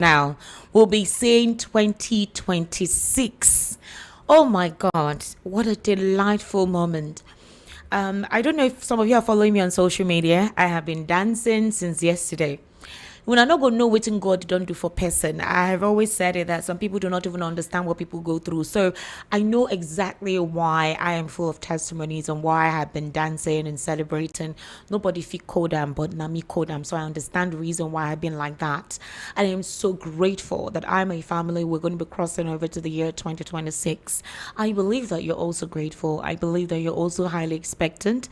now, we'll be saying 2026. Oh my God, what a delightful moment. I don't know if some of you are following me on social media. I have been dancing since yesterday. When I not gonna know what God don't do for person, I have always said it that some people do not even understand what people go through. So I know exactly why I am full of testimonies and why I have been dancing and celebrating. Nobody fit Kodam, but Nami Kodam. So I understand the reason why I've been like that. And I am so grateful that I and my family, we're going to be crossing over to the year 2026. I believe that you're also grateful. I believe that you're also highly expectant.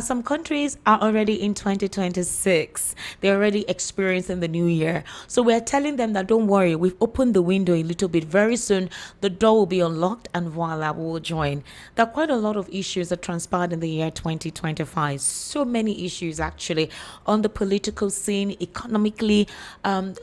Some countries are already in 2026. They're already experiencing the new year. So we're telling them that don't worry, we've opened the window a little bit. Very soon, the door will be unlocked and voila, we will join. There are quite a lot of issues that transpired in the year 2025. So many issues actually on the political scene, economically,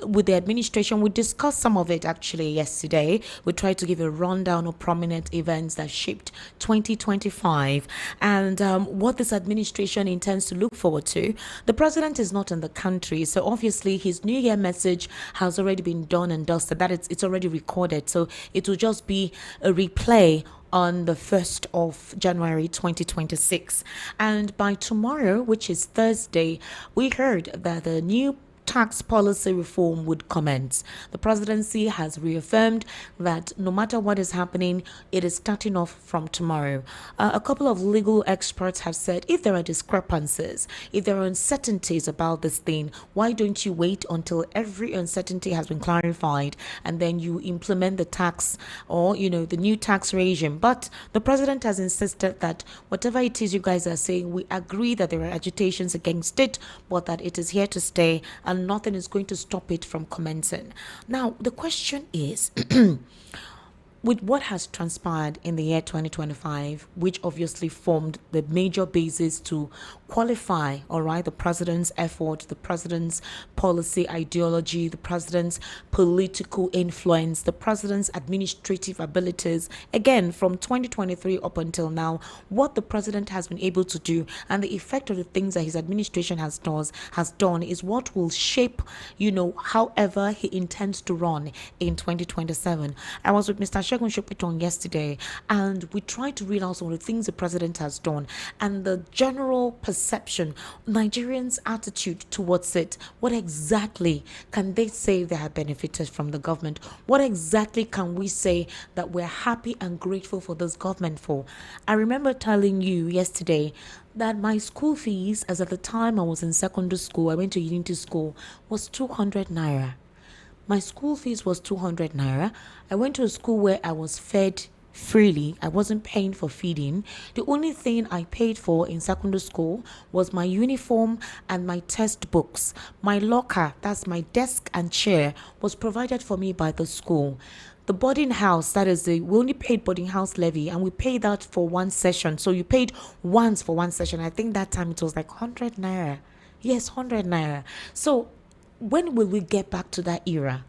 with the administration. We discussed some of it actually yesterday. We tried to give a rundown of prominent events that shaped 2025 and what this administration intends to look forward to. The president is not in the country, so obviously his New Year message has already been done and dusted. That it's already recorded, so it will just be a replay on the 1st of January 2026. And by tomorrow, which is Thursday, we heard that the new tax policy reform would commence. The presidency has reaffirmed that no matter what is happening, it is starting off from tomorrow. A couple of legal experts have said if there are discrepancies, if there are uncertainties about this thing, why don't you wait until every uncertainty has been clarified and then you implement the tax or, the new tax regime? But the president has insisted that whatever it is you guys are saying, we agree that there are agitations against it, but that it is here to stay and nothing is going to stop it from commencing. Now, the question is, with what has transpired in the year 2025, which obviously formed the major basis to qualify, all right, the president's effort, the president's policy ideology, the president's political influence, the president's administrative abilities, again, from 2023 up until now, what the president has been able to do and the effect of the things that his administration has done is what will shape, however he intends to run in 2027. I was with Mr. Shegun Shopiton yesterday, and we tried to read out some of the things the president has done and the general perception, Nigerians' attitude towards it. What exactly can they say they have benefited from the government? What exactly can we say that we're happy and grateful for this government for? I remember telling you yesterday that my school fees, as at the time I was in secondary school, I went to Unity School, was 200 naira. My school fees was 200 naira. I went to a school where I was fed freely. I wasn't paying for feeding. The only thing I paid for in secondary school was my uniform and my textbooks. My locker, that's my desk and chair, was provided for me by the school. The boarding house, we only paid boarding house levy and we paid that for one session. So you paid once for one session. I think that time it was like 100 naira. Yes, 100 naira. So when will we get back to that era?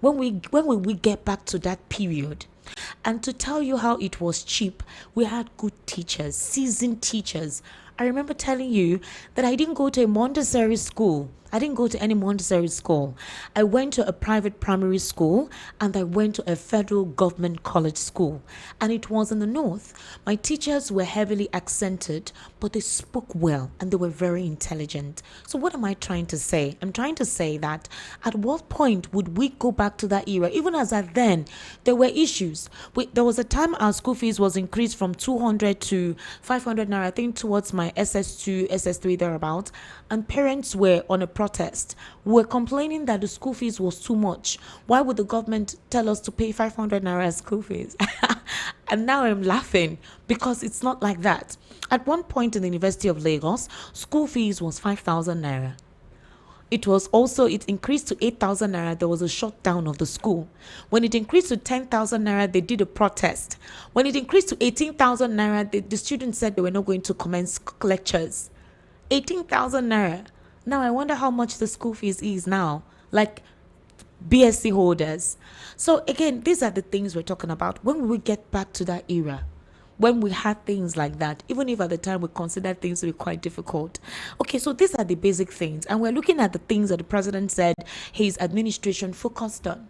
When will we get back to that period? And to tell you how it was cheap, we had good teachers, seasoned teachers. I remember telling you that I didn't go to a Montessori school. I didn't go to any Montessori school. I went to a private primary school and I went to a federal government college school. And it was in the north. My teachers were heavily accented, but they spoke well and they were very intelligent. So what am I trying to say? I'm trying to say that at what point would we go back to that era? Even as at then, there were issues. There was a time our school fees was increased from 200 to 500 naira, I think towards my SS2, SS3 thereabout. And parents were on a protest. We were complaining that the school fees was too much. Why would the government tell us to pay 500 naira as school fees? And now I'm laughing because it's not like that. At one point in the University of Lagos, school fees was 5,000 naira. It increased to 8,000 naira. There was a shutdown of the school. When it increased to 10,000 naira, they did a protest. When it increased to 18,000 naira, the students said they were not going to commence lectures. 18,000 naira. Now I wonder how much the school fees is now, like BSc holders. So again, these are the things we're talking about. When will we get back to that era? when we had things like that, even if at the time we considered things to be quite difficult. Okay, so these are the basic things, and we're looking at the things that the president said his administration focused on.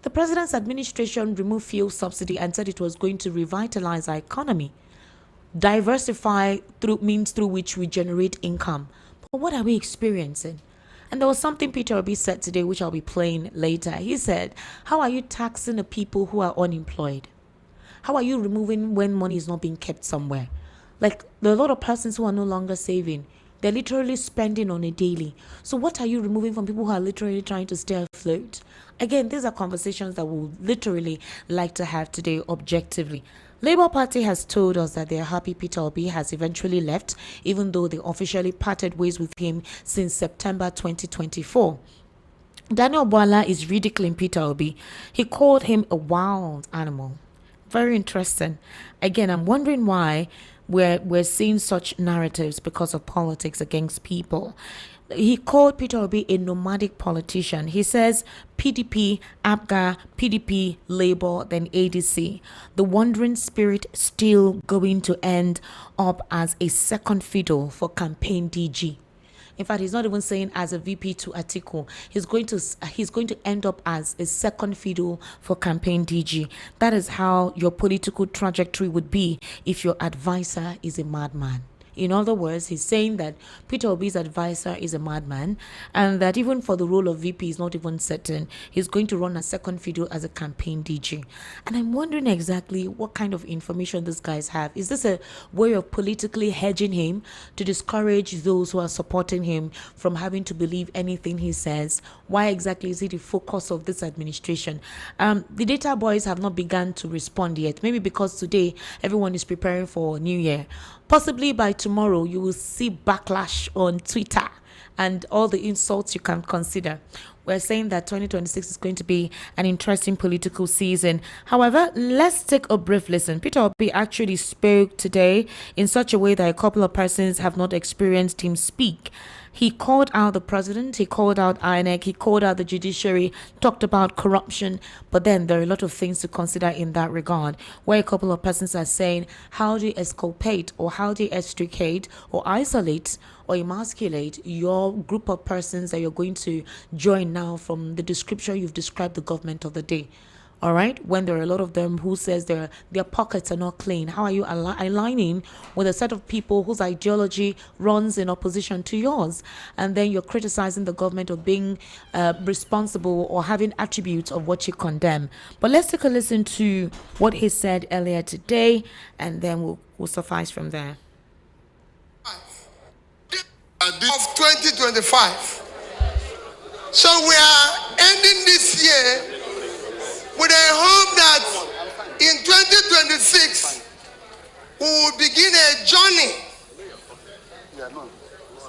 The president's administration removed fuel subsidy and said it was going to revitalize our economy, diversify through means through which we generate income. But what are we experiencing? And there was something Peter Obi said today, which I'll be playing later. He said, how are you taxing the people who are unemployed? How are you removing when money is not being kept somewhere? Like, there are a lot of persons who are no longer saving. They're literally spending on a daily. So what are you removing from people who are literally trying to stay afloat? Again, these are conversations that we'll literally like to have today objectively. Labour Party has told us that they are happy Peter Obi has eventually left, even though they officially parted ways with him since September 2024. Daniel Bwala is ridiculing Peter Obi. He called him a wild animal. Very interesting. Again, I'm wondering why we're seeing such narratives because of politics against people. He called Peter Obi a nomadic politician. He says PDP, APGA, PDP, Labour, then ADC. The wandering spirit still going to end up as a second fiddle for campaign DG. In fact, he's not even saying as a VP to Atiku. He's going to end up as a second fiddle for campaign DG. That is how your political trajectory would be if your advisor is a madman. In other words, he's saying that Peter Obi's advisor is a madman, and that even for the role of VP is not even certain. He's going to run a second fiddle as a campaign DG. And I'm wondering exactly what kind of information these guys have. Is this a way of politically hedging him to discourage those who are supporting him from having to believe anything he says? Why exactly is it the focus of this administration? The data boys have not begun to respond yet. Maybe because today everyone is preparing for New Year. Possibly by tomorrow, you will see backlash on Twitter and all the insults you can consider. We're saying that 2026 is going to be an interesting political season. However, let's take a brief listen. Peter Obi actually spoke today in such a way that a couple of persons have not experienced him speak. He called out the president, he called out INEC, he called out the judiciary, talked about corruption, but then there are a lot of things to consider in that regard, where a couple of persons are saying, how do you exculpate or how do you extricate or isolate or emasculate your group of persons that you're going to join now from the description you've described the government of the day? All right, when there are a lot of them who says their pockets are not clean, how are you aligning with a set of people whose ideology runs in opposition to yours? And then you're criticizing the government of being responsible or having attributes of what you condemn. But let's take a listen to what he said earlier today, and then we'll suffice from there. Of 2025. So we are ending this year with a hope that in 2026 we will begin a journey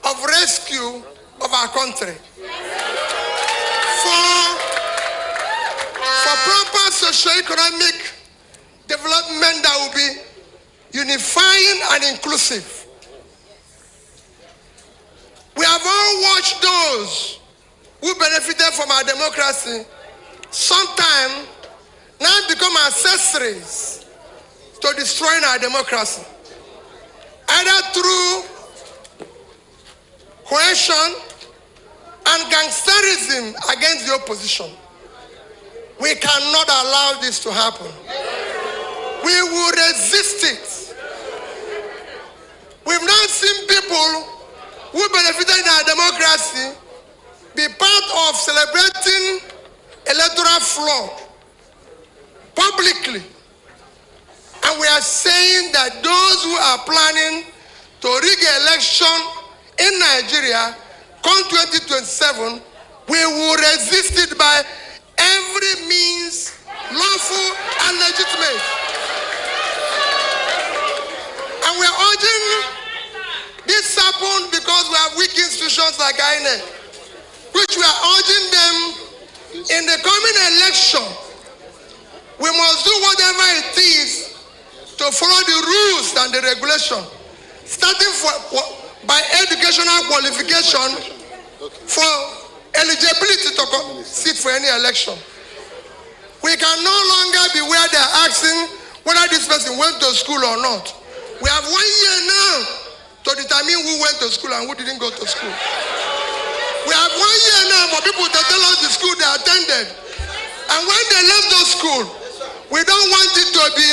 of rescue of our country. For proper socio-economic development that will be unifying and inclusive. We have all watched those who benefited from our democracy sometime now become accessories to destroying our democracy, either through coercion and gangsterism against the opposition. We cannot allow this to happen. We will resist it. We've not seen people who benefited in our democracy be part of celebrating electoral fraud publicly. And we are saying that those who are planning to rig election in Nigeria come 2027, we will resist it by every means lawful and legitimate. And we are urging this happen because we have weak institutions like INEC, which we are urging them in the coming election. We must do whatever it is to follow the rules and the regulation, starting by educational qualification for eligibility to sit for any election. We can no longer be where they're asking whether this person went to school or not. We have 1 year now to determine who went to school and who didn't go to school. We have 1 year now for people to tell us the school they attended. And when they left those schools, we don't want it to be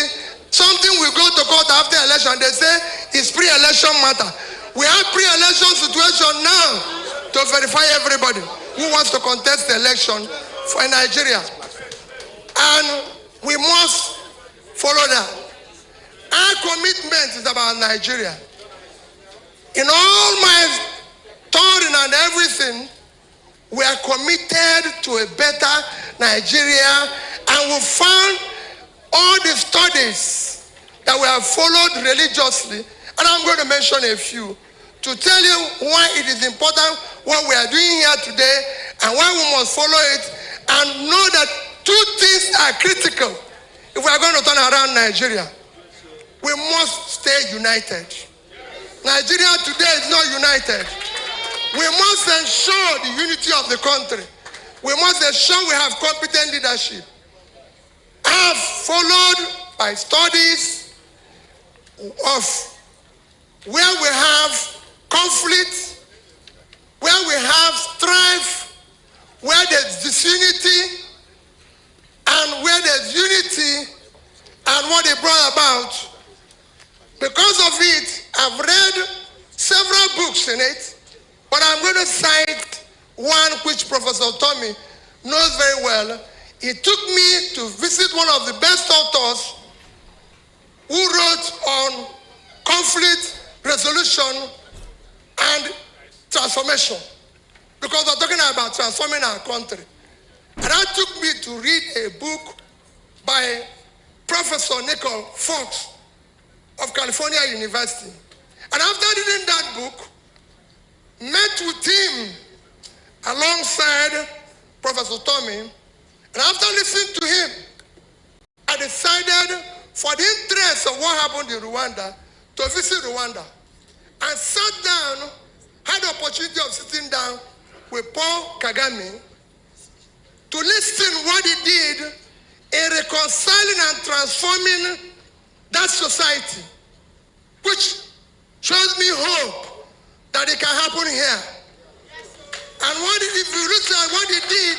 something we go to court after election. They say it's pre-election matter. We have pre-election situation now to verify everybody who wants to contest the election for Nigeria. And we must follow that. Our commitment is about Nigeria. In all my touring and everything, we are committed to a better Nigeria, and we found all the studies that we have followed religiously, and I'm going to mention a few to tell you why it is important what we are doing here today and why we must follow it, and know that two things are critical if we are going to turn around Nigeria. We must stay united. Nigeria today is not united. We must ensure the unity of the country. We must ensure we have competent leadership. I have followed by studies of where we have conflict, where we have strife, where there's disunity, and where there's unity, and what it brought about. Because of it, I've read several books in it, but I'm going to cite one which Professor Tommy knows very well. He took me to visit one of the best authors who wrote on conflict resolution and transformation, because we're talking about transforming our country. And that took me to read a book by Professor Nicole Fox of California University. And after reading that book, met with him alongside Professor Tommy, and after listening to him, I decided, for the interest of what happened in Rwanda, to visit Rwanda. And sat down, had the opportunity of sitting down with Paul Kagame to listen what he did in reconciling and transforming that society, which shows me hope that it can happen here. And if you look at what he did,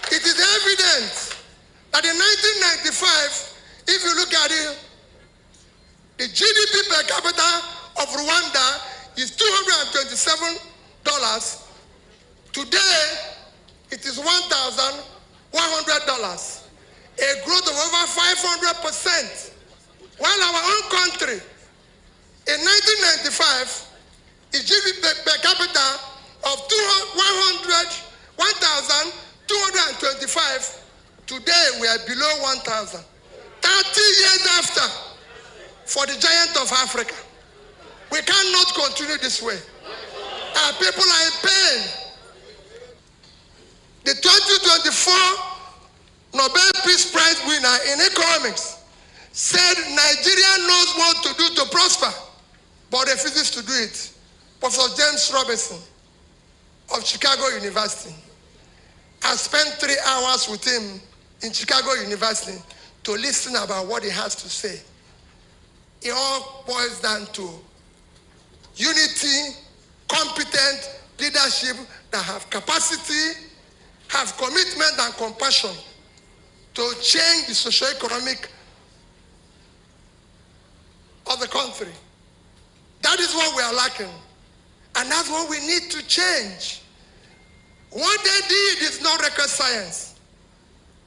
it is evident that in 1995, if you look at it, the GDP per capita of Rwanda is $227. Today, it is $1,100, a growth of over 500%. While our own country, in 1995, its GDP per capita of $1,225, today we are below 1,000. 30 years after, for the giant of Africa. We cannot continue this way. Our people are in pain. The 2024 Nobel Peace Prize winner in economics said Nigeria knows what to do to prosper, but refuses to do it. Professor James Robinson of Chicago University. I spent 3 hours with him in Chicago University to listen about what he has to say. It all boils down to unity, competent leadership that have capacity, have commitment and compassion to change the socio-economic of the country. That is what we are lacking. And that's what we need to change. What they did is not rocket science.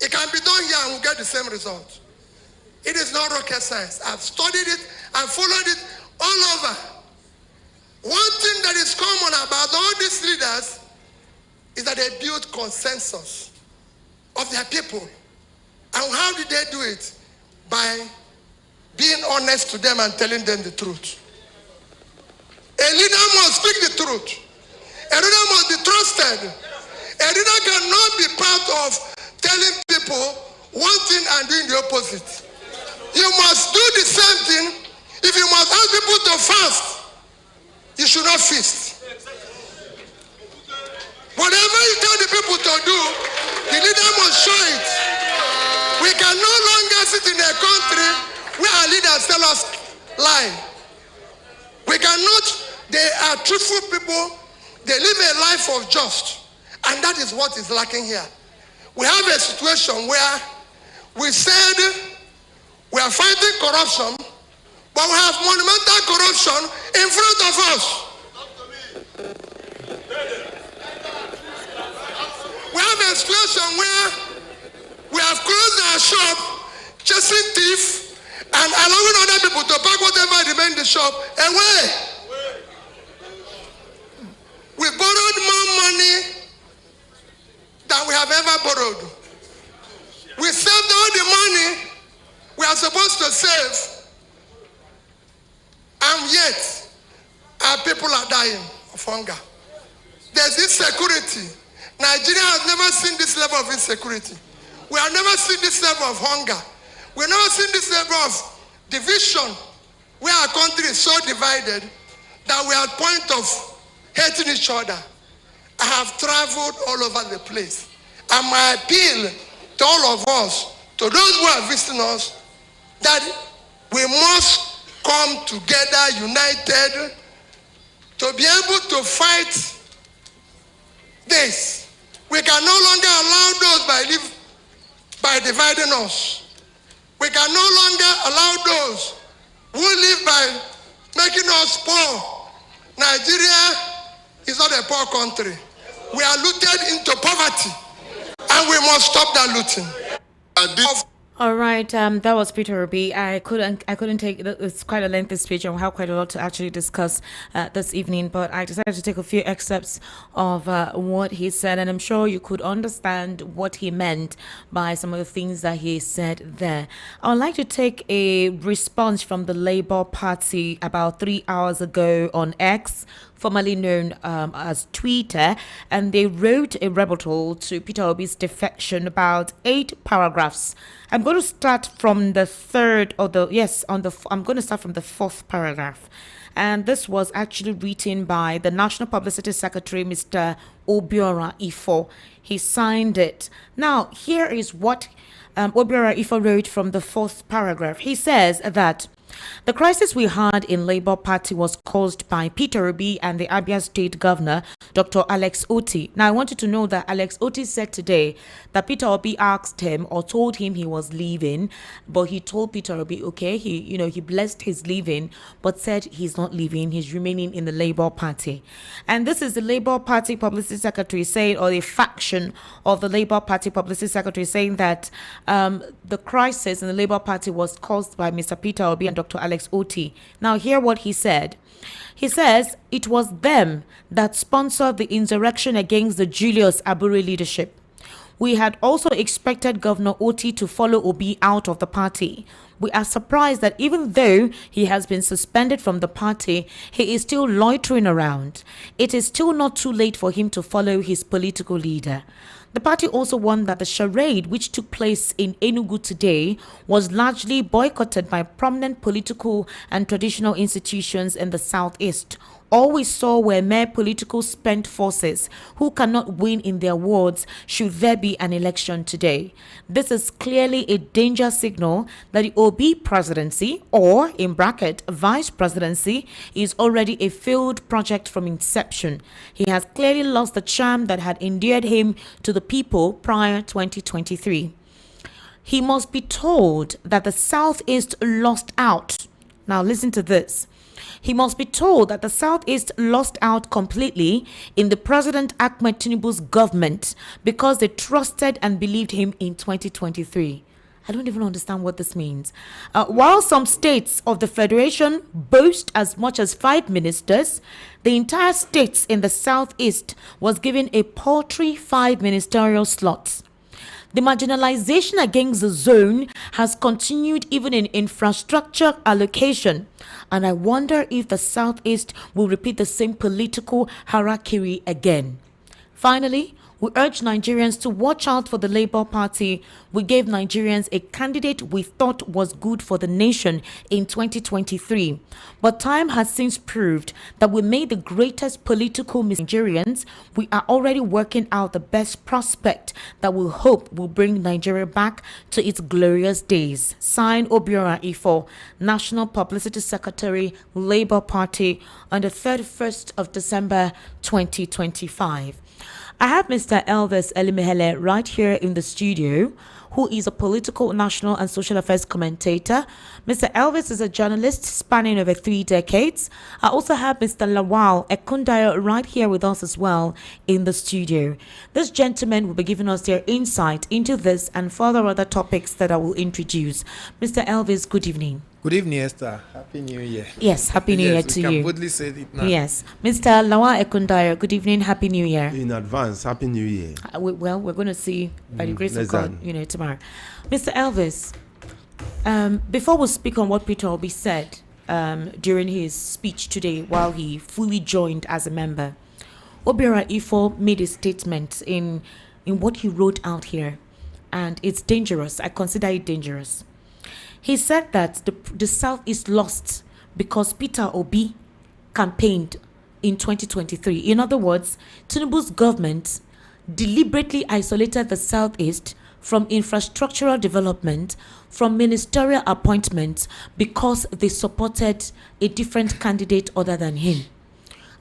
It can be done here and we'll get the same result. It is not rocket science. I've studied it, I've followed it all over. One thing that is common about all these leaders is that they build consensus of their people. And how did they do it? By being honest to them and telling them the truth. A leader must speak the truth. A leader must be trusted. A leader cannot be part of telling people one thing and doing the opposite. You must do the same thing. If you must ask people to fast, you should not feast. Whatever you tell the people to do, the leader must show it. We can no longer sit in a country our leaders tell us lie. We cannot, they are truthful people, they live a life of just, and that is what is lacking here. We have a situation where we said we are fighting corruption, but we have monumental corruption in front of us. We have a situation where we have closed our shop, chasing thieves, and allowing other people to pack whatever remains in the shop away. We borrowed more money than we have ever borrowed. We saved all the money we are supposed to save, and yet our people are dying of hunger. There's insecurity. Nigeria has never seen this level of insecurity. We have never seen this level of hunger. We have never seen this level of division, where our country is so divided that we are at point of hating each other. I have traveled all over the place. And my appeal to all of us, to those who are visiting us, that we must come together united to be able to fight this. We can no longer allow those by dividing us. We can no longer allow those who live by making us poor. Nigeria is not a poor country. We are looted into poverty, and we must stop that looting. All right, that was Peter Obi. I couldn't take it. It's quite a lengthy speech, and we have quite a lot to actually discuss this evening. But I decided to take a few excerpts of what he said, and I'm sure you could understand what he meant by some of the things that he said there. I would like to take a response from the Labour Party about 3 hours ago on X, formerly known as Twitter, and they wrote a rebuttal to Peter Obi's defection, about 8 paragraphs. I'm going to start from the I'm going to start from the 4th paragraph. And this was actually written by the National Publicity Secretary, Mr. Obiora Ifo. He signed it. Now, here is what Obiora Ifo wrote from the 4th paragraph. He says that the crisis we had in Labour Party was caused by Peter Obi and the Abia State Governor, Dr. Alex Otti. Now, I want you to know that Alex Otti said today that Peter Obi asked him or told him he was leaving, but he told Peter Obi, okay, he blessed his leaving, but said he's not leaving, he's remaining in the Labour Party. And this is the Labour Party Publicity Secretary saying, or a faction of the Labour Party Publicity Secretary saying that the crisis in the Labour Party was caused by Mr. Peter Obi and Dr. Alex Otti. Now, hear what he said. He says it was them that sponsored the insurrection against the Julius Abure leadership. We had also expected Governor Otti to follow Obi out of the party. We are surprised that even though he has been suspended from the party, he is still loitering around. It is still not too late for him to follow his political leader. The party also warned that the charade which took place in Enugu today was largely boycotted by prominent political and traditional institutions in the southeast. All we saw were mere political spent forces who cannot win in their wards should there be an election today. This is clearly a danger signal that the Obi presidency, or in bracket vice presidency, is already a failed project from inception. He has clearly lost the charm that had endeared him to the people prior 2023. He must be told that the Southeast lost out. Now listen to this. He must be told that the Southeast lost out completely in the President Ahmed Tinubu's government because they trusted and believed him in 2023. I don't even understand what this means. While some states of the Federation boast as much as 5 ministers, the entire states in the Southeast was given a paltry 5 ministerial slots. The marginalization against the zone has continued even in infrastructure allocation, and I wonder if the Southeast will repeat the same political harakiri again. Finally, We urge Nigerians to watch out for the Labour Party. We gave Nigerians a candidate we thought was good for the nation in 2023. But time has since proved that we made the greatest political mistake. Nigerians, we are already working out the best prospect that we hope will bring Nigeria back to its glorious days. Signed, Obiora Ifo, National Publicity Secretary, Labour Party, on the 31st of December 2025. I have Mr. Elvis Elimehele right here in the studio, who is a political, national, and social affairs commentator. Mr. Elvis is a journalist spanning over 3 decades. I also have Mr. Lawal Ekundayo right here with us as well in the studio. This gentleman will be giving us their insight into this and further other topics that I will introduce. Mr. Elvis, good evening. Good evening, Esther. Happy New Year. Yes, Happy New Year to you. We can boldly say it now. Yes. Mr. Lawal Ekundayo, good evening. Happy New Year. In advance, Happy New Year. We're going to see by the grace of God, tomorrow. Mr. Elvis, before we speak on what Peter Obi said during his speech today while he fully joined as a member, Obiora Ifo made a statement in what he wrote out here, and it's dangerous. I consider it dangerous. He said that the South is lost because Peter Obi campaigned in 2023. In other words, Tinubu's government deliberately isolated the Southeast from infrastructural development, from ministerial appointments, because they supported a different candidate other than him.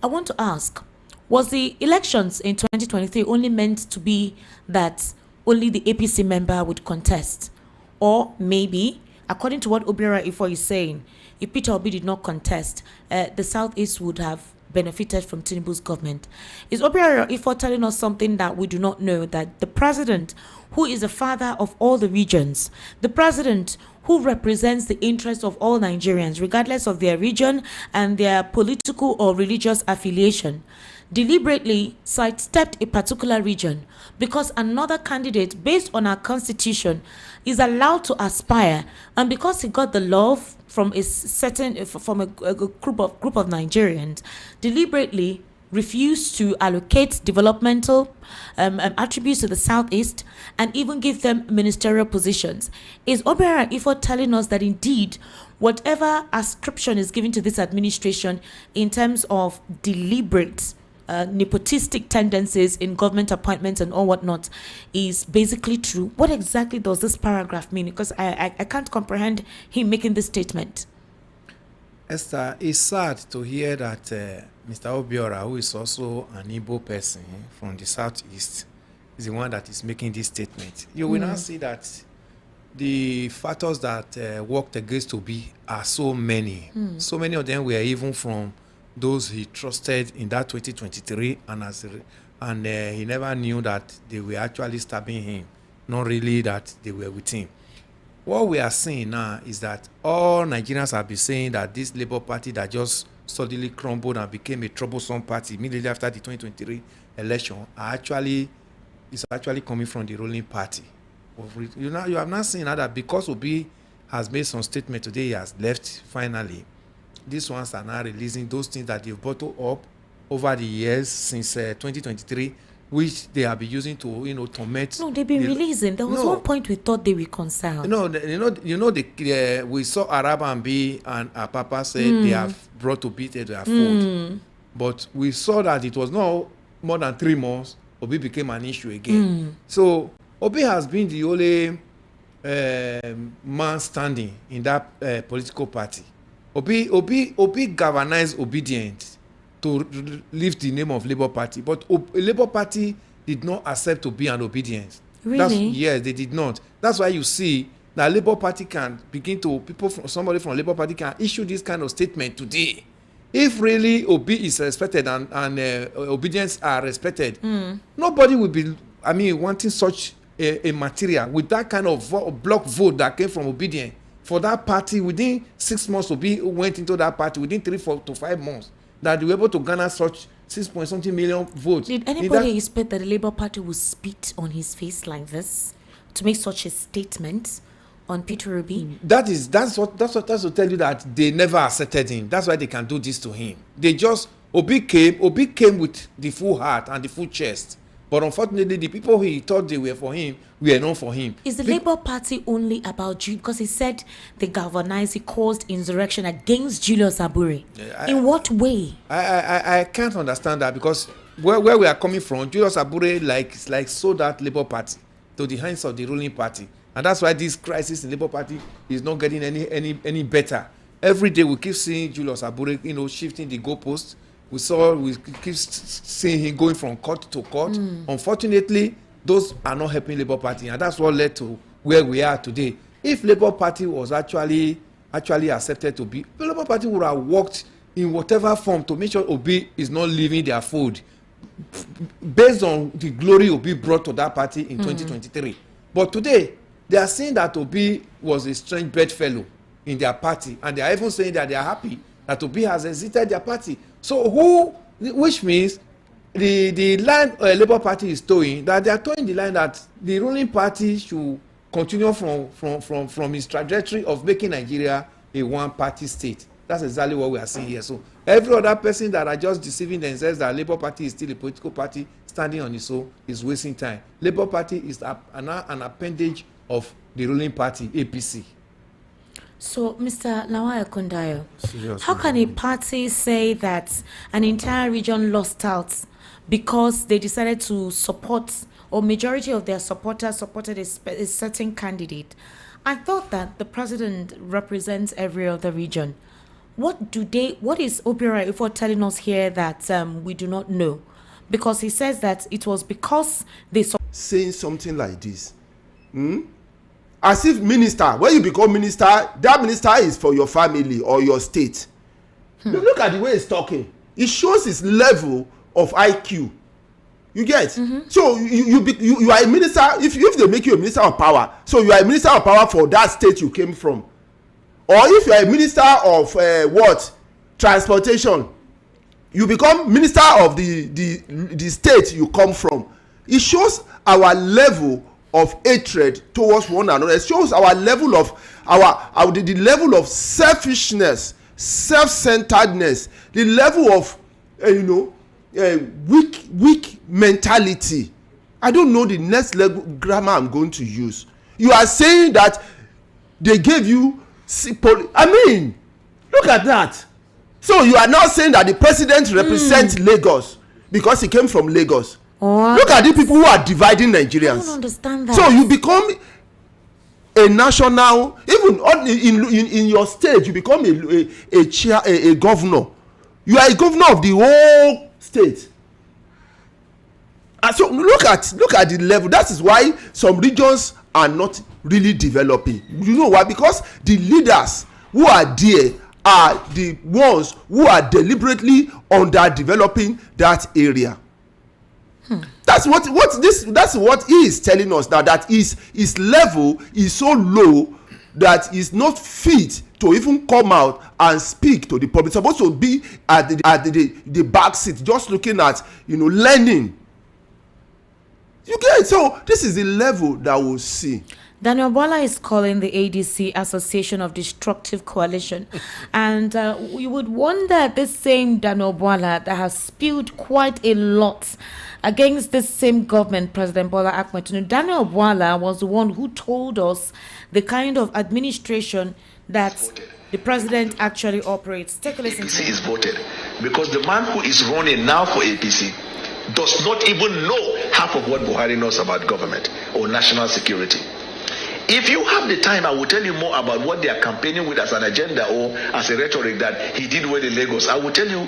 I want to ask, was the elections in 2023 only meant to be that only the APC member would contest? Or maybe, according to what Obiora Ifo is saying, if Peter Obi did not contest, the Southeast would have benefited from Tinubu's government. Is Obiora Ifo telling us something that we do not know, that the president, who is the father of all the regions, the president who represents the interests of all Nigerians, regardless of their region and their political or religious affiliation, deliberately sidestepped a particular region because another candidate, based on our constitution, is allowed to aspire, and because he got the love from a group of Nigerians, deliberately refused to allocate developmental attributes to the Southeast and even give them ministerial positions. Is Obiora Ifo telling us that indeed whatever ascription is given to this administration in terms of deliberate nepotistic tendencies in government appointments and all whatnot is basically true? What exactly does this paragraph mean? Because I can't comprehend him making this statement. Esther, it's sad to hear that Mr. Obiora, who is also an Igbo person from the Southeast, is the one that is making this statement. You will now see that the factors that worked against Obi are so many. So many of them were even from those he trusted in that 2023, and he never knew that they were actually stabbing him, not really that they were with him. What we are seeing now is that all Nigerians have been saying that this Labour Party that just suddenly crumbled and became a troublesome party immediately after the 2023 election is actually coming from the ruling party. You have not seen that because Obi has made some statement today, he has left finally. These ones are now releasing those things that they've bottled up over the years since 2023, which they have been using to, torment. No, they've been releasing. There was one point we thought they reconciled. We saw Arab and B and Apapa say they have brought Obi to their fold. But we saw that it was not more than 3 months, Obi became an issue again. So Obi has been the only man standing in that political party. Obi galvanized obedience to lift the name of Labour Party, but Labour Party did not accept to be an obedience. Really? Yes, they did not. That's why you see that Labour Party can begin to somebody from Labour Party can issue this kind of statement today. If really Obi is respected and obedience are respected, nobody will be wanting such a material with that kind of block vote that came from obedience. For that party, within 6 months, Obi went into that party within 3 to 5 months, that they were able to garner such 6-point-something million votes. Did anybody expect that the Labour Party would spit on his face like this to make such a statement on Peter Obi? That's what to tell you that they never accepted him. That's why they can do this to him. Obi came with the full heart and the full chest But unfortunately, the people he thought they were for him were not for him. Is the Labour Party only about you? Because he said they galvanized, he caused insurrection against Julius Abure. In what way? I can't understand that, because where we are coming from, Julius Abure like sold that Labour Party to the hands of the ruling party. And that's why this crisis in Labour Party is not getting any better. Every day we keep seeing Julius Abure, shifting the goalposts. We keep seeing him going from court to court. Unfortunately, those are not helping Labour Party, and that's what led to where we are today. If Labour Party was actually accepted to be, the Labour Party would have worked in whatever form to make sure Obi is not leaving their fold, based on the glory Obi brought to that party in 2023. But today, they are saying that Obi was a strange bedfellow in their party, and they are even saying that they are happy that Obi has exited their party. So which means the line Labour Party is towing, that they are towing the line that the ruling party should continue from its trajectory of making Nigeria a one-party state. That's exactly what we are seeing here. So every other person that are just deceiving themselves that Labour Party is still a political party standing on its own is wasting time. Labour Party is an appendage of the ruling party, APC. So, Mr. Lawal Ekundayo, how can a party say that an entire region lost out because they decided to support, or majority of their supporters supported a certain candidate? I thought that the president represents every other region. What is Obiora Ifo telling us here that we do not know? Because he says that it was because they saying something like this. As if minister, when you become minister, that minister is for your family or your state. Look at the way he's talking. It shows his level of IQ. You get? So you are a minister. If they make you a minister of power, so you are a minister of power for that state you came from. Or if you are a minister of transportation, you become minister of the state you come from. It shows our level of hatred towards one another. It shows our level of the level of selfishness, self-centeredness, the level of weak mentality. I don't know the next level grammar I'm going to use. You are saying that they gave you I mean, look at that. So you are now saying that the president represents Lagos because he came from Lagos. Look at the people who are dividing Nigerians. I don't understand that. So you become a national, even in your state, you become a governor. You are a governor of the whole state. And so look at the level. That is why some regions are not really developing. You know why? Because the leaders who are there are the ones who are deliberately underdeveloping that area. That's what he is telling us now, that his level is so low that he's not fit to even come out and speak to the public. He's supposed to be at the back seat, just looking at learning. You get it? So this is the level that we'll see. Daniel Bola is calling the ADC Association of Destructive Coalition. And you would wonder, this same Daniel Bola that has spewed quite a lot against this same government, President Bola Ahmed Tinubu. Daniel Bola was the one who told us the kind of administration that the president actually operates. Take a listen to him. Is voted because the man who is running now for APC does not even know half of what Buhari knows about government or national security. If you have the time, I will tell you more about what they are campaigning with as an agenda or as a rhetoric that he did well in Lagos. I will tell you,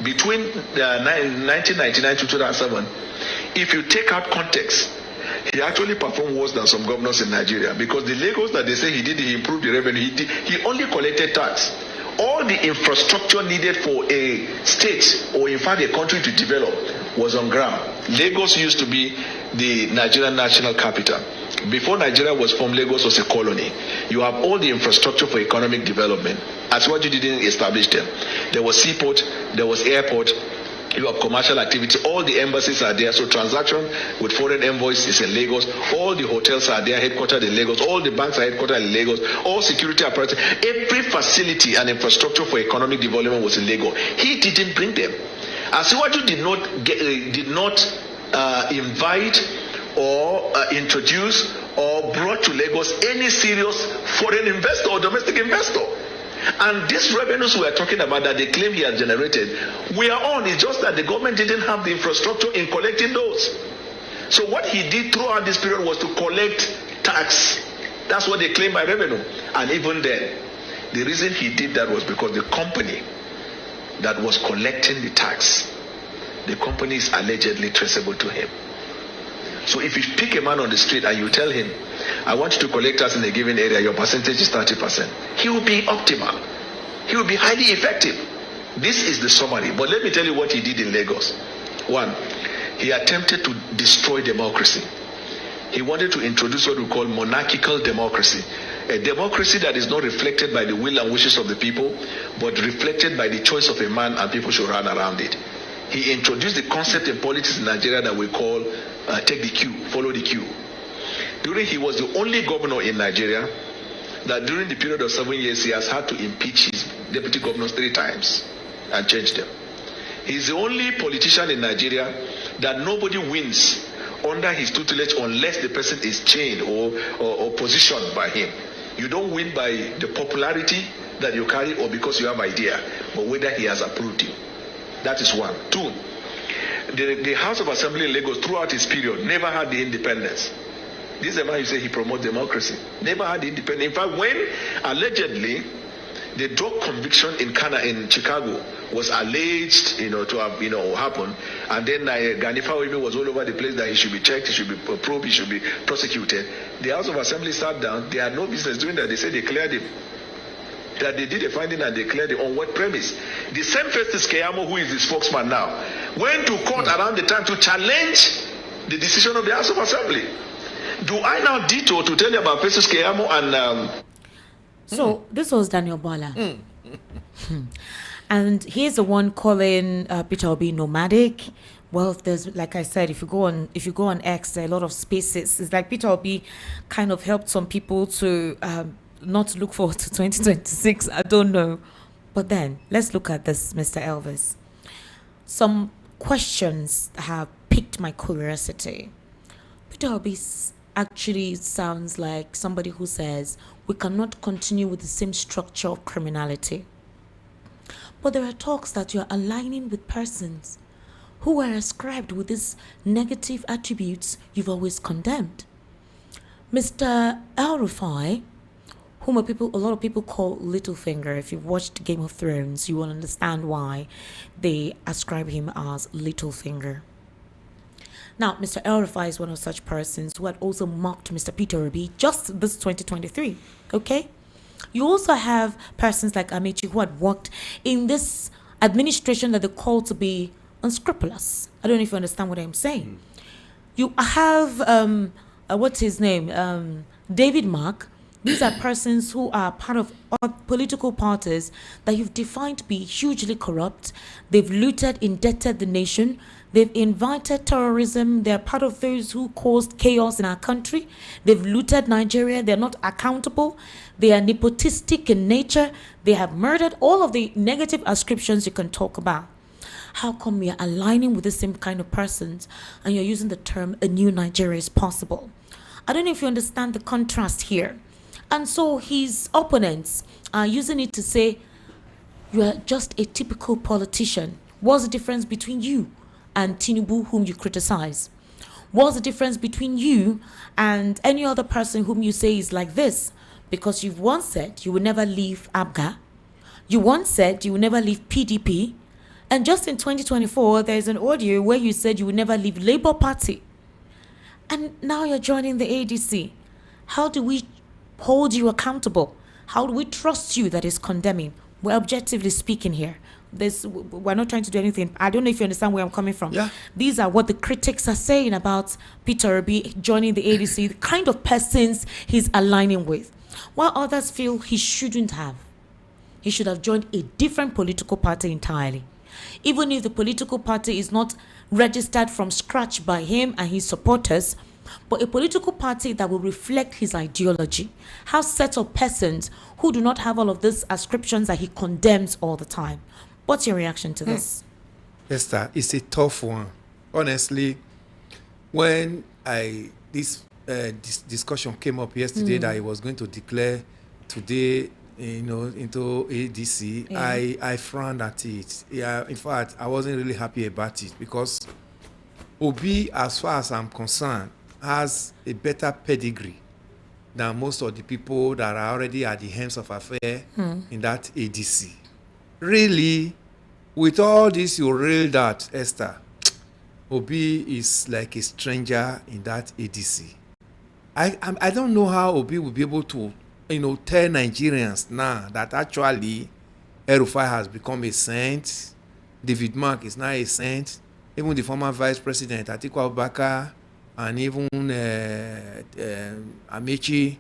between 1999 to 2007, if you take out context, he actually performed worse than some governors in Nigeria, because the Lagos that they say he improved the revenue, he only collected tax. All the infrastructure needed for a state or in fact a country to develop was on ground. Lagos used to be the Nigerian national capital. Before Nigeria was formed, Lagos was a colony. You have all the infrastructure for economic development. As what you didn't establish them. There was seaport, there was airport, you have commercial activity, all the embassies are there. So transaction with foreign envoys is in Lagos. All the hotels are there, headquartered in Lagos. All the banks are headquartered in Lagos. All security apparatus, every facility and infrastructure for economic development was in Lagos. He didn't bring them. Asiwaju did not invite or introduce or brought to Lagos any serious foreign investor or domestic investor. And these revenues we are talking about that they claim he has generated, we are on. It's just that the government didn't have the infrastructure in collecting those. So what he did throughout this period was to collect tax. That's what they claim by revenue. And even then, the reason he did that was because the company that was collecting the tax, the company is allegedly traceable to him. So if you pick a man on the street and you tell him, I want you to collect us in a given area, your percentage is 30%, he will be optimal. He will be highly effective. This is the summary. But let me tell you what he did in Lagos. One, he attempted to destroy democracy. He wanted to introduce what we call monarchical democracy, a democracy that is not reflected by the will and wishes of the people, but reflected by the choice of a man, and people should run around it. He introduced the concept in politics in Nigeria that we call take the queue, follow the queue. He was the only governor in Nigeria that during the period of 7 years, he has had to impeach his deputy governors 3 times and change them. He's the only politician in Nigeria that nobody wins under his tutelage unless the person is chained or positioned by him. You don't win by the popularity that you carry or because you have idea, but whether he has approved you. That is one. 2, the House of Assembly in Lagos throughout his period never had the independence. This is a man who say he promotes democracy. Never had the independence. In fact, when allegedly the drug conviction in Chicago was alleged, to have, happened, and then Ganifa even was all over the place that he should be checked, he should be probed, he should be prosecuted. The House of Assembly sat down. They had no business doing that. They said they cleared him. That they did a finding and declared it on what premise? The same Festus Keyamo, who is the spokesman now, went to court around the time to challenge the decision of the House of Assembly. Do I now detour to tell you about Festus Keyamo and... So this was Daniel Bala. And he's the one calling Peter Obi nomadic. Well, there's, like I said, if you go on X, there are a lot of spaces. It's like Peter Obi kind of helped some people to not look forward to 2026. I don't know. But then, let's look at this, Mr. Elvis. Some questions have piqued my curiosity. Peter Obi actually sounds like somebody who says we cannot continue with the same structure of criminality. But there are talks that you're aligning with persons who are ascribed with these negative attributes you've always condemned. Mr. El-Rufai, whom a lot of people call Littlefinger. If you've watched Game of Thrones, you will understand why they ascribe him as Littlefinger. Now, Mr. El-Rufai is one of such persons who had also mocked Mr. Peter Obi just this 2023, okay? You also have persons like Amechi who had worked in this administration that they call to be unscrupulous. I don't know if you understand what I'm saying. You have, what's his name? David Mark. These are persons who are part of political parties that you've defined to be hugely corrupt. They've looted, indebted the nation. They've invited terrorism. They're part of those who caused chaos in our country. They've looted Nigeria. They're not accountable. They are nepotistic in nature. They have murdered. All of the negative ascriptions you can talk about. How come you're aligning with the same kind of persons and you're using the term a new Nigeria is possible? I don't know if you understand the contrast here. And so his opponents are using it to say, you are just a typical politician. What's the difference between you and Tinubu, whom you criticize? What's the difference between you and any other person whom you say is like this? Because you've once said you will never leave ABGA. You once said you will never leave PDP. And just in 2024, there's an audio where you said you will never leave Labour Party. And now you're joining the ADC. How do we hold you accountable? How do we trust you that is condemning? We're objectively speaking here. We're not trying to do anything. I don't know if you understand where I'm coming from. Yeah. These are what the critics are saying about Peter Obi joining the ADC, the kind of persons he's aligning with. While others feel he shouldn't have. He should have joined a different political party entirely. Even if the political party is not registered from scratch by him and his supporters, but a political party that will reflect his ideology, has set of persons who do not have all of these ascriptions that he condemns all the time. What's your reaction to this? Esther, it's a tough one. Honestly, when this discussion came up yesterday that he was going to declare today, into ADC, I frowned at it. Yeah, in fact, I wasn't really happy about it because Obi, as far as I'm concerned, has a better pedigree than most of the people that are already at the helms of affair in that ADC. Really, with all this, you real that, Esther, Obi is like a stranger in that ADC. I don't know how Obi will be able to, tell Nigerians now that actually El-Rufai has become a saint. David Mark is now a saint. Even the former vice president, Atiku Abubakar, and even Amechi,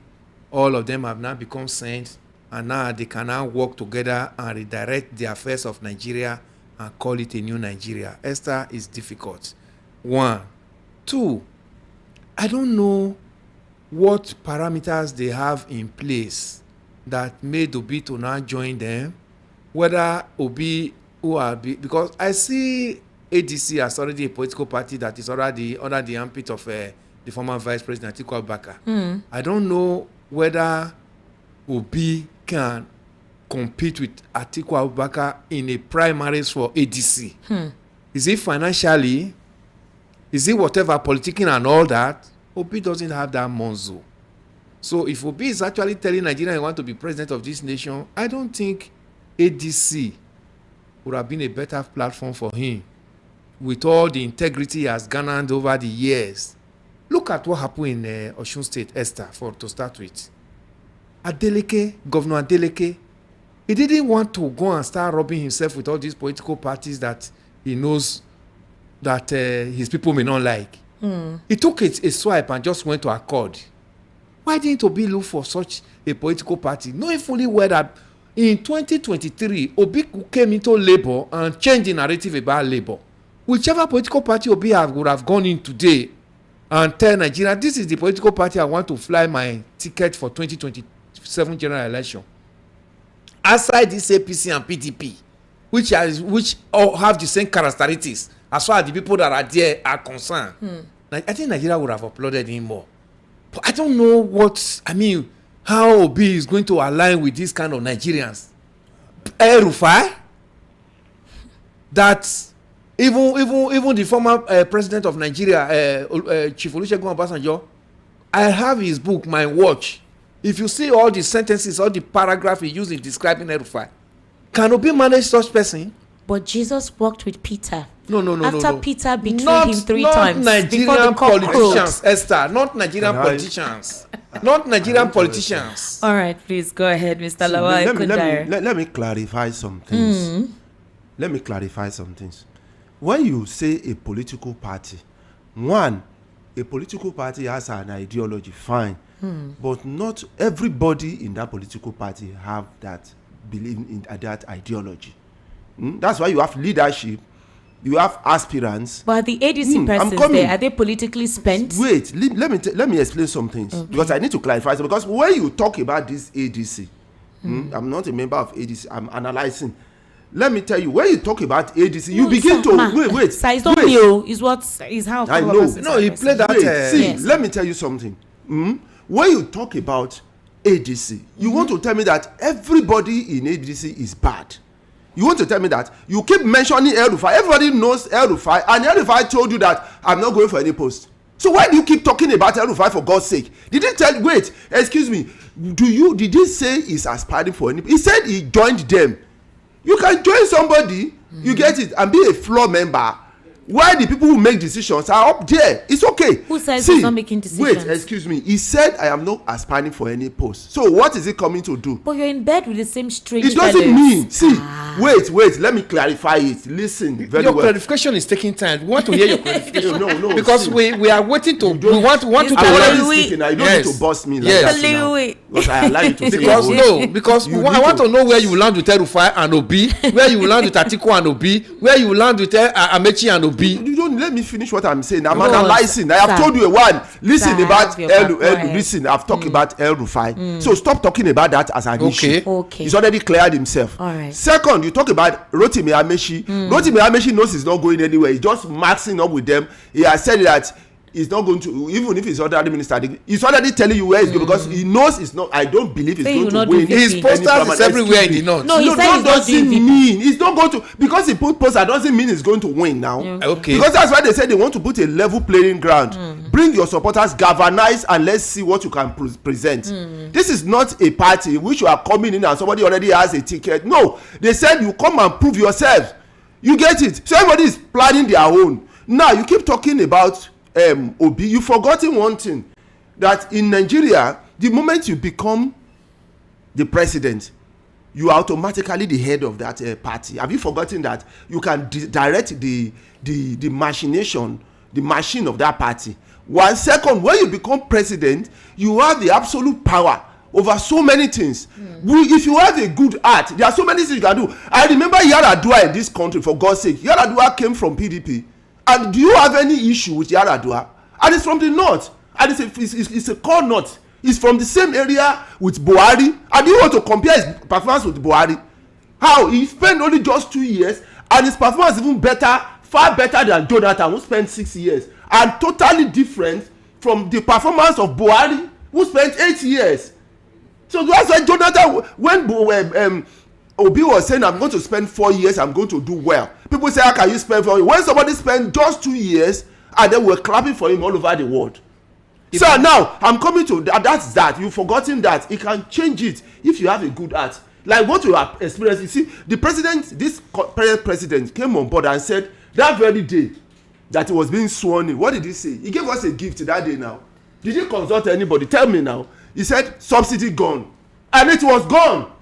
all of them have now become saints. And now they can now work together and redirect the affairs of Nigeria and call it a new Nigeria. Esther, is difficult. 1. 2, I don't know what parameters they have in place that made Obi to now join them. Whether Obi because I see ADC as already a political party that is already under the armpit of the former vice president Atiku Abubakar. I don't know whether Obi can compete with Atiku Abubakar in a primaries for ADC. Is it financially? Is it whatever, politicking and all that? Obi doesn't have that monzo. So if Obi is actually telling Nigeria he wants to be president of this nation, I don't think ADC would have been a better platform for him with all the integrity he has garnered over the years. Look at what happened in Osun State, Esther, to start with. Governor Adeleke, he didn't want to go and start rubbing himself with all these political parties that he knows that his people may not like. He took a swipe and just went to Accord. Why didn't Obi look for such a political party, knowing fully well that in 2023, Obi came into Labour and changed the narrative about Labour? Whichever political party Obi would have gone in today and tell Nigeria, this is the political party I want to fly my ticket for 2027 general election. Aside this APC and PDP, which all have the same characteristics as far as the people that are there are concerned, I think Nigeria would have applauded him more. But I don't know how Obi is going to align with these kind of Nigerians. El-Rufai, that even the former president of Nigeria, Chief Olusegun Obasanjo, I have his book, My Watch. If you see all the sentences, all the paragraphs he used in describing El-Rufai, can Obi manage such person? But Jesus walked with Peter. No. After Peter betrayed him 3 times. Not Nigerian politicians, Esther. Not Nigerian politicians. Not Nigerian politicians. All right, please go ahead, Mr. Lawal. Let me clarify some things. Let me clarify some things. When you say a political party, a political party has an ideology, fine. But not everybody in that political party have that belief in that ideology. That's why you have leadership, you have aspirants. But the ADC persons there, are they politically spent? Wait, let me explain some things. Okay. Because I need to clarify. Because when you talk about this ADC, I'm not a member of ADC, I'm analyzing. Let me tell you, when you talk about ADC, you begin to wait. Size don't know is how I know. No, he played that. See, yes. Let me tell you something. When you talk about ADC, you want to tell me that everybody in ADC is bad. You want to tell me that you keep mentioning El-Rufai. Everybody knows El-Rufai, and El-Rufai told you that I'm not going for any post. So why do you keep talking about El-Rufai for God's sake? Did he tell? Wait, excuse me. Did he say he's aspiring for any? He said he joined them. You can join somebody, you get it, and be a floor member. Why the people who make decisions are up there? It's okay. Who says he's not making decisions? Wait, excuse me. He said I am not aspiring for any post. So what is he coming to do? But you're in bed with the same strange It doesn't mean. See, wait. Let me clarify it. Listen very well. Your clarification is taking time. We want to hear your clarification. No. Because we are waiting to. We want to. I'm already speaking. I don't need to boss me like that now. Because I allow you to say because I want to know where you land with El-Rufai and Obi, where you land with Atiku and Obi, where you land with Amechi and Obi. You don't let me finish what I'm saying. I'm analyzing. I have told you listen about listen, I've talked about El-Rufai. So stop talking about that as an issue. Okay. He's already cleared himself. All right. Second, you talk about Rotimi Amechi. Rotimi Amechi knows he's not going anywhere. He's just maxing up with them. He has said that he's not going to, even if he's already minister, he's already telling you where he's going because he knows it's not. I don't believe he's going to win. His posters is everywhere in the north. No, he said that doesn't mean he's not going to, because he put poster doesn't mean he's going to win now. Okay. Because that's why they said they want to put a level playing ground. Bring your supporters, galvanize, and let's see what you can present. This is not a party which you are coming in and somebody already has a ticket. No, they said you come and prove yourself. You get it? So everybody is planning their own. Now you keep talking about Obi. You've forgotten one thing, that in Nigeria, the moment you become the president, you are automatically the head of that party. Have you forgotten that you can direct the machination, the machine of that party? 1 second, when you become president, you have the absolute power over so many things. If you have a good heart, there are so many things you can do. I remember Yaradua in this country, for God's sake. Yaradua came from PDP. And do you have any issue with Yaradua? And it's from the north. And it's a core north. It's from the same area with Buhari. And you want to compare his performance with Buhari? How? He spent only just 2 years, and his performance is even better, far better than Jonathan, who spent 6 years. And totally different from the performance of Buhari, who spent 8 years. So that's why Jonathan, when Obi was saying, I'm going to spend 4 years, I'm going to do well. People say, how can you spend 4 years? When somebody spent just 2 years, and then we're clapping for him all over the world. So now, I'm coming to that's that. You've forgotten that. He can change it if you have a good heart. Like what you have experienced. You see, the president, this present president came on board and said, that very day that he was being sworn in, what did he say? He gave us a gift that day now. Did he consult anybody? Tell me now. He said subsidy gone, and it was gone,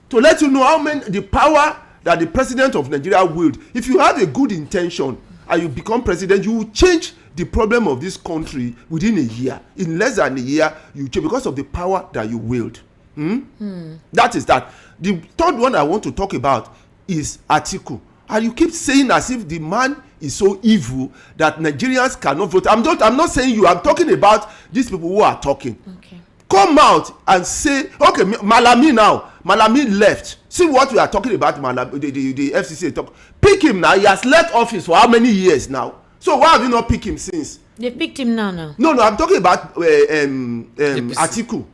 to let you know how many the power that the president of Nigeria willed. If you have a good intention and you become president, you will change the problem of this country within a year. In less than a year, you change because of the power that you willed. That is that. The third one I want to talk about is Atiku. And you keep saying as if the man is so evil that Nigerians cannot vote. I'm not saying you. I'm talking about these people who are talking. Okay. Come out and say, okay, Malami now. Malami left. See what we are talking about, Malami, the FCC talk. Pick him now. He has left office for how many years now? So why have you not picked him since? They picked him now. No, I'm talking about Atiku.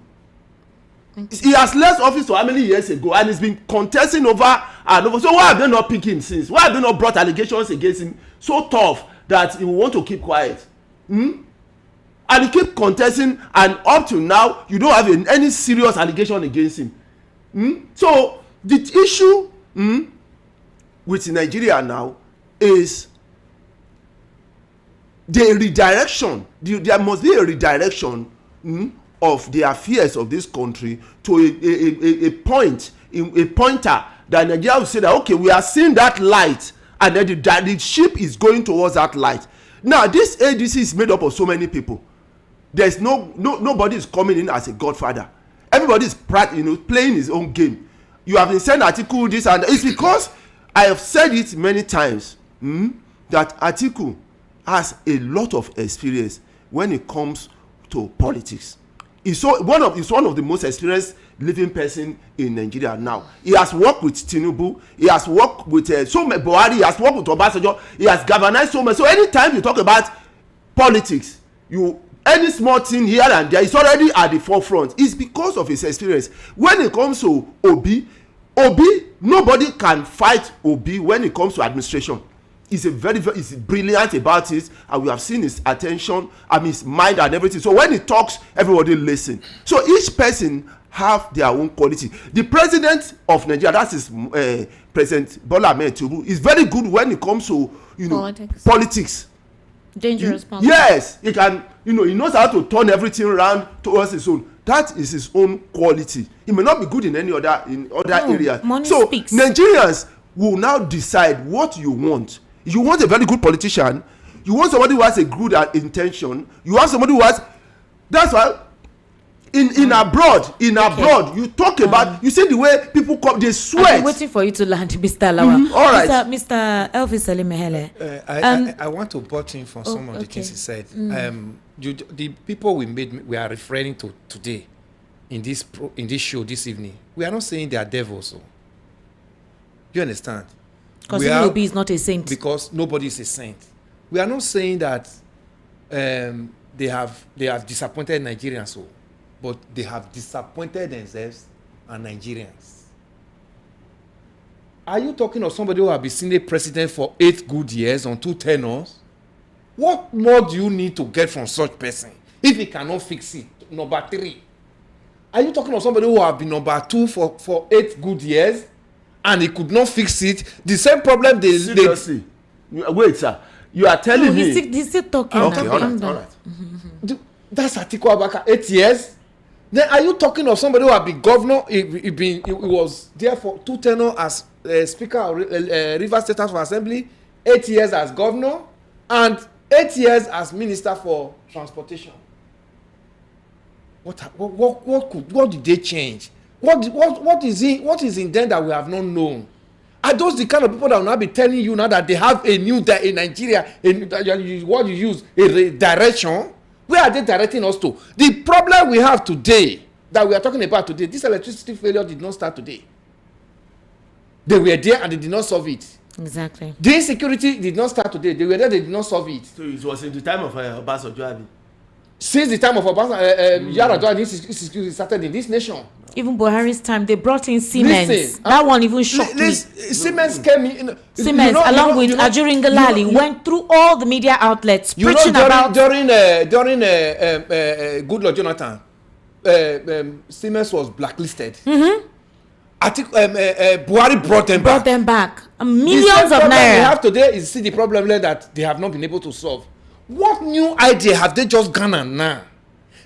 He has left office for how many years ago, and he's been contesting over and over. So why have they not picked him since? Why have they not brought allegations against him so tough that he will want to keep quiet? And he keep contesting, and up to now, you don't have any serious allegation against him. So the issue with Nigeria now is the redirection. There must be a redirection of the affairs of this country to a pointer that Nigeria will say that, okay, we are seeing that light, and then the ship is going towards that light. Now this ADC is made up of so many people. There's nobody is coming in as a godfather. Everybody is playing his own game. You have been saying Atiku this, and it's because I have said it many times that Atiku has a lot of experience when it comes to politics. He's one of the most experienced living person in Nigeria now. He has worked with Tinubu. He has worked with Buhari. He has worked with Obasanjo. He has galvanized so much. So anytime you talk about politics, any small thing here and there is already at the forefront. It's because of his experience. When it comes to Obi, nobody can fight Obi when it comes to administration. He's he's brilliant about it, and we have seen his attention and his mind and everything. So when he talks, everybody listen. So each person have their own quality. The president of Nigeria, that is President Bola Ahmed Tinubu, is very good when it comes to politics. Dangerous politics. Yes, he can. He knows how to turn everything around towards his own. That is his own quality. He may not be good in any other areas. So speaks. Nigerians will now decide what you want. You want a very good politician. You want somebody who has a good intention. You want somebody who has. That's why in abroad, you talk about. You see the way people come. They sweat. I'm waiting for you to land, Mr. Lawa. All right, Mr. Elvis Alimehele. I want to butt in from some of the things he said. The people we are referring to today in this show this evening, we are not saying they are devils. Do you understand? Because Obi is not a saint. Because nobody is a saint. We are not saying that they have disappointed Nigerians, so, but they have disappointed themselves and Nigerians. Are you talking of somebody who have been Senate president for 8 good years on 2 tenures? What more do you need to get from such person if he cannot fix it? Number 3. Are you talking of somebody who have been number 2 for 8 good years and he could not fix it? The same problem they seriously. Wait, sir. You are telling me. He's still talking. Okay, now. all right. That's Atiku Abubakar 8 years. Then are you talking of somebody who have been governor? He was there for 2 tenures as Speaker of Rivers State House of Assembly, 8 years as governor, and 8 years as Minister for Transportation. What did they change? What is in them that we have not known? Are those the kind of people that will now be telling you now that they have a new in Nigeria, what you use, a direction? Where are they directing us to? The problem we have today, that we are talking about today, this electricity failure did not start today. They were there and they did not solve it. Exactly. The insecurity did not start today. They were there, they did not solve it. So it was in the time of Obasanjo, Abi. Since the time of Obasanjo, Yar'Adua, this insecurity started in this nation. Even Buhari's time, they brought in Siemens. Listen, that one even shocked me. Siemens came in. Siemens, along with Ajuri Ngalali, went through all the media outlets preaching about. During Goodluck Jonathan, Siemens was blacklisted. Buhari brought them back. Millions of naira. We naira. have today is see the problem that they have not been able to solve. What new idea have they just gone now?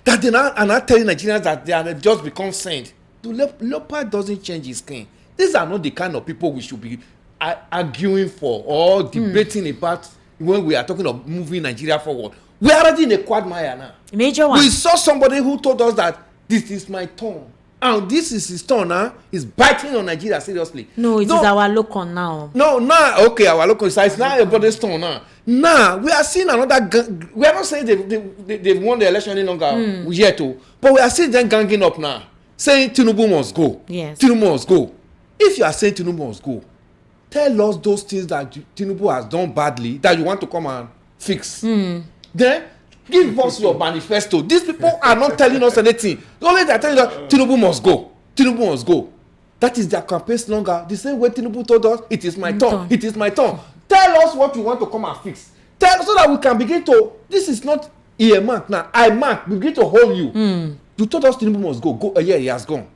That they are not telling Nigerians that they are just become saint. The leopard doesn't change his skin. These are not the kind of people we should be arguing for or debating about when we are talking of moving Nigeria forward. We are already in a quagmire now. Major one. We saw somebody who told us that this is my turn. And this is his turn now. He's biting on Nigeria seriously. No, it is our local now. No, now, okay, our local side. It's now everybody's turn now. Now, we are seeing another we are not saying they've won the election any longer yet, but we are seeing them ganging up now, saying Tinubu must go. Yes. Tinubu must go. If you are saying Tinubu must go, tell us those things that Tinubu has done badly that you want to come and fix. Then give us your manifesto. These people are not telling us anything. Only they are telling us Tinubu must go. Tinubu must go. That is their campaign slogan. The same way Tinubu told us, it is my turn. It is my turn. Tell us what you want to come and fix. Tell us so that we can begin to. This is not earmark now. I mark. We begin to hold you. You told us Tinubu must go. Go. Yeah, he has gone.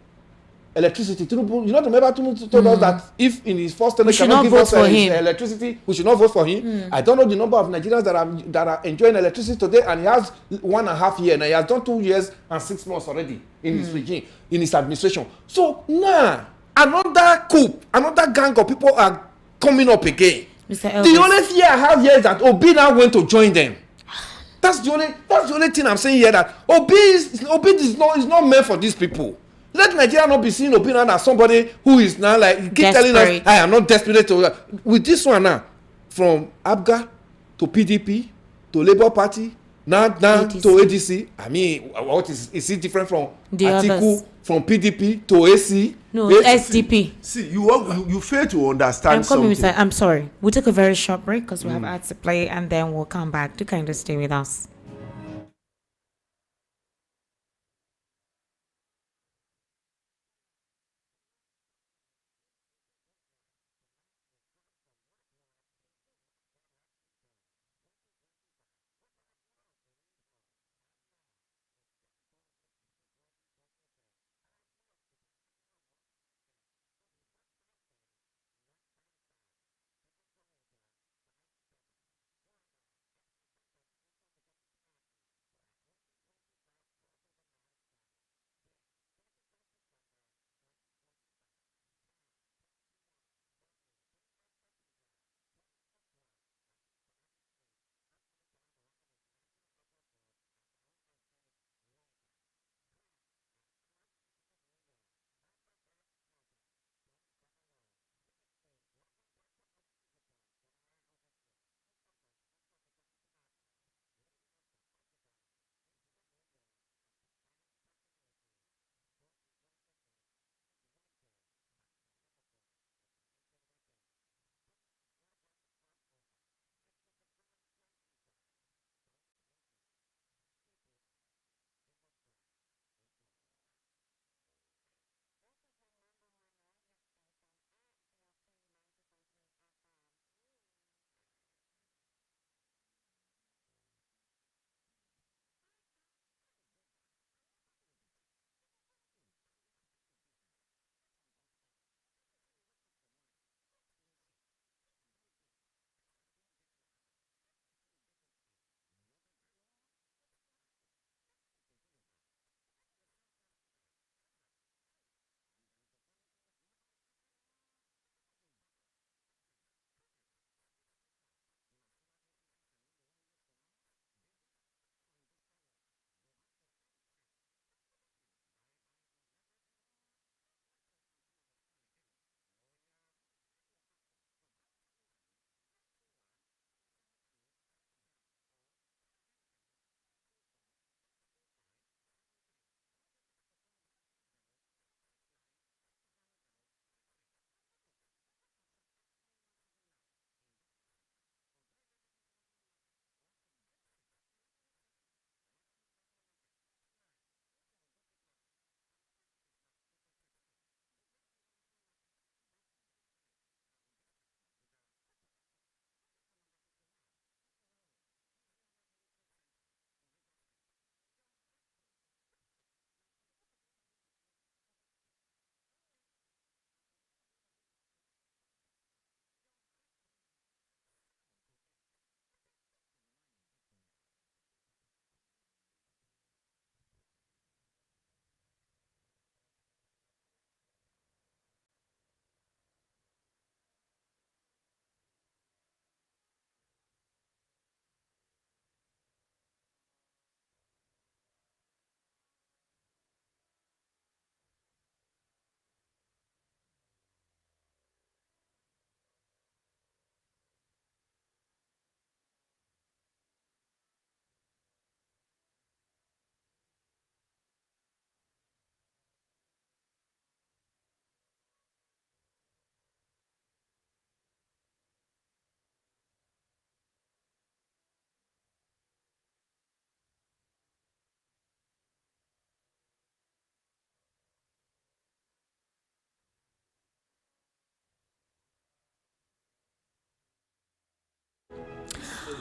Electricity. Tinubu. You not remember Tinubu told us that if in his first term he cannot give us electricity, we should not vote for him. I don't know the number of Nigerians that are enjoying electricity today, and he has 1.5 years. Now he has done 2 years and 6 months already in his regime, in his administration. So now another coup, another gang of people are coming up again. The only fear I have here is that Obi now went to join them. That's the only thing I'm saying here, that Obi is not meant for these people. Let Nigeria not be seen Obi now as somebody who is now like keep desperate. Telling us I am not desperate to with this one now, from ABGA to PDP to Labour Party now down to ADC. I mean, what is it different from the Atiku others? From PDP to AC? No, SDP. See, you fail to understand something. I'm sorry. We'll take a very short break because we have ads to play, and then we'll come back. Do kind of stay with us.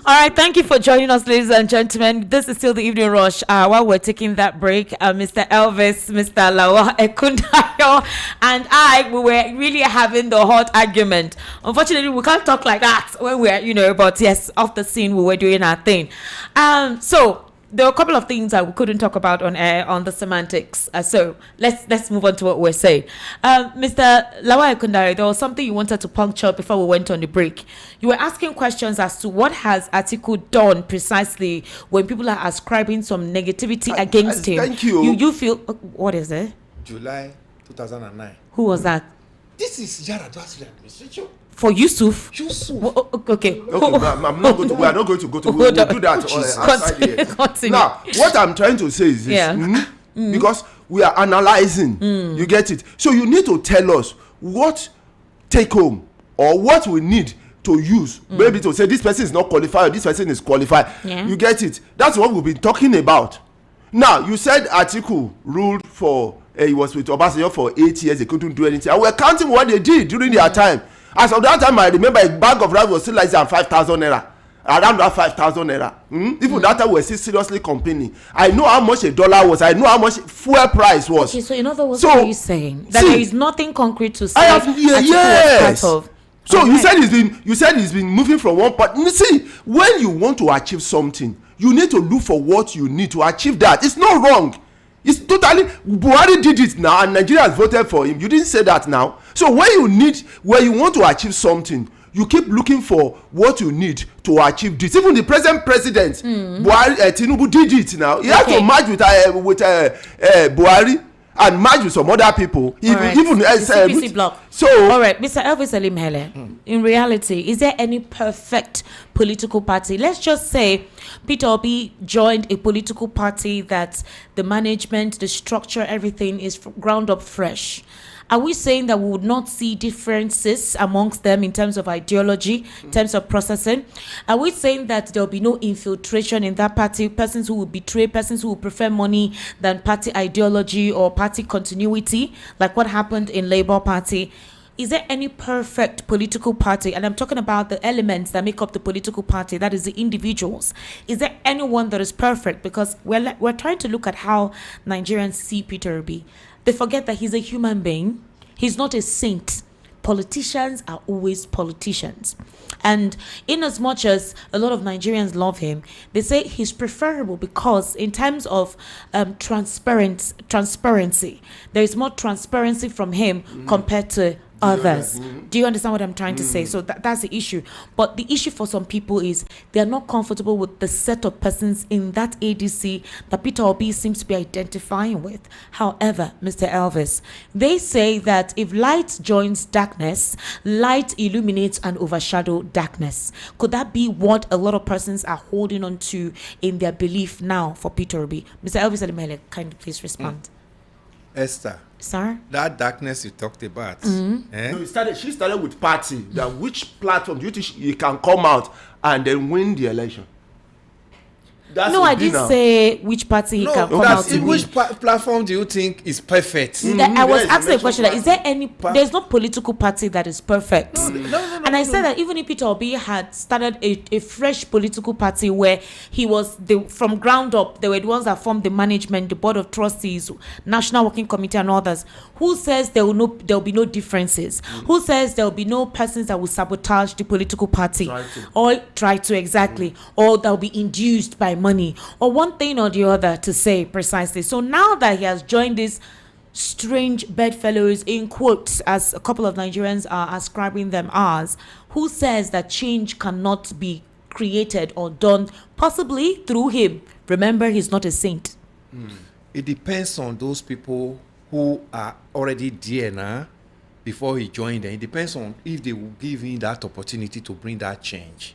All right, thank you for joining us, ladies and gentlemen. This is still the evening rush. While we're taking that break, Mr. Elvis, Mr. Lawa Ekundayo, and we were really having the hot argument. Unfortunately, we can't talk like that when we're, but yes, off the scene, we were doing our thing. So there were a couple of things that we couldn't talk about on air on the semantics. So let's move on to what we're saying. Mr. Lawa Ekundayo, there was something you wanted to puncture before we went on the break. You were asking questions as to what has Atiku done precisely when people are ascribing some negativity against him. Thank you. You feel, what is it? July 2009. Who was that? This is Yaradwa's administration. For Yusuf? Okay, Okay. I'm not going to. We are not going to go to. We'll do that outside here. Continue. Now, what I'm trying to say is this: because we are analyzing, you get it. So you need to tell us what take home or what we need to use, maybe to say this person is not qualified or this person is qualified. Yeah. You get it. That's what we've been talking about. Now, you said Atiku ruled for. He was with Obasanjo for 8 years. They couldn't do anything. And we're counting what they did during their time. As of that time, I remember a bag of rice was still less than 5,000 naira. Around that 5,000 naira. Even that time, we were still seriously complaining. I know how much $1 was. I know how much fuel price was. Okay, so in other words, what are you saying? That there is nothing concrete to say. Yes. Of. So you said he's been moving from one part. You see, when you want to achieve something, you need to look for what you need to achieve that. It's not wrong. It's totally. Buhari did it now, and Nigerians voted for him. You didn't say that now. So when you want to achieve something, you keep looking for what you need to achieve this. Even the present president, Buhari, Tinubu did it now. He has to merge with Buhari and merge with some other people. Even CPC block. So, all right, Mr. Elvis Elimhele, in reality, is there any perfect political party? Let's just say Peter Obi joined a political party that the management, the structure, everything is ground up fresh. Are we saying that we would not see differences amongst them in terms of ideology, in terms of processing? Are we saying that there will be no infiltration in that party, persons who will betray, persons who will prefer money than party ideology or party continuity, like what happened in Labour Party? Is there any perfect political party? And I'm talking about the elements that make up the political party, that is the individuals. Is there anyone that is perfect? Because we're trying to look at how Nigerians see Peter Obi. They forget that he's a human being. He's not a saint. Politicians are always politicians. And in as much as a lot of Nigerians love him, they say he's preferable because in terms of transparency, there is more transparency from him compared to others. Do you understand what I'm trying to say? So that's the issue. But the issue for some people is they're not comfortable with the set of persons in that ADC that Peter Obi seems to be identifying with. However, Mr. Elvis, they say that if light joins darkness, light illuminates and overshadow darkness. Could that be what a lot of persons are holding on to in their belief now for Peter Obi? Mr. Elvis Elimele, kindly please respond. Esther, Sir? that darkness you talked about. No, she started with party. That which platform do you think he can come out and then win the election? No, I didn't say which party he can come out to which platform do you think is perfect? I was asking a question. Is there any? There's no political party that is perfect. No, and I said that even if Peter Obi had started a fresh political party where he was from ground up, they were the ones that formed the management, the board of trustees, National Working Committee, and others. Who says there will be no differences? Who says there will be no persons that will sabotage the political party or try to exactly, or that will be induced by money or one thing or the other to say precisely. So now that he has joined this strange bedfellows in quotes, as a couple of Nigerians are ascribing them as, who says that change cannot be created or done possibly through him? Remember, he's not a saint. It depends on those people who are already there now before he joined them. It depends on if they will give him that opportunity to bring that change.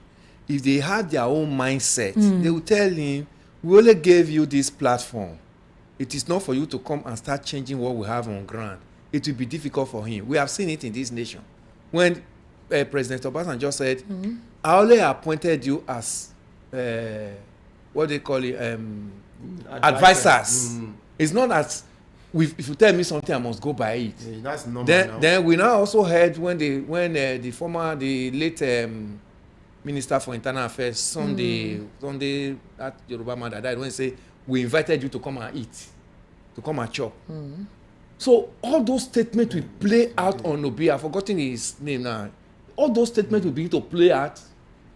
If they had their own mindset, they will tell him, we only gave you this platform. It is not for you to come and start changing what we have on ground. It will be difficult for him. We have seen it in this nation. When President Obasanjo said, I only appointed you as, what they call it, advisors. It's not as, if you tell me something, I must go by it. Yeah, that's normal then we now also heard when the late Minister for Internal Affairs Sunday that Yoruba man that died when he say we invited you to come and eat, to come and chop. So all those statements will play out on Obi. I've forgotten his name now. All those statements will begin to play out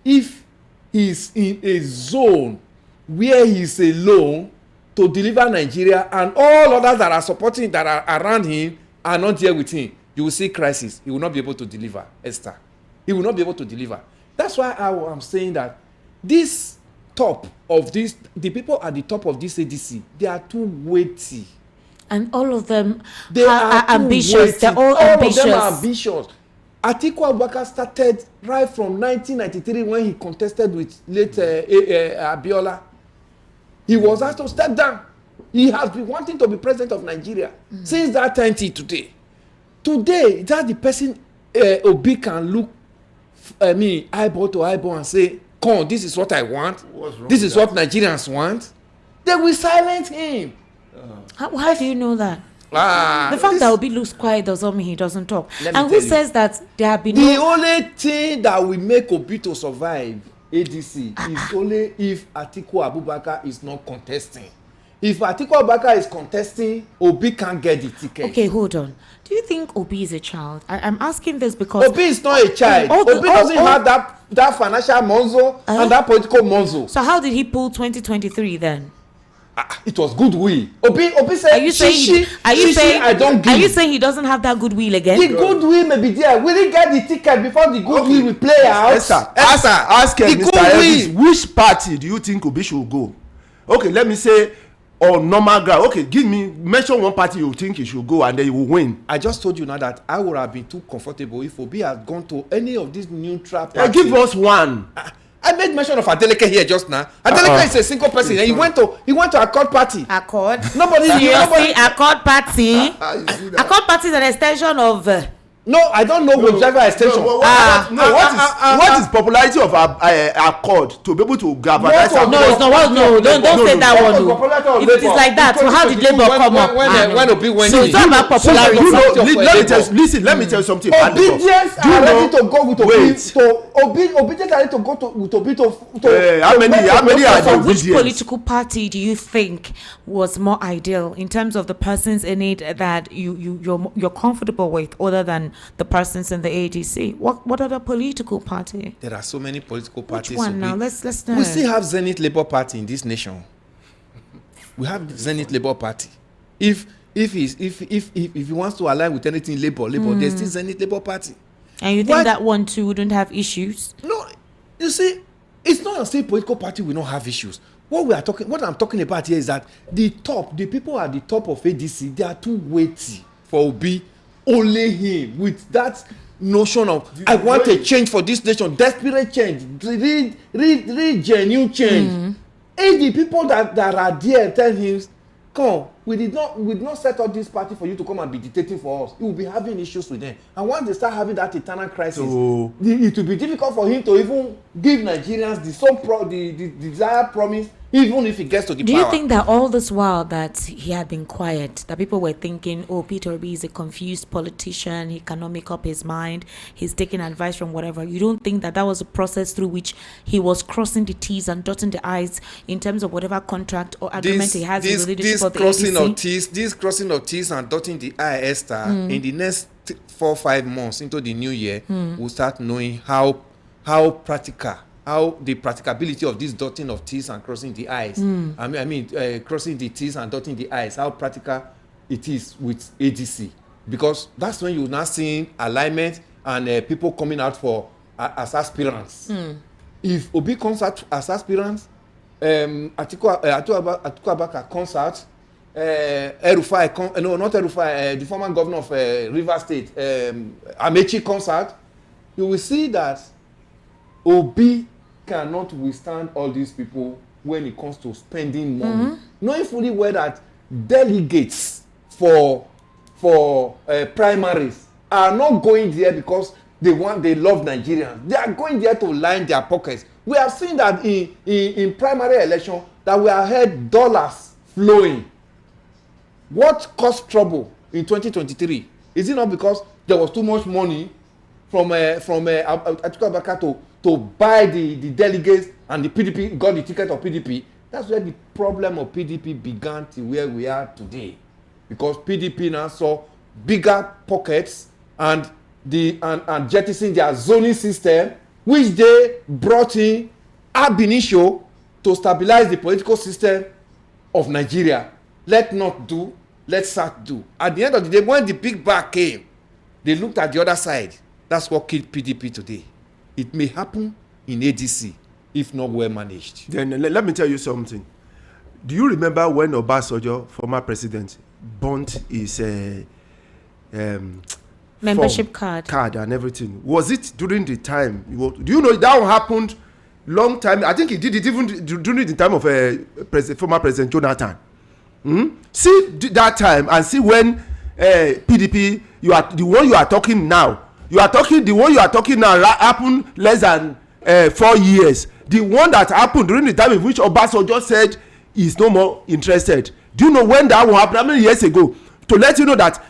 if he's in a zone where he's alone to deliver Nigeria, and all others that are supporting, that are around him, are not there with him. You will see crisis. He will not be able to deliver, Esther. He will not be able to deliver. That's why I am saying that this top of this, the people at the top of this ADC, they are too weighty. And all of them They are ambitious. weighty. They're all ambitious. Of them are ambitious. Atiku Abubakar started right from 1993 when he contested with late Abiola. He was asked to step down. He has been wanting to be president of Nigeria since that time till today. Today, that's the person Obi can look eyeball to eyeball and say, come on, this is what I want. This is what Nigerians want. They will silence him. How do you know that? The fact this, that Obi looks quiet doesn't mean he doesn't talk. Let me And who tell you. says that there have been the only thing that will make Obi to survive ADC is only if Atiku Abubakar is not contesting. If Atiku Abubakar is contesting, Obi can't get the ticket. Okay, hold on. Do you think Obi is a child? I'm asking this because Obi is not a child. Obi Doesn't have that financial monzo and that political monzo. So how did he pull 2023 then? It was goodwill. Obi said, Are you saying I don't give. Are you saying he doesn't have that goodwill again? The goodwill may be there. Will he get the ticket before the goodwill will play out? Esther, ask the Mr. Elvis, which party do you think Obi should go? Okay, let me say on normal ground. Okay, mention one party you think he should go and then he will win. I just told you now that I would have been too comfortable if Obi had gone to any of these neutral parties. Give us one. I made mention of Adeleke here just now. Adeleke is a single person, and he went to Accord Party. Accord. Nobody. Accord Party. Accord Party is an extension of. No, I don't know whichever extension. What is popularity of Accord to be able to galvanize? No, it's not. No, don't say that one. If it is like that, so how did Labour come up? When Obi went so it's not about popularity. Let me tell you something. Obedience are ready to go with Obi. Obedience are ready to go with Obi to. How many are So the which obedience? political party do you think was more ideal in terms of the persons in it that you're comfortable with, other than the persons in the ADC? What other political party? There are so many political parties. Which one now? Let's know. We still have Zenith Labour Party in this nation. We have Zenith Labour Party. If he wants to align with anything Labour, there's still Zenith Labour Party. And you think that one too wouldn't have issues? No, you see, it's not a same political party will not have issues. What I'm talking about here is that the people at the top of ADC, they are too weighty for Obi. Only him with that notion of I want a change for this nation, desperate change, real genuine change. If the people that are there tell him, come, we did not set up this party for you to come and be dictating for us, he will be having issues with them. And once they start having that eternal crisis, it will be difficult for him to even give Nigerians the desired promise, even if he gets to the power. Do you think that all this while that he had been quiet, that people were thinking, oh, Peter Obi is a confused politician, he cannot make up his mind, he's taking advice from whatever, you don't think that was a process through which he was crossing the T's and dotting the I's in terms of whatever contract or agreement he has with the leadership of the ADC? This crossing of T's and dotting the I, Esther, in the next 4-5 months into the new year, we'll start knowing how practical, how the practicability of this dotting of T's and crossing the I's. I mean, crossing the T's and dotting the I's, how practical it is with ADC. Because that's when you're now seeing alignment and people coming out for as aspirants. If Obi comes out as aspirants, Atiku Abubakar comes out, the former governor of Rivers State, Amechi comes out, you will see that Obi cannot withstand all these people when it comes to spending money. Knowing fully well that delegates for primaries are not going there because they love Nigerians. They are going there to line their pockets. We have seen that in primary election that we have had dollars flowing. What caused trouble in 2023? Is it not because there was too much money from Atiku Abubakar to to buy the delegates, and the PDP got the ticket of PDP. That's where the problem of PDP began to where we are today, because PDP now saw bigger pockets and jettisoning their zoning system, which they brought in ab initio to stabilize the political system of Nigeria. Let not do, let start do. At the end of the day, when the big bag came, they looked at the other side. That's what killed PDP today. It may happen in ADC if not well managed. Then let me tell you something. Do you remember when Obasanjo, former president, burnt his membership card and everything? Was it during the time? Do you know that happened long time? I think he did it even during the time of former President Jonathan. See that time and see when PDP, you are the one you are talking now. The one you are talking now happened less than 4 years. The one that happened during the time in which Obasanjo said he's no more interested. Do you know when that will happen? How many years ago? To let you know that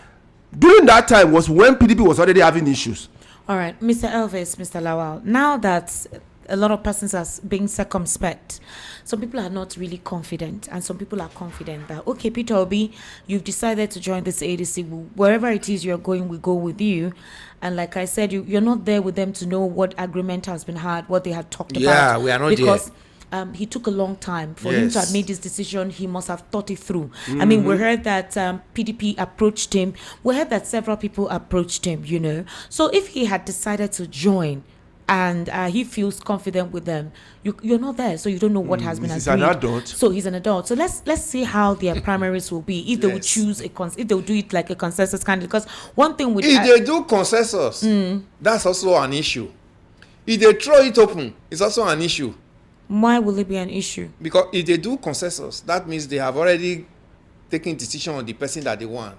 during that time was when PDP was already having issues. All right, Mr. Elvis, Mr. Lawal, now that a lot of persons are being circumspect, some people are not really confident, and some people are confident that, okay, Peter Obi, you've decided to join this ADC, wherever it is you're going, we go with you. And like I said, you're not there with them to know what agreement has been had, what they had talked about. Yeah, we are not because he took a long time for him to have made this decision. He must have thought it through. I mean, we heard that PDP approached him. We heard that several people approached him, you know. So if he had decided to join and he feels confident with them, you're not there, so you don't know what has been agreed. He's an adult. So he's an adult. So let's see how their primaries will be, if they will choose if they'll do it like a consensus candidate. Because one thing with if they do consensus, that's also an issue. If they throw it open, it's also an issue. Why will it be an issue? Because if they do consensus, that means they have already taken decision on the person that they want.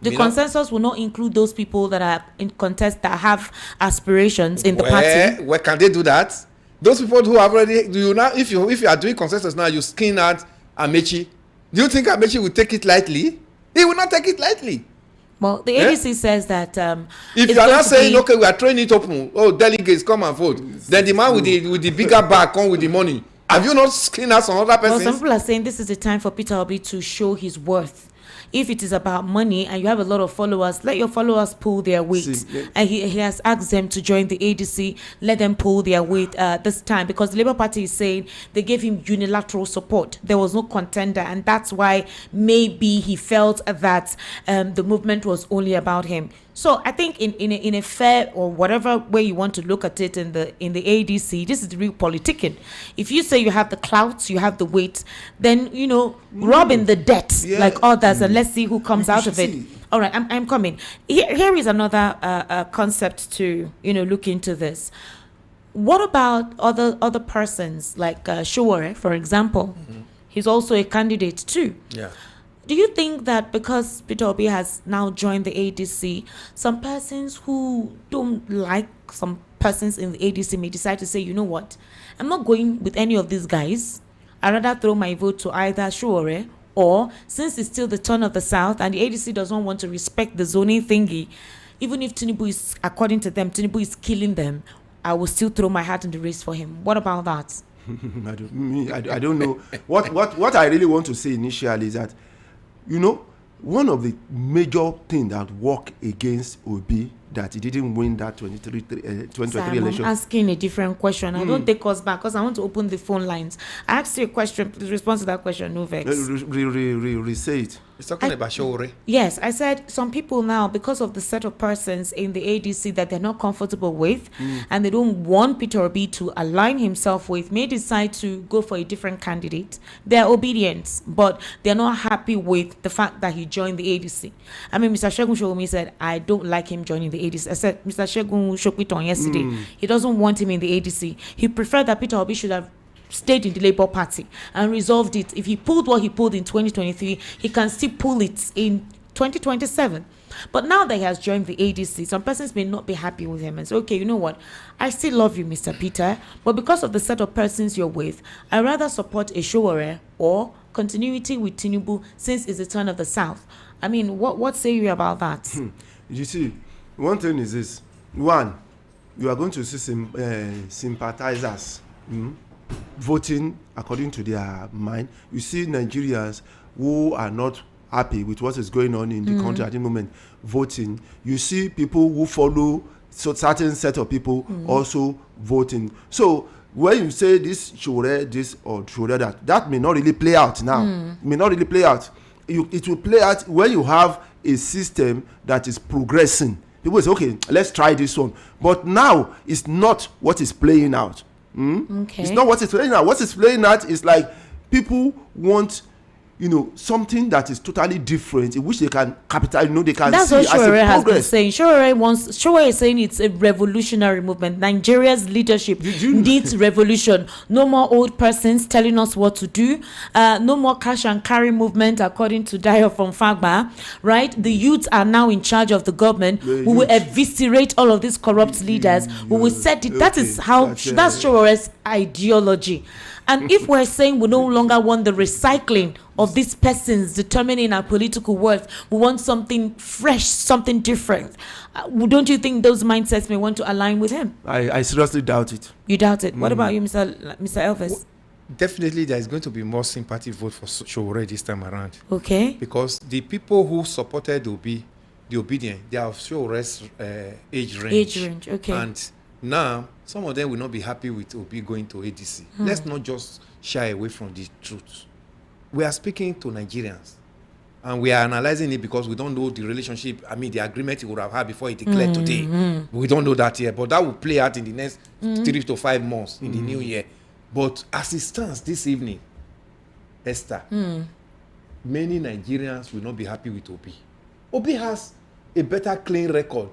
The consensus will not include those people that are in contest that have aspirations in the party. Where can they do that? Those people who have already, do you now, if you are doing consensus now, you skin out Amechi. Do you think Amechi will take it lightly? He will not take it lightly. Well, the ADC says that if you are not saying, okay, we are throwing it open, delegates come and vote, then the man with the bigger bag come with the money. Have you not skinned out some other person? Well, some people are saying this is the time for Peter Obi to show his worth. If it is about money and you have a lot of followers, let your followers pull their weight. And he has asked them to join the ADC. Let them pull their weight this time, because the Labour Party is saying they gave him unilateral support. There was no contender, and that's why maybe he felt that the movement was only about him. So I think in a fair or whatever way you want to look at it in the ADC, this is the real politicking. If you say you have the clout, you have the weight, then rob in the debt like others, and let's see who comes out of it. All right, I'm coming. Here is another concept to look into this. What about other persons like Showore, for example? He's also a candidate too. Yeah. Do you think that because Peter Obi has now joined the ADC, some persons who don't like some persons in the ADC may decide to say, you know what, I'm not going with any of these guys. I'd rather throw my vote to either Showore, or since it's still the turn of the South and the ADC doesn't want to respect the zoning thingy, even if Tinubu is, according to them, Tinubu is killing them, I will still throw my hat in the race for him. What about that? I don't know. What I really want to say initially is that, one of the major things that work against Obi, that he didn't win that 2023 election. I'm asking a different question. I don't take us back because I want to open the phone lines. I asked you a question. Please respond to that question. No vex. Re-say it. It's talking about Showore. Yes, I said some people now, because of the set of persons in the ADC that they're not comfortable with, and they don't want Peter Obi to align himself with, may decide to go for a different candidate. They're obedient, but they're not happy with the fact that he joined the ADC. I mean, Mr. Shegun Showomi said, I don't like him joining the ADC. I said, Mr. Shegun Shokwiton yesterday, he doesn't want him in the ADC. He preferred that Peter Obi should have stayed in the Labour Party and resolved it. If he pulled what he pulled in 2023, he can still pull it in 2027. But now that he has joined the ADC, some persons may not be happy with him and say, okay, you know what, I still love you, Mr. Peter, but because of the set of persons you're with, I'd rather support a Showore or continuity with Tinubu since it's the turn of the South. I mean, what say you about that? You see, one thing is this. One, you are going to see some sympathizers voting according to their mind. You see Nigerians who are not happy with what is going on in the country at the moment voting. You see people who follow certain set of people also voting. So when you say this Shore this or Shore that may not really play out now. It may not really play out. It will play out when you have a system that is progressing. People say, okay, let's try this one. But now it's not what is playing out. Okay. It's not what is playing out. What is playing out is like people want, something that is totally different, in which they can capitalize, they can That's see what as a Shore has been progress. saying. Shore is saying it's a revolutionary movement. Nigeria's leadership needs revolution. No more old persons telling us what to do. No more cash and carry movement, according to Dio from Fagba. Right? The youths are now in charge of the government. We will eviscerate all of these corrupt leaders. We will set it. That is how. That's Shore's ideology. And if we're saying we no longer want the recycling of these persons determining our political worth, we want something fresh, something different. Don't you think those mindsets may want to align with him? I seriously doubt it. You doubt it. What about you, Mr. Elvis? Definitely, there is going to be more sympathy vote for Shore this time around. Okay. Because the people who supported the obedient, they are of Shore's age range. Okay. And now, some of them will not be happy with Obi going to ADC. Let's not just shy away from the truth. We are speaking to Nigerians. And we are analyzing it because we don't know the relationship, the agreement he would have had before he declared today. We don't know that yet. But that will play out in the next 3 to 5 months in the new year. But as it stands this evening, Esther, many Nigerians will not be happy with Obi. Obi has a better clean record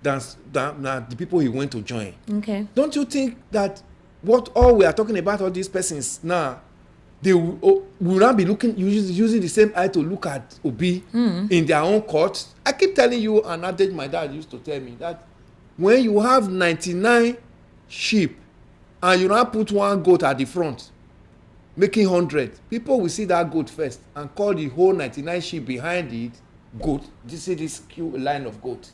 than the people he went to join. Okay. Don't you think that what all we are talking about, all these persons now, they will not be using the same eye to look at Obi in their own courts? I keep telling you an adage my dad used to tell me, that when you have 99 sheep and you now put one goat at the front, making 100, people will see that goat first and call the whole 99 sheep behind it goat. You see this line of goat.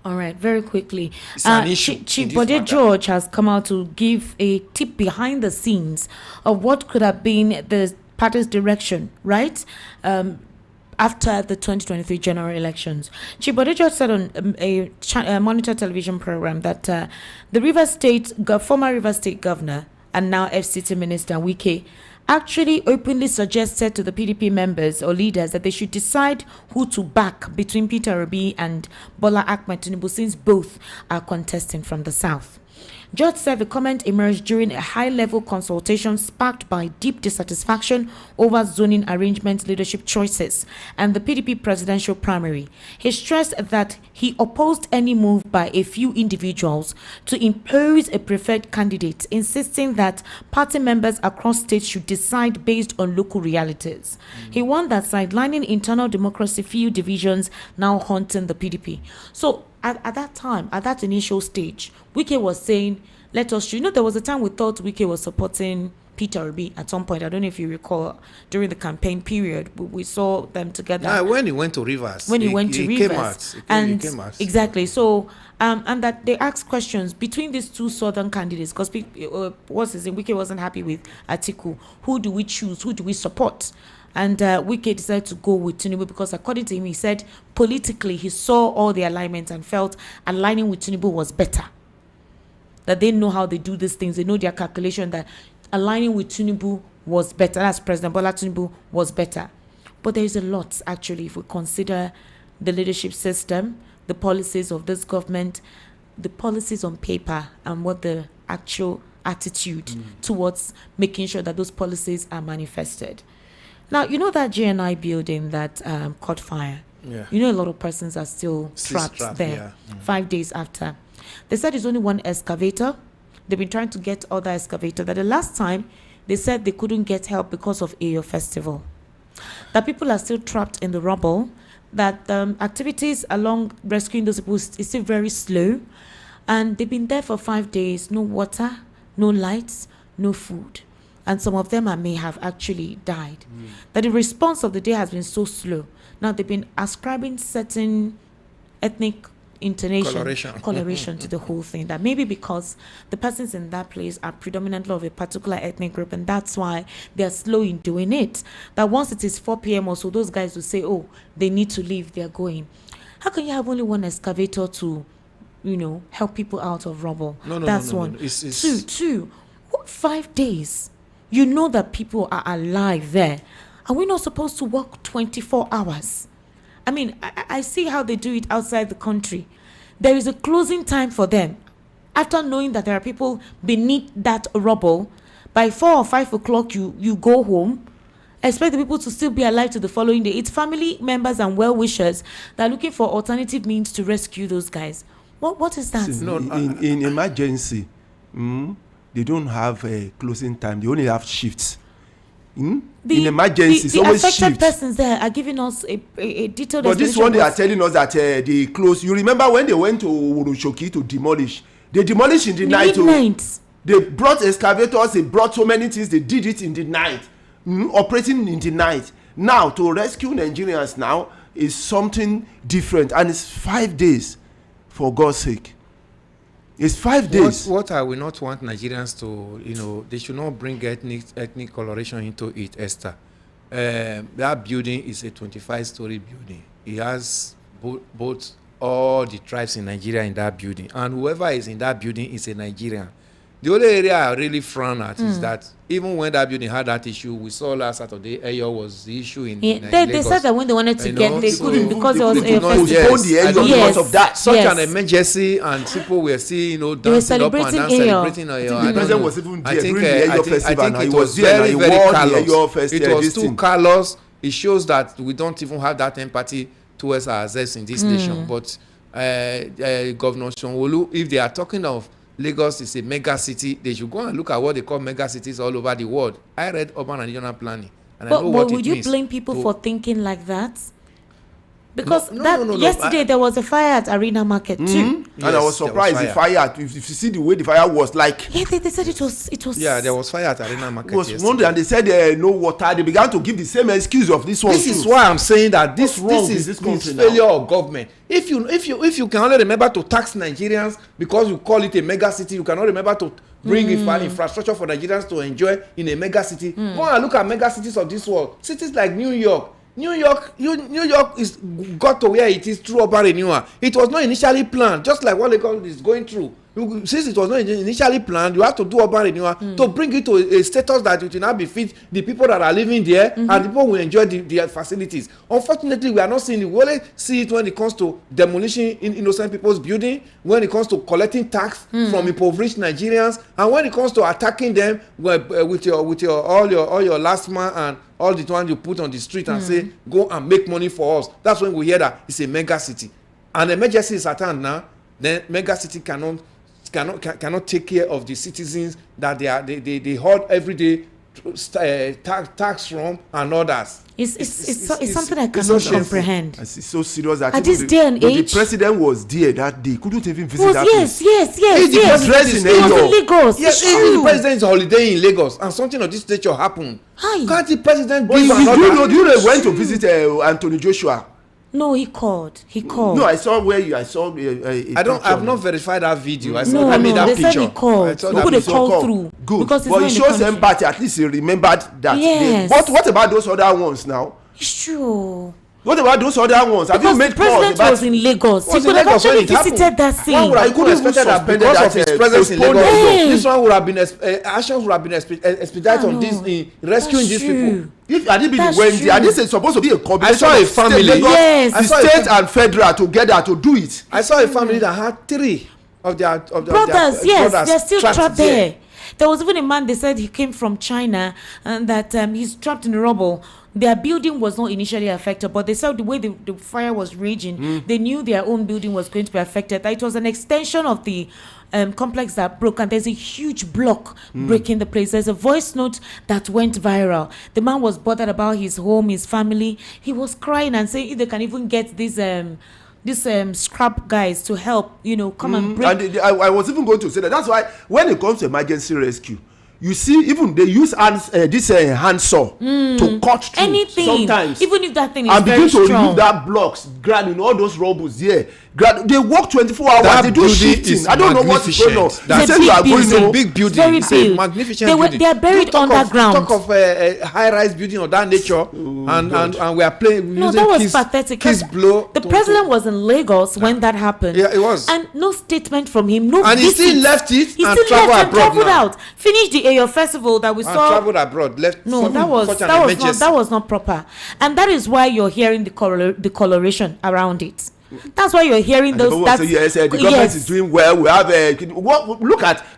All right, very quickly. It's an issue Chief in this Bode matter. George has come out to give a tip behind the scenes of what could have been the party's direction, right? After the 2023 general elections. Chief Bode George said on a Monitor television program that the former River State governor and now FCT Minister Wike actually openly suggested to the PDP members or leaders that they should decide who to back between Peter Obi and Bola Ahmed Tinubu, since both are contesting from the south. George said the comment emerged during a high-level consultation sparked by deep dissatisfaction over zoning arrangement leadership choices and the PDP presidential primary. He stressed that he opposed any move by a few individuals to impose a preferred candidate, insisting that party members across states should decide based on local realities. He warned that sidelining internal democracy fueled divisions now haunting the PDP. So at that time, at that initial stage, Wike was saying, let us, there was a time we thought Wike was supporting Peter Obi at some point. I don't know if you recall, during the campaign period, we saw them together. When he went to Rivers. When he went to Rivers. He came out. Exactly. So, and that they asked questions between these two southern candidates, because Wike wasn't happy with Atiku. Who do we choose? Who do we support? And Wike decided to go with Tinubu because, according to him, he said politically he saw all the alignments and felt aligning with Tinubu was better. That they know how they do these things. They know their calculation that aligning with Tinubu was better. That's President Bola Tinubu was better. But there is a lot, actually, if we consider the leadership system, the policies of this government, the policies on paper, and what the actual attitude towards making sure that those policies are manifested. Now, that GNI building that caught fire. Yeah. A lot of persons are still trapped there 5 days after. They said it's only one excavator. They've been trying to get other excavator. That the last time, they said they couldn't get help because of Ayo Festival. That people are still trapped in the rubble. That activities along rescuing those people is still very slow. And they've been there for 5 days. No water, no lights, no food. And some of them may have actually died. That the response of the day has been so slow. Now they've been ascribing certain ethnic coloration to the whole thing. That maybe because the persons in that place are predominantly of a particular ethnic group, and that's why they're slow in doing it. That once it is 4 p.m. or so, those guys will say, oh, they need to leave, they're going. How can you have only one excavator to, help people out of rubble? That's one. Two, 5 days. You know that people are alive there. Are we not supposed to work 24 hours? I mean, I see how they do it outside the country. There is a closing time for them. After knowing that there are people beneath that rubble, by 4 or 5 o'clock, you go home. Expect the people to still be alive to the following day. It's family members and well-wishers that are looking for alternative means to rescue those guys. What is that? In emergency, they don't have a closing time. They only have shifts. In emergency, the affected persons there are giving us a detailed. But this one, they are telling us that they close. You remember when they went to Urushoki to demolish? They demolished in the night. Midnight. They brought excavators. They brought so many things. They did it in the night, operating in the night. Now to rescue Nigerians now is something different, and it's 5 days, for God's sake. It's 5 days. What I will not want Nigerians to, they should not bring ethnic coloration into it, Esther. That building is a 25-story building. It has both all the tribes in Nigeria in that building. And whoever is in that building is a Nigerian. The only area I really frown at is that even when that building had that issue, we saw last Saturday, Eyo was the issue in Lagos. They said that when they wanted to get, they couldn't because there was a festival. Yes, of that. Such an emergency, and people were still, dancing up and down, celebrating Eyo. The president was even there during the Eyo festival. I think it was very, very callous. It was too callous. It shows that we don't even have that empathy towards ourselves in this nation. But Governor Sanwo-Olu, if they are talking of Lagos is a mega city, they should go and look at what they call mega cities all over the world. I read urban and regional planning, and I know what it means. But would you blame people for thinking like that? Because yesterday there was a fire at Arena Market too. Yes, and I was surprised the fire. If you see the way the fire was like. Yeah, they said it was. Yeah, there was fire at Arena Market. It was yesterday. And they said no water. They began to give the same excuse of this one. This is why I'm saying that this is failure of government. If you can only remember to tax Nigerians because you call it a mega city, you cannot remember to bring infrastructure for Nigerians to enjoy in a mega city. Go and look at mega cities of this world. Cities like New York is got to where it is through urban renewal. It was not initially planned, just like what Lagos is going through. Since it was not initially planned, you have to do urban renewal to bring it to a status that it will now befit the people that are living there and the people will enjoy their facilities. Unfortunately, we are not seeing it. We only see it when it comes to demolishing innocent people's building, when it comes to collecting tax from impoverished Nigerians, and when it comes to attacking them with your all your last man and all the ones you put on the street and say, go and make money for us. That's when we hear that it's a mega city. And emergency is at hand now. Then mega city cannot take care of the citizens that they hold every day tax from and others. It's something I cannot comprehend. It's so serious that at this day and age, the president was there that day. Couldn't even visit that place. Yes. He was in Lagos. Yes, the president is holiday in Lagos and something of this nature happened. Can't the president give another? Do you know when to visit Anthony Joshua? No, he called. No, I saw I've not verified that video. I made that picture. Said he called. He could have called through. Good. But it shows empathy. At least he remembered that. Yes. What about those other ones now? It's true. What about those other ones? Have you made calls? The president was in Lagos. He could have actually visited that scene. One would have even expected that because of his presence in Lagos. This one would have been actions would have been expedited on this in rescuing these people. If I didn't be the Wednesday, and this is supposed to be a combination. I saw a family, the state and federal together to do it. I saw a family that had 3 of their brothers. Yes, they're still trapped there. There was even a man, they said he came from China and that he's trapped in the rubble. Their building was not initially affected, but they said the way the fire was raging, they knew their own building was going to be affected. That it was an extension of the complex that broke, and there's a huge block breaking the place. There's a voice note that went viral. The man was bothered about his home, his family. He was crying and saying if they can even get these scrap guys to help, come and break. And I was even going to say that. That's why when it comes to emergency rescue, you see even they use this hand saw to cut through anything sometimes, even if that thing is and very begin to strong. remove that blocks all those rubbles there. They work 24 hours. That they do building shifting. is I don't know what is going on. magnificent. They It's a say you are big going building. It's a to big building. Very It's a big. magnificent They are buried Don't talk underground. Talk of a high-rise building of that nature, and we are playing. No, using that was kiss, pathetic. Kiss blow. The president was in Lagos when that happened. Yeah, it was. And no statement from him. No. And he visit. still left it He and still traveled left and abroad traveled now. out. Finished the Ayo festival that we And saw. traveled abroad. Left. No, such that was an that was emergency. not that was not proper, and that is why you're hearing the coloration around it. That's why you're hearing and those. the That's, government say, yes, the government is doing well. We have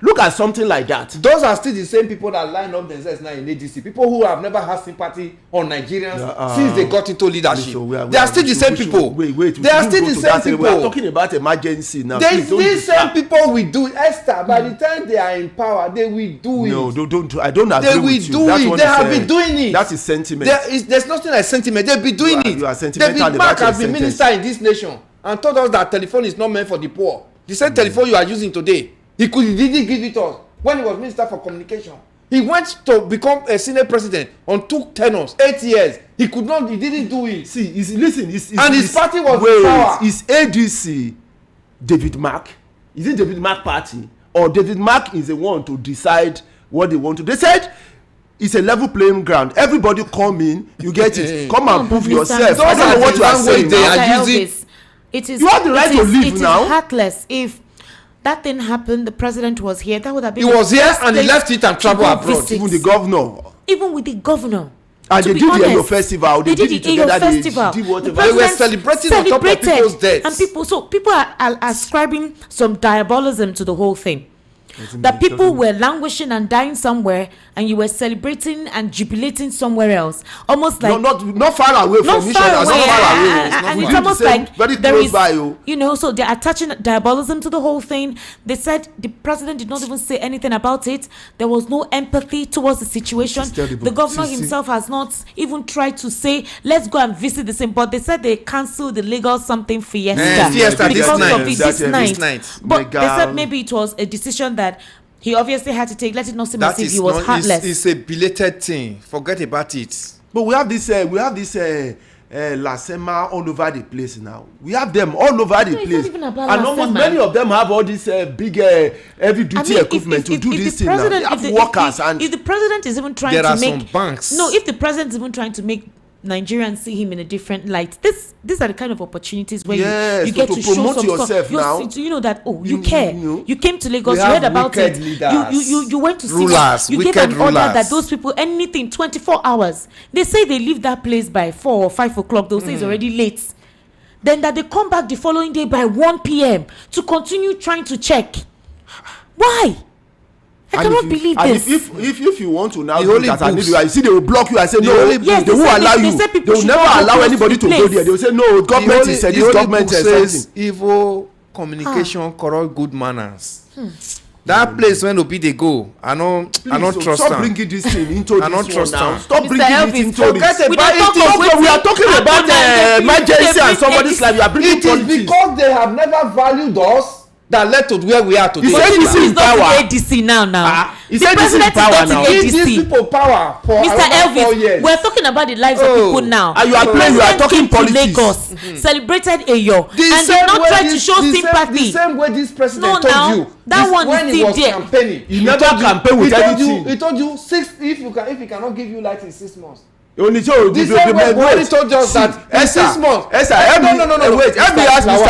look at something like that. Those are still the same people that line up themselves now in ADC. People who have never had sympathy on Nigerians since they got into leadership. So they are still the same people. Wait. They are still the same people. We are talking about emergency now. These same people will do it. Esther, by the time they are in power, they will do it. No, don't. I don't agree They will with you. do That's it. what They is, have been doing it. That is sentiment. There's nothing like sentiment. They'll be doing it. You are sentimental David about Mark your has been sentence. minister in this nation and told us that telephone is not meant for the poor. The same telephone you are using today, he didn't give it us when he was minister for communication. He went to become a senate president on 2 tenures, 8 years. He didn't do it. See, listen, And his party was in power. Is ADC David Mark? Is it David Mark party, or David Mark is the one to decide what they want to? They said it's a level playing ground. Everybody come in, you get it. Come and prove yourself. I don't know what you are saying. They Now. are Mr. using- Elvis, it is. You have the right to leave it is now. heartless. If that thing happened, the president was here. That would have been. He the was here first and he place left it and to traveled go abroad. visit. Even the governor. Even with the governor. And To they be did the Ayo honest, festival. They did the it together. Ayo They festival. did The whatever. They were president celebrating on top of celebrated. people's deaths. And people are ascribing some diabolism to the whole thing. That people were languishing and dying somewhere, and you were celebrating and jubilating somewhere else, almost like not far away not from each far other. away, Not far away. and it's Within the almost same- like very there close is, by you. you know, so they're attaching diabolism to the whole thing. They said the president did not even say anything about it. There was no empathy towards the situation. It's terrible. The governor See. himself has not even tried to say, let's go and visit the same, but they said they cancelled the Lagos something fiesta, Fiesta because this of night. it This this night. night. But they Legal. said maybe it was a decision that he obviously had to take. Let it not seem as That if is he was not. heartless. It's a belated thing. Forget about it. But we have this Lasema all over the place now. We have them all over the No, it's place. not even about And almost Lasema. many of them have all this big heavy duty equipment to do this thing now. They have workers and if the president is even trying There to are make some banks. no, if the president is even trying to make Nigerians see him in a different light, these are the kind of opportunities where Yes, you get to to show promote some yourself stuff. now. You know that you You- care. you know. You came to Lagos. We You heard have about wicked it. leaders. You went to see Rulers, what- you gave wicked an order rulers. that those people anything 24 hours. They say they leave that place by 4 or 5 o'clock. They'll say it's already late. Then that they come back the following day by 1 p.m. to continue trying to check. Why? I cannot believe this. If you want to now The do holy it as an books. individual, you see they will block you and say no. holy Yes, They they won't said allow they you. said They people will should never not go allow close to anybody the to go place. there. They will say no. Government is The this Holy government Book is says something. evil communication corrupt good manners. That place when Obi dey go, I don't Please, trust stop am. bringing this thing into I this don't one trust now. am. Stop Mr. bringing Elvis, it into forget this. about We don't it. talk It is- of wetin We are talking happen about and emergency and they somebody's life. You are bringing It is politics. because they have never valued us that led to where we are today. You said this Tinubu is is not power. in ADC now. He The said this is president power not in now. Give these ADC. people power for Mr. around 4 Elvis, years. we're talking about the lives of Oh. people now. And you are The playing, you are president talking came to politics. Lagos, celebrated Ayo, The and same did not way try to this- show the same- sympathy. The same way this president No, told now, you. that this, one is when he still was there. campaigning. He never told you- campaign with he told anything. You, he told you if he cannot give you light in 6 months. Only so The same way Buhari told us that in 6 months. Esther, No. wait, let me ask Mr.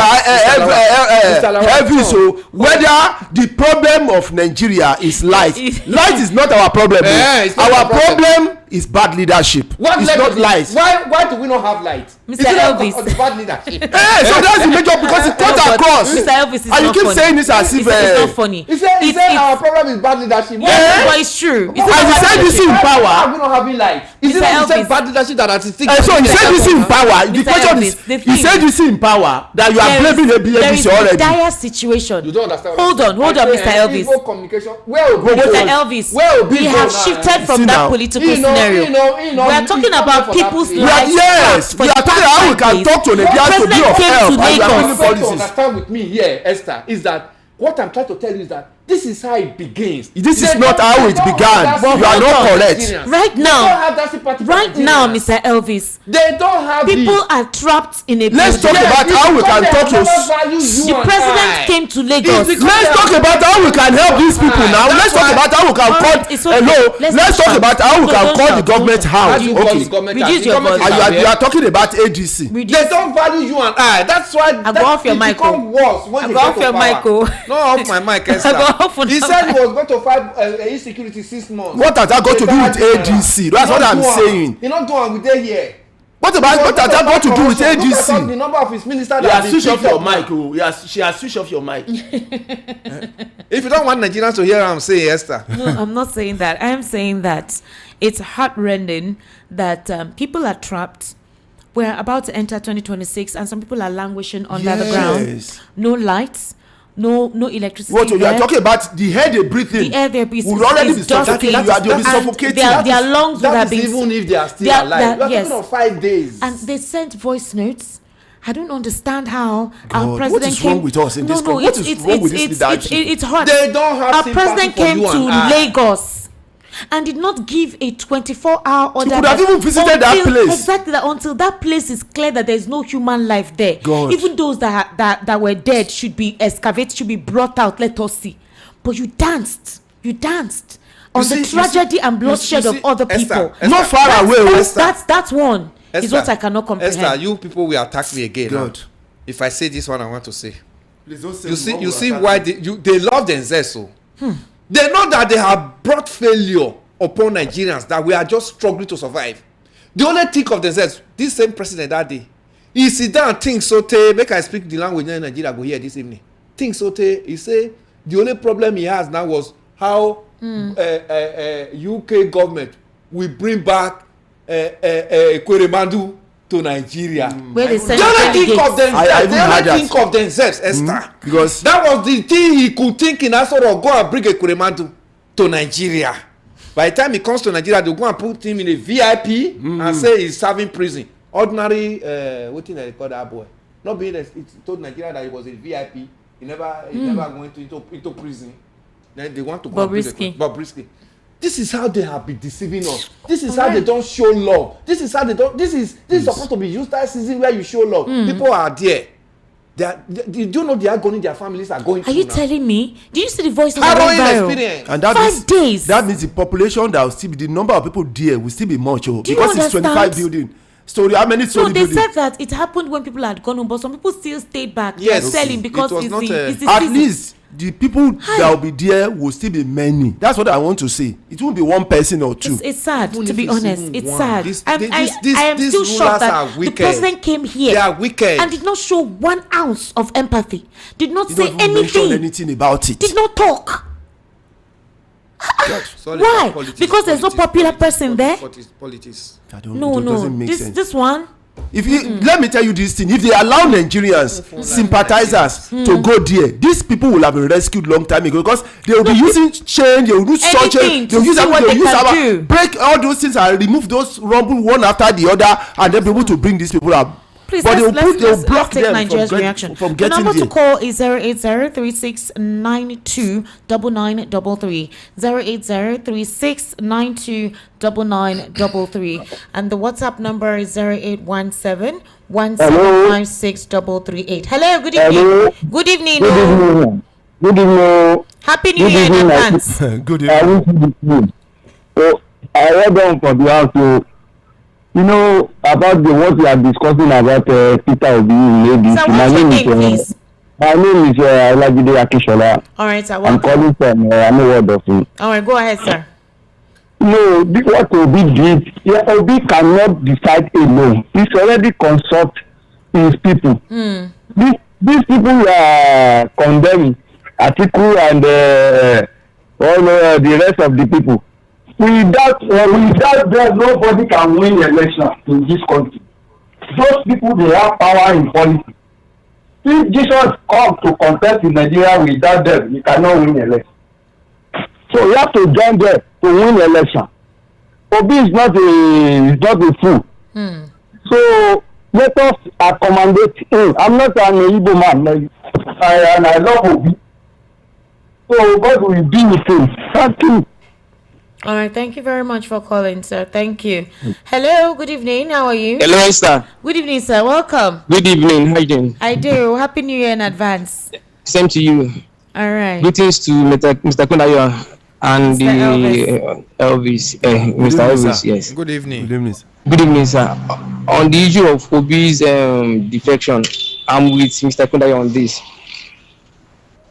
Elvis, so whether the problem of Nigeria is light. Light is not our problem. It's not Our our problem. problem is bad leadership. What It's led not to light. Why do we not have light? Mr. Is it not Elvis. of the bad leadership? So that's the major because it cut No, but across. Mr. Elvis is And not you keep funny. saying this as if it's not funny. He said our problem is bad leadership. Yes, but it's true. It's And not he bad said this leadership. in Why power. are we not having light? Is it Mr. not the same Elvis. bad leadership that has stick? So he said this in power. The Mr. question Elvis, is, the he thing- said this in power that you are There is- blaming there is ABC a already. dire situation. You don't understand. Hold on, Mr. Elvis. Evil communication. Where will Mr. Elvis, we have shifted from See that now. political He know, scenario. he know, We are talking about people's We are, lives. yes, for we are the talking past how we 5 can days. talk to Nigerians to be President of came help to and you are Lagos. bringing What you policies. understand with me here, Esther, is that what I'm trying to tell you is that this is how it begins. This is not how it began. You are not correct. Right now, Mr. Elvis, they don't have people are trapped in a let's talk about how we can talk to the president came to Lagos. Let's talk about how we can help these people now. Let's talk about how we can call let's talk about how we can call the government house. Reduce your voice. You are talking about ADC. They don't value you and I. That's why I go off your mic. Become worse when I go off your mic. No, off my mic, Esther. He said he was going to fight insecurity 6 months. What has that got to do with ADC? That's what I'm saying. You're not doing with that here. What has that got to do with ADC? The number of his ministers that switch off your mic. She has switched off your mic. If you don't want Nigerians to hear what I'm saying, Esther. No, I'm not saying that. I am saying that it's heartrending that people are trapped. We're about to enter 2026 and some people are languishing under the ground. No lights. No electricity. What you are talking about? The air they breathe in. The air they breathe will already be suffocating. They'll be suffocating. Their lungs would have been. Even if they are still alive. We are talking of 5 days. And they sent voice notes. I don't understand how our president what is wrong with us in this country? What is wrong with this leadership? It's hard. They don't have our president came to Lagos and did not give a 24-hour order. You could have even visited that place. Exactly, until that place is clear that there is no human life there. God. Even those that were dead should be excavated, should be brought out. Let us see. But you danced on the tragedy and bloodshed of other people. Not far away. That's one. Esther, is what I cannot comprehend. Esther, you people will attack me again. God. If I say this one, I want to say. Please don't say You see why they love themselves so. They know that they have brought failure upon Nigerians, that we are just struggling to survive. They only think of themselves. This same president that day, he sit down and think so make I speak the language in Nigeria go here this evening. Think so he say the only problem he has now was how UK government will bring back Kweremandu to Nigeria. Where they send think of themselves, Esther. Because that was the thing he could think in sort of go and bring a Kweremandu to Nigeria. By the time he comes to Nigeria, they'll go and put him in a VIP and say he's serving prison. Ordinary, what thing they call that boy? Not being told Nigeria that he was a VIP. He never went into prison. Then they want to go Bobrisky. This is how they have been deceiving us. This is how they don't show love. This is how they don't. This is supposed to be used that season where you show love. People are there. Do you know the agony their families are going through? Are you telling me? Did you see the voice of the experience? And that 5 days. That means the population that will still be, the number of people there will still be much. Because it's 25 buildings. Story, how many story buildings? No, they said that it happened when people had gone home, but some people still stayed back. Yes, selling because it's at least the people that will be there will still be many. That's what I want to say. It won't be one person or two. It's sad, to be honest. It's sad. I am still shocked that the president came here and did not show 1 ounce of empathy. Did not say anything about it. Did not talk. Why? Because there's no popular person there. Politics. This one. If let me tell you this thing, if they allow Nigerians sympathizers to go there, these people will have been rescued long time ago, because they will be using chain, they will use such chain, they will use break all those things and remove those rumble one after the other, and then be able to bring these people up. Please, but let's block them Nigeria's reaction. From getting the number there. To call is 08036929933. 08036929933. And the WhatsApp number is 0817-1756-338. Hello, good evening. Hello. Good evening. Good evening. Happy New Year in advance. Good evening. So, I read on for the house. You know about what we are discussing about Peter Obi ladies. So what's your name, please? My name is Olajide Akishola. All right, sir. I'm calling from Amewodofin. All right, go ahead, sir. No, what Obi did, Obi cannot decide alone. He's already consult his people. These people are condemning Atiku and all the rest of the people. Without them, nobody can win election in this country. Those people, they have power in politics. If Jesus comes to contest in Nigeria without them, you cannot win election. So you have to join them to win election. Obi is not a fool. So let us accommodate him. I'm not an Igbo man, and I love Obi. So God will be with him. Thank you. All right, thank you very much for calling, sir. Thank you. Hello, good evening. How are you? Hello, Esther. Good evening, sir. Welcome. Good evening. How you doing? I do. Happy New Year in advance. Same to you. All right. Greetings to Mr. Kundayo and Mr. Elvis. Mr. Elvis, yes. Good evening. Good evening, sir. Good evening, sir. On the issue of Obi's defection, I'm with Mr. Kundayo on this.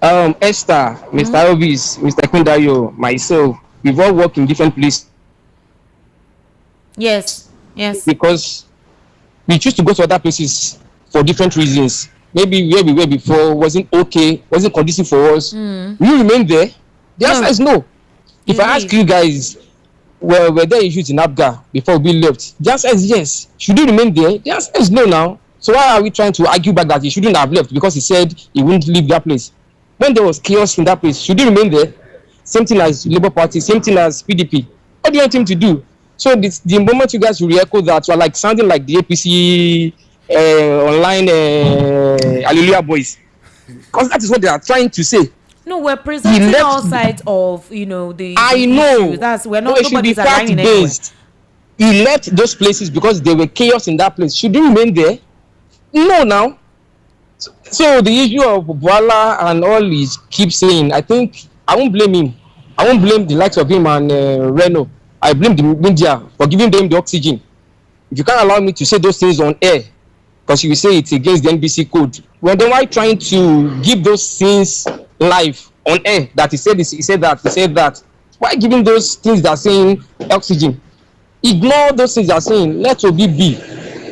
Esther, Mr. Elvis, Mr. Kundayo, myself, we've all worked in different places. Yes. Because we choose to go to other places for different reasons. Maybe where we were before wasn't okay, wasn't conducive for us. We remain there. The answer is no. If I ask you guys, were there issues in Abga before we left? The answer is yes. Should he remain there? The answer is no now. So why are we trying to argue back that he shouldn't have left because he said he wouldn't leave that place? When there was chaos in that place, should he remain there? Same thing as Labour Party, same thing as PDP. What do you want him to do? So the moment you guys will re-echo that, you are like sounding like the APC online Hallelujah boys. Because that is what they are trying to say. No, we're presenting all sides of, the I know. That's we're No, not nobody's aligning anywhere. He left those places because there were chaos in that place. Should he remain there? No, now. So the issue of Boala and all he keeps saying, I think I won't blame him. I won't blame the likes of him and Reno. I blame the media for giving them the oxygen. If you can't allow me to say those things on air, because you will say it's against the NBC code. Well, then why trying to give those things live on air? That he said this, he said that. Why giving those things that are saying oxygen? Ignore those things that are saying. Let Obi be.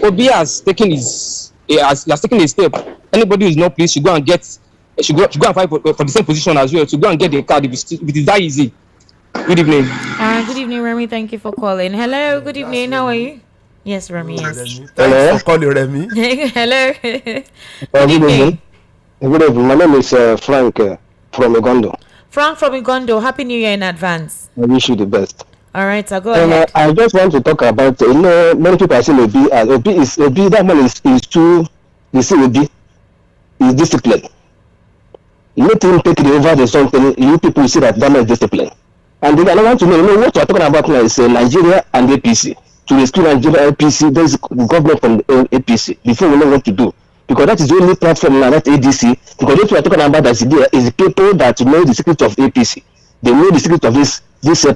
Obi has taken has taken a step. Anybody who is not pleased should go and get. Should go and fight for the same position as well. To go and get the card if it is that easy. Good evening. Good evening, Remy. Thank you for calling. Hello. Good evening. How are you? Yes, Remy. Yes. Hello. Calling Remy. Hello. Good evening. Good evening. My name is Frank from Ugondo. Frank from Ugondo. Happy New Year in advance. I wish you the best. All right, so go ahead. I just want to talk about, many people are saying Obi. Obi, that man is too, you see, Obi is disciplined. Let him take it over the something, you people see that man is disciplined. And then I want to know, what we're talking about now is Nigeria and APC. To rescue Nigeria APC, there is government from the APC before we know what to do. Because that is the only platform now, that ADC. Because what we are talking about is the people that know the secret of APC. They know the secret of these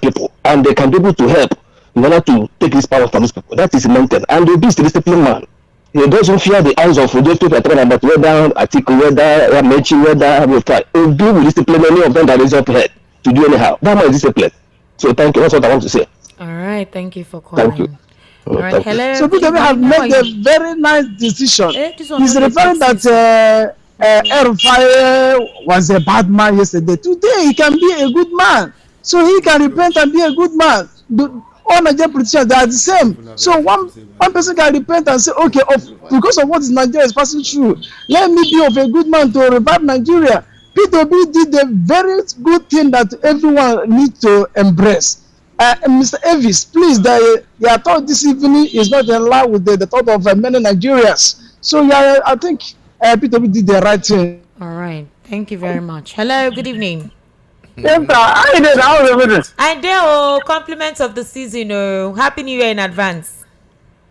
people, and they can be able to help in order to take this power from these people. That is mental. And Obi is the disciplined man. He doesn't fear the eyes of those people talking about whether Atiku, whether Ramechi, whether Wike. Obi will discipline any of them that is up head to do anyhow. That man is disciplined. So thank you. That's what I want to say. All right, thank you for calling. Thank you. All right, hello. So people have made a very nice decision. He's referring that El-Rufai was a bad man yesterday. Today he can be a good man. So he can repent and be a good man. All Nigerian politicians, they are the same. So one person can repent and say, okay, because of what Nigeria is passing through, let me be of a good man to revive Nigeria. P2B did a very good thing that everyone needs to embrace. Mr. Elvis, please, your thought this evening is not in line with the thought of many Nigerians. So yeah, I think P2B did the right thing. All right, thank you very much. Hello, good evening. Yes, sir. I do. Compliments of the season. Happy New Year in advance.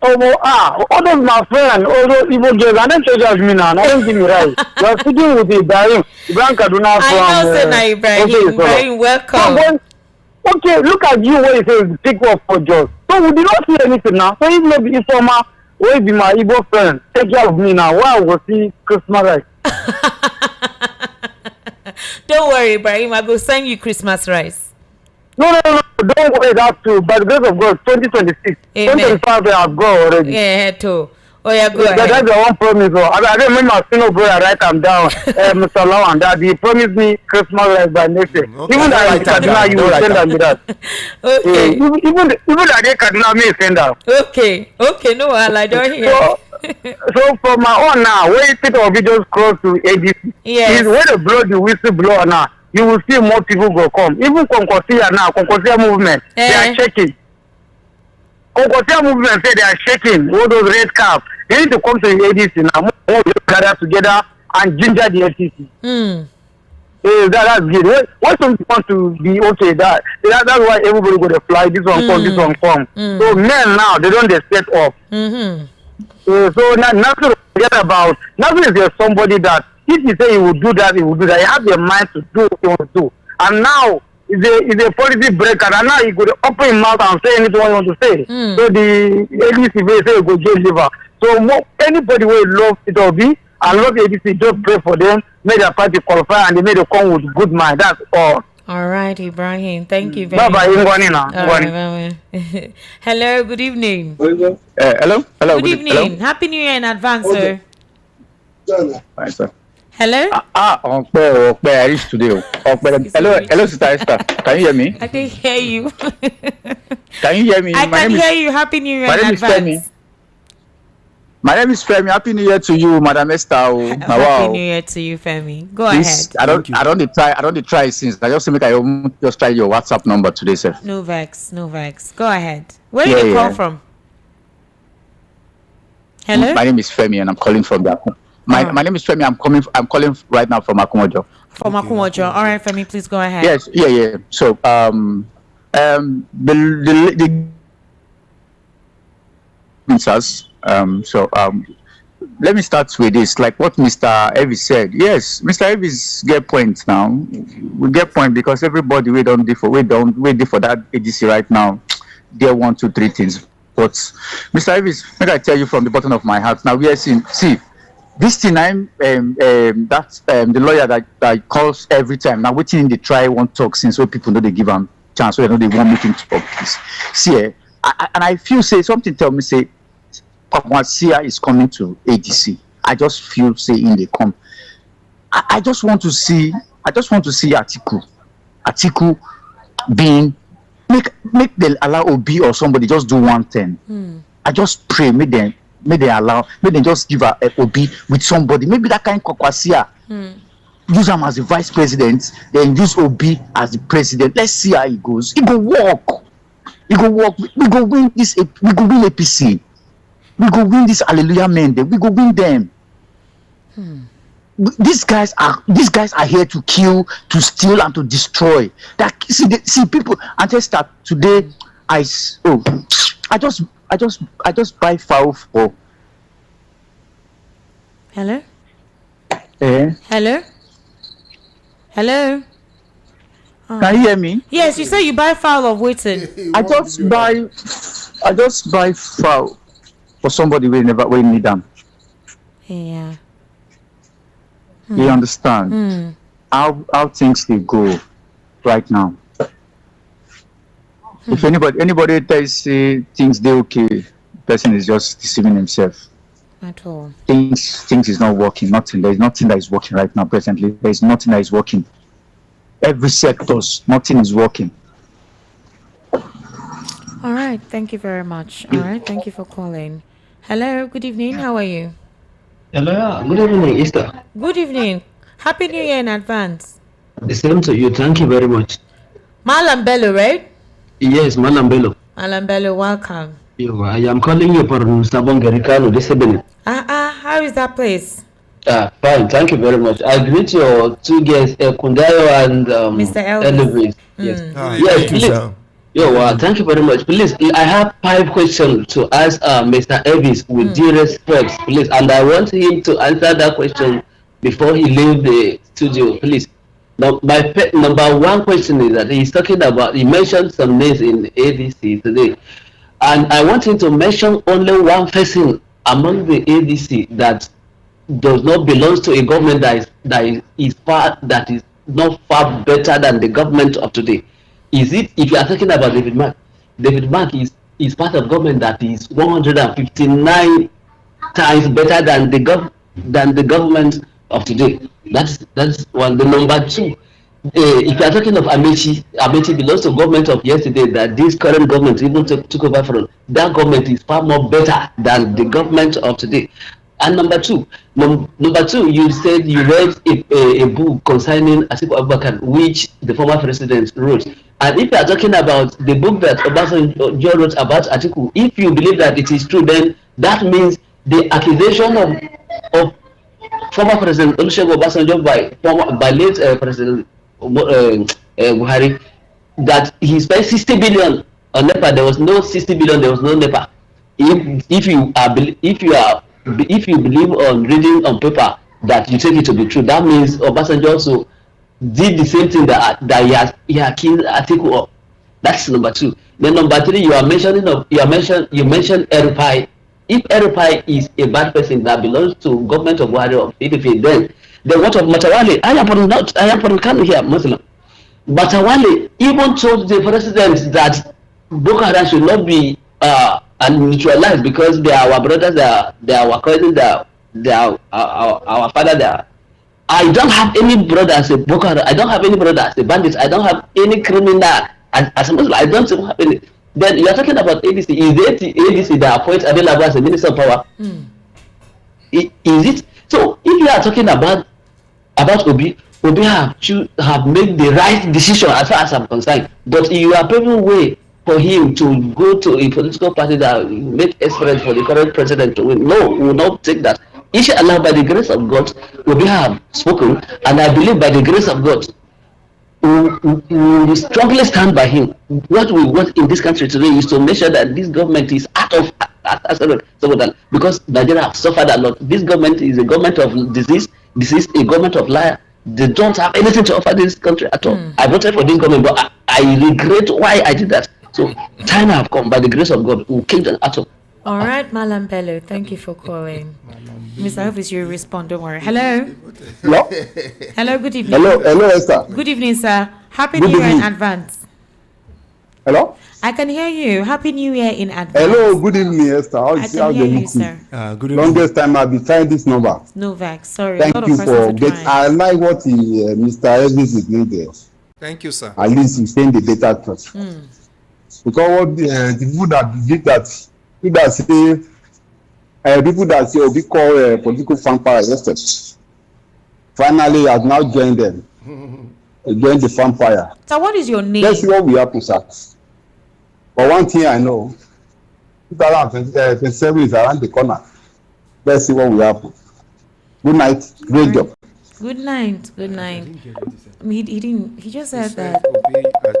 All of my friends, all those Igbo girls, I don't judge me now. I don't give me right. You are speaking with Ibrahim Kaduna from. I know, say Ibrahim, welcome. Okay, look at you when you say take work for jobs. So we did not see anything now. So even though the informer will be my Igbo friend, take care of me now. Why I will see Christmas rice? Don't worry, Ibrahim. I will send you Christmas rice. No. Don't worry that too. By the grace of God, 2026. Amen. 2025 I have gone already. Yeah, too. Oh, yeah, go ahead. That's the one promise. I don't remember my senior brother write them down, Mr. Lawan, that he promised me Christmas rice by next year. Okay. Even that Kaduna, you will send them that. Okay. Even that Kaduna may send them. Okay, no, I don't hear. So for my own now, when people of videos cross to ADC, yes. is when they blow the whistle blow now, you will see more people go come. Even Concosia now, Concosia movement, they are shaking. Concosia movement say they are shaking. All those red caps. They need to come to the ADC now. More gather together and ginger the FCC. That's good. What some want to be okay? That's why everybody go to fly. This one come, this one come. So men now they don't they set up. So nothing to forget about. Nothing is there somebody that if you say he will do that, he will do that. He has the mind to do what he wants to do. And now is a policy breaker. And now he go to open his mouth and say anything he want to say. So the ADC may say he go jail liver. So anybody will love it or be and love the ADC, just pray for them, make their party qualify, and they make the come with good mind. That's all. All right, Ibrahim. Thank you very much. Bye-bye. Hello, good evening. Hello. Good evening. Hello. Happy New Year in advance, sir. Hi, sir. Hello? I reached today. Hello, Sister Esther. Can you hear me? I can hear you. Can you hear me? I can hear you. Happy New Year in advance. My name is Femi. Happy New Year to you, Madam Esther. Happy New Year to you, Femi. Go ahead. I don't try since. I just make I just try your WhatsApp number today, sir. No vex. Go ahead. Where do you call from? Hello? My name is Femi and I'm calling from the My name is Femi. I'm calling right now from Akumojo. From Akumojo. All right, Femi, please go ahead. Yes, yeah. So the let me start with this, like what Mr. Evie said. Yes, Mr. Evie's get point now. We get point because everybody we do for that ADC right now. They 1, 2, 3 things. But Mr. Evie's, may I tell you from the bottom of my heart. Now we are seeing. See, this thing that's the lawyer that calls every time. Now waiting in the try one talk since so people know they give him chance, so they know they want meeting to talk. See, I feel say something tell me say. Sia is coming to ADC. I just feel saying they come. I just want to see Atiku being make them allow OB or somebody just do one thing. I just pray make them just give a OB with somebody. Maybe that kind of Kwakwasia. Use him as the vice president, then use OB as the president. Let's see how it goes. It go work. We go win this. We go win APC. We go win this hallelujah men. We go win them. These guys are here to kill, to steal, and to destroy. That see people. And just start today. I just buy foul for. Hello. Hello. Can you hear me? Yes, you say you buy foul of waiting. I just buy foul. For somebody we need them. Yeah. You understand how things they go right now. If anybody tells things they okay, person is just deceiving himself. At all. Things is not working. There is nothing that is working right now. Presently, there is nothing that is working. Every sectors, nothing is working. All right, thank you very much. All right, thank you for calling. Hello, good evening. How are you? Hello, good evening, Esther. Good evening. Happy New Year in advance. The same to you. Thank you very much. Malam Bello, right? Yes, Malam Bello. Malam Bello, welcome. I am calling you from Sabon Garikano this evening. How is that place? Fine, thank you very much. I greet your two guests, Kundayo and Mr. Elvis. Yes, yes, please. Thank you very much. Please, I have 5 questions to ask Mr. Elvis with due respect, please, and I want him to answer that question before he leaves the studio, please. Now, my number 1 question is that he's talking about, he mentioned some names in ADC today, and I want him to mention only one person among the ADC that does not belong to a government that is not far better than the government of today. Is it, if you are talking about David Mark is part of government that is 159 times better than the government of today. That's one. The number 2, if you are talking of Amechi belongs to government of yesterday that this current government even took over from. That government is far more better than the government of today. And number 2, you said you read a book concerning Atiku Abubakar, which the former president wrote. And if you are talking about the book that Obasanjo wrote about Atiku, if you believe that it is true, then that means the accusation of former President Olusegun Obasanjo by late President Buhari, that he spent 60 billion on NEPA. There was no 60 billion. There was no NEPA. If you believe on reading on paper that you take it to be true, that means Obasanjo also did the same thing that he had killed Atiku of. That's number 2. Then number 3, you mentioned Erupai. If Erupai is a bad person that belongs to government of Buhari or PDP, then what of Matawale? I am from Kano here, Muslim. Matawale even told the president that Boko Haram should not be neutralized because they are our brothers, they are our cousins, they are our father. They are. I don't have any brother as a Boko Haram. I don't have any brother as a bandit. I don't have any criminal as a Muslim. I don't have any. Then you are talking about ADC. Is the ADC that appoints Adelabu as a minister of power? Is it? So if you are talking about Obi have made the right decision as far as I'm concerned. But you are paving way for him to go to a political party that make experience for the current president to win. No, we will not take that. Inshallah, by the grace of God, Obi have spoken, and I believe by the grace of God, we will strongly stand by him. What we want in this country today is to make sure that this government is out of because Nigeria have suffered a lot. This government is a government of disease, a government of liar. They don't have anything to offer this country at all. I voted for this government, but I regret why I did that. So time have come by the grace of God. We'll kick them out of. All right, Malam Bello, thank you for calling. Mr. Hafiz, you respond, don't worry. Hello? Hello, good evening. Hello, Esther. Good evening, sir. Happy New Year in advance. Hello? I can hear you. Happy New Year in advance. Hello, good evening, Esther. I can hear you, sir. Good evening. Longest time I've been trying this number. No vex, sorry. Thank you for getting. I like what Mr. Elvis is doing there. Thank you, sir. At least he's saying the data trust. Because what the people that did that, people that say we call political vampire yesterday, finally has now joined them. Joined the vampire. So what is your name? Let's see what will happen, sir. But one thing I know, 2027 is around the corner. Let's see what will happen. Good night. Great job. Good night. Good night. He didn't. He just said that.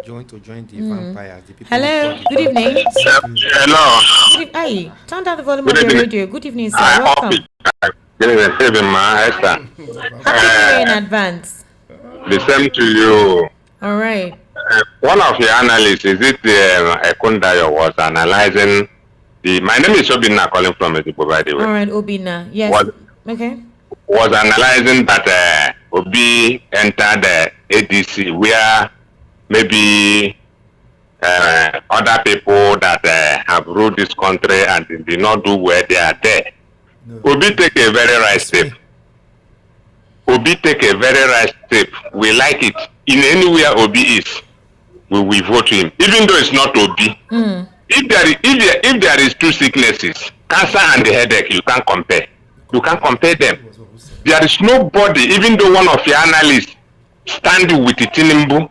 Join the vampires. The hello. Good evening. Hello. Hey, turn down the volume of your radio. Good evening, sir. Welcome. Good evening, ma. Esther. Happy New Year in advance. The same to you. All right. One of your analysts, is it Ekundayo, was analyzing the. My name is Obina, calling from Ezipo, by the way. All right, Obina. Yes. Okay. Was analyzing that Obi entered the ADC where maybe other people that have ruled this country and did not do well, they are there. No. Obi take a very right step. Obi take a very right step. We like it. In anywhere Obi is, we will vote him, even though it's not Obi. If there is two sicknesses, cancer and the headache, you can't compare. You can't compare them. There is nobody, even though one of your analysts stand with Tinubu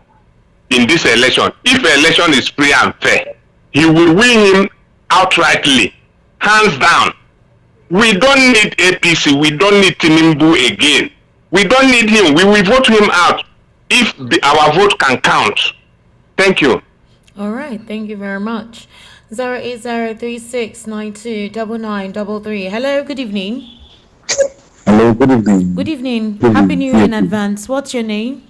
in this election. If the election is free and fair, he will win him outrightly, hands down. We don't need APC. We don't need Tinubu again. We don't need him. We will vote him out if our vote can count. Thank you. All right. Thank you very much. 08036929933. Hello. Good evening. Hello, good evening. Good evening. Happy New Year in advance. What's your name?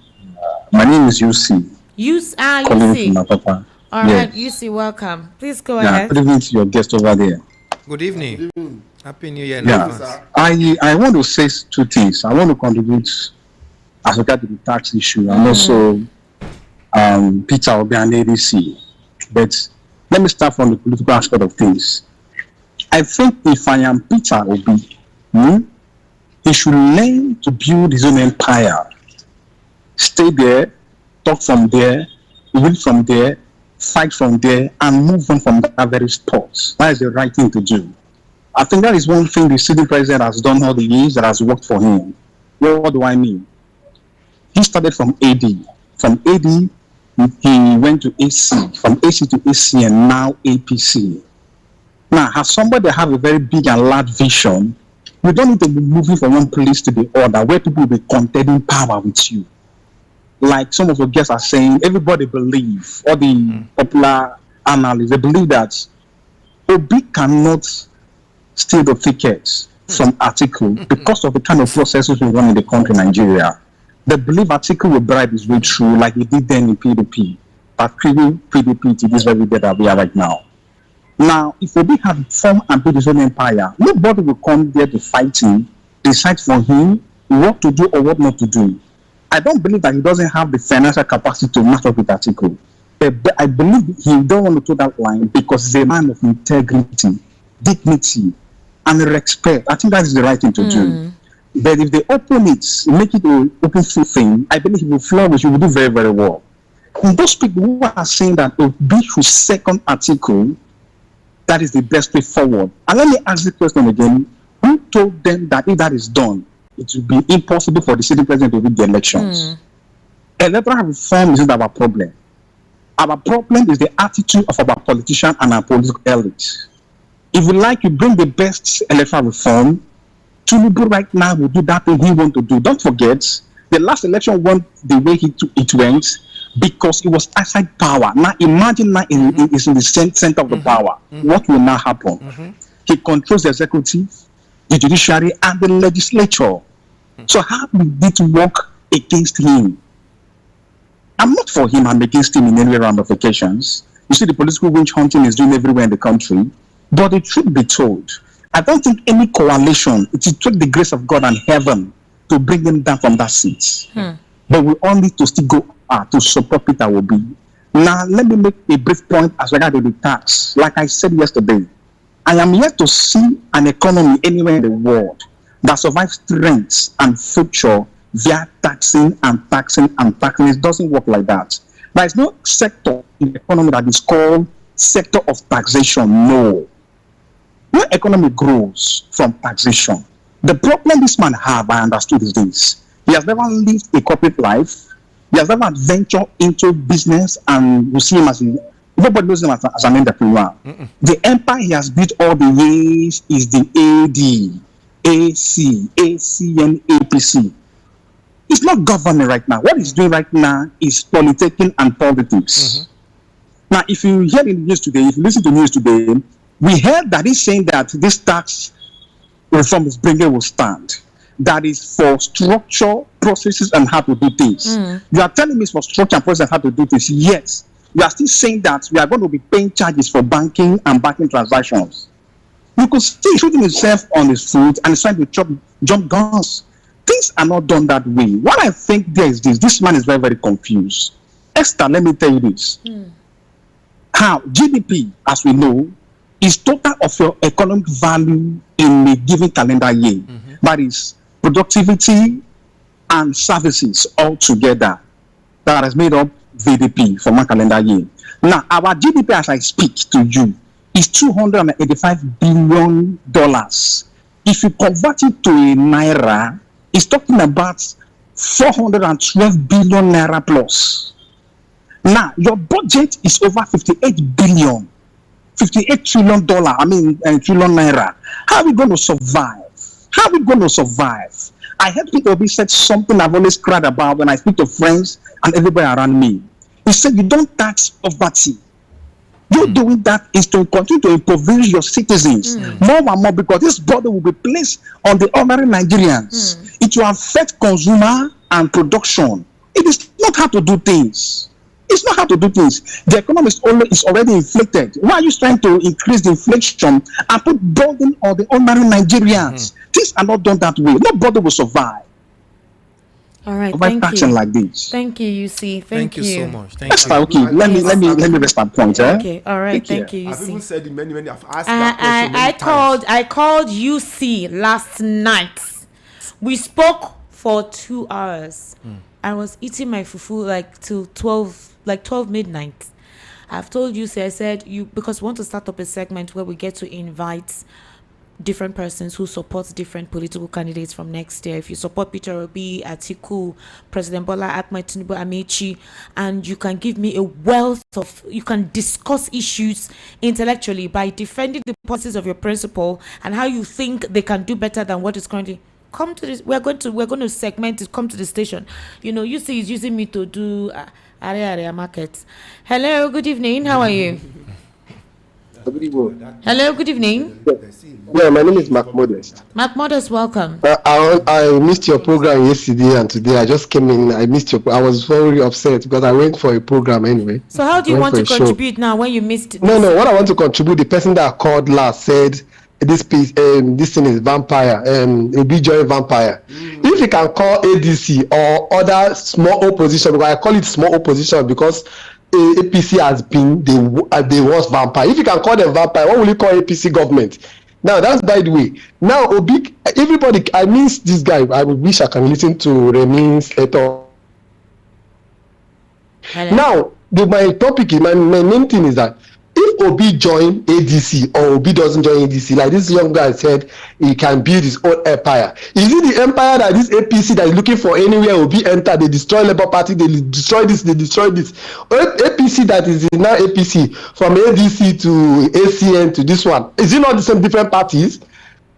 My name is UC. UC. Papa. All right, UC, welcome. Please go ahead. Good evening to your guest over there. Good evening. Good evening. Happy New Year in advance. I want to say two things. I want to contribute as regard to the tax issue and also Peter Obi and ADC. But let me start from the political aspect of things. I think if I am Peter Obi, he should learn to build his own empire. Stay there, talk from there, win from there, fight from there, and move on from that very spot. That is the right thing to do. I think that is one thing the sitting president has done all the years that has worked for him. What do I mean? He started from AD. From AD, he went to AC. From AC to AC, and now APC. Now, has somebody have a very big and large vision, You don't need to be moving from one place to the other where people will be contending power with you. Like some of your guests are saying, everybody believe, all the popular analysts, they believe that Obi cannot steal the tickets from Article because of the kind of processes we run in the country, Nigeria. They believe Article will bribe his way through like he did then in PDP, but PDP to this very day that we are right now. Now, if Obi had formed and built his own empire, nobody will come there to fight him, decide for him what to do or what not to do. I don't believe that he doesn't have the financial capacity to match up with Article. I believe he don't want to toe that line because he's a man of integrity, dignity, and respect. I think that is the right thing to do. But if they open it, make it an open free thing, I believe he will flourish, he will do very, very well. And those people who are saying that Obi should second Article, that is the best way forward. And let me ask the question again. Who told them that if that is done, it will be impossible for the sitting president to win the elections? Electoral reform is not our problem. Our problem is the attitude of our politicians and our political elite. If you like, you bring the best electoral reform. Tinubu right now will do that thing he wants to do. Don't forget, the last election went the way it went because it was outside power. Now imagine now it's in the center of the power. What will now happen? He controls the executive, the judiciary, and the legislature. So how will it work against him? I'm not for him, I'm against him in any ramifications. You see, the political witch hunting is doing everywhere in the country. But the truth be told, I don't think any coalition, it will take the grace of God and heaven to bring him down from that seat. But we all need to still go to support Peter Obi. Now, let me make a brief point as regards to the tax. Like I said yesterday, I am yet to see an economy anywhere in the world that survives trends and future via taxing and taxing and taxing. It doesn't work like that. There is no sector in the economy that is called sector of taxation. No. No economy grows from taxation. The problem this man have, I understood, is this. He has never lived a corporate life. He has never ventured into business, and you see him as nobody knows him as an entrepreneur. The empire he has built all the years is the AD, AC, ACN, APC. It's not government right now. What he's doing right now is politicking and politics. Now, if you hear in the news today, if you listen to the news today, we heard that he's saying that this tax reform is bringing will stand. That is for structure, processes, and how to do things. You are telling me it's for structure and process and how to do things. Yes. You are still saying that we are going to be paying charges for banking and banking transactions. You could still shooting himself on his foot and he's trying to jump guns. Things are not done that way. What I think there is this man is very, very confused. Esther, let me tell you this. How GDP, as we know, is total of your economic value in a given calendar year. That is productivity and services all together. That has made up VDP for one calendar year. Now, our GDP, as I speak to you, is $285 billion. If you convert it to a naira, it's talking about 412 billion naira plus. Now, your budget is over 58 billion. $58 trillion, trillion naira. How are we going to survive? How are we going to survive? I heard Peter Obi said something I've always cried about when I speak to friends and everybody around me. He said, you don't tax poverty. You doing that is to continue to impoverish your citizens more and more, because this burden will be placed on the ordinary Nigerians. It will affect consumer and production. It is not how to do things. It's not how to do things. The economy is already inflated. Why are you trying to increase the inflation and put burden on the ordinary Nigerians? Things are not done that way. Nobody will survive. All right, thank you. Like this. Thank you, UC. Thank you so much. That's fine. Okay, let me rest my point. Okay, all right. Thank you, UC. I've even said it many. I've asked that question many times. I called UC last night. We spoke for 2 hours. I was eating my fufu till 12 midnight. I've told you, I said because we want to start up a segment where we get to invite different persons who support different political candidates from next year. If you support Peter Obi, Atiku, President Bola Ahmed Tinubu, Amechi, and you can give me a wealth of, you can discuss issues intellectually by defending the policies of your principal and how you think they can do better than what is currently. Come to this. We're going to segment it. Come to the station. You see, he's using me to do area markets. Hello, good evening. How are you? Good evening. Hello, good evening. Yeah, my name is Mark Modest. Mark Modest, welcome. I missed your program yesterday and today. I just came in. I missed your. I was very upset because I went for a program anyway. So how do you want to contribute now when you missed this? No. What I want to contribute, the person that called last said this piece, this thing is vampire, Obi join vampire. If you can call ADC or other small opposition, because I call it small opposition because APC has been the worst vampire. If you can call them vampire, what will you call APC government? Now that's by the way. Now Obi, everybody, I miss this guy. I wish I can listen to Remi's letter. Now my topic, my main thing is that if Obi join ADC or Obi doesn't join ADC, like this young guy said, he can build his own empire. Is it the empire that this APC that is looking for anywhere Obi enter? They destroy Labour Party, they destroy this, they destroy this. APC that is now APC, from ADC to ACN to this one, is it not the same different parties?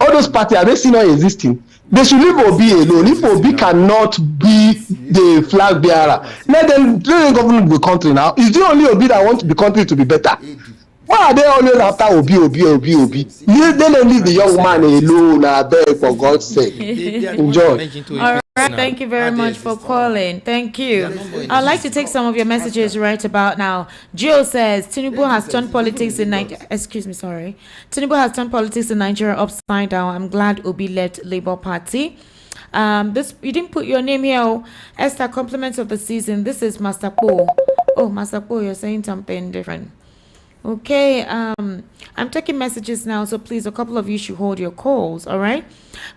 All those parties, are they still not existing? They should leave Obi alone. If Obi cannot be the flag bearer, let them govern the country now. It's the only Obi that wants the country to be better. Why are they always after Obi? Let them leave the young man alone, I beg, for God's sake. Enjoy. All right, thank you very much for calling. Thank you. I'd like to take some of your messages right about now. Gio says Tinubu has turned politics in Nigeria. Tinubu has turned politics in Nigeria upside down. I'm glad Obi led Labour Party. This you didn't put your name here. Oh. Esther, compliments of the season. This is Master Po. Oh, Master Po, you're saying something different. Okay, I'm taking messages now, so please, a couple of you should hold your calls, all right?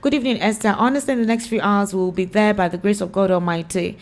Good evening, Esther. Honestly, in the next few hours, we'll be there by the grace of God Almighty.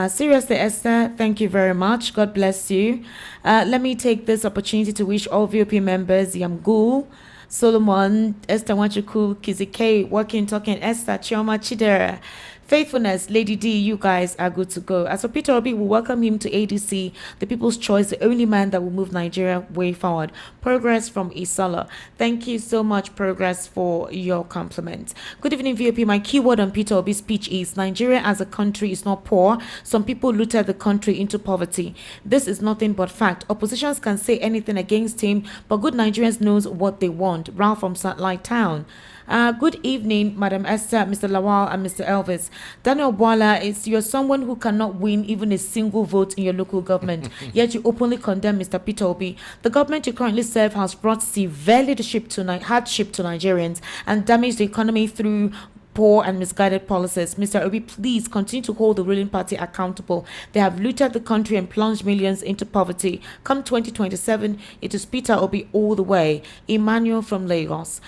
Seriously, Esther, thank you very much. God bless you. Let me take this opportunity to wish all VOP members, Yamgul, Solomon, Esther Wachuku, Kizike, Working, Talking, Esther, Chioma, Chidera, Faithfulness, Lady D, you guys are good to go. As for Peter Obi, we welcome him to ADC, the people's choice, the only man that will move Nigeria way forward. Progress from Isola. Thank you so much, Progress, for your compliment. Good evening, VOP. My keyword on Peter Obi's speech is Nigeria as a country is not poor. Some people looted the country into poverty. This is nothing but fact. Oppositions can say anything against him, but good Nigerians knows what they want. Ralph from Satellite Town. Good evening, Madam Esther, Mr. Lawal, and Mr. Elvis. Daniel Boala, you're someone who cannot win even a single vote in your local government, yet you openly condemn Mr. Peter Obi. The government you currently serve has brought severe hardship to Nigerians and damaged the economy through poor and misguided policies. Mr. Obi, please continue to hold the ruling party accountable. They have looted the country and plunged millions into poverty. Come 2027, it is Peter Obi all the way. Emmanuel from Lagos.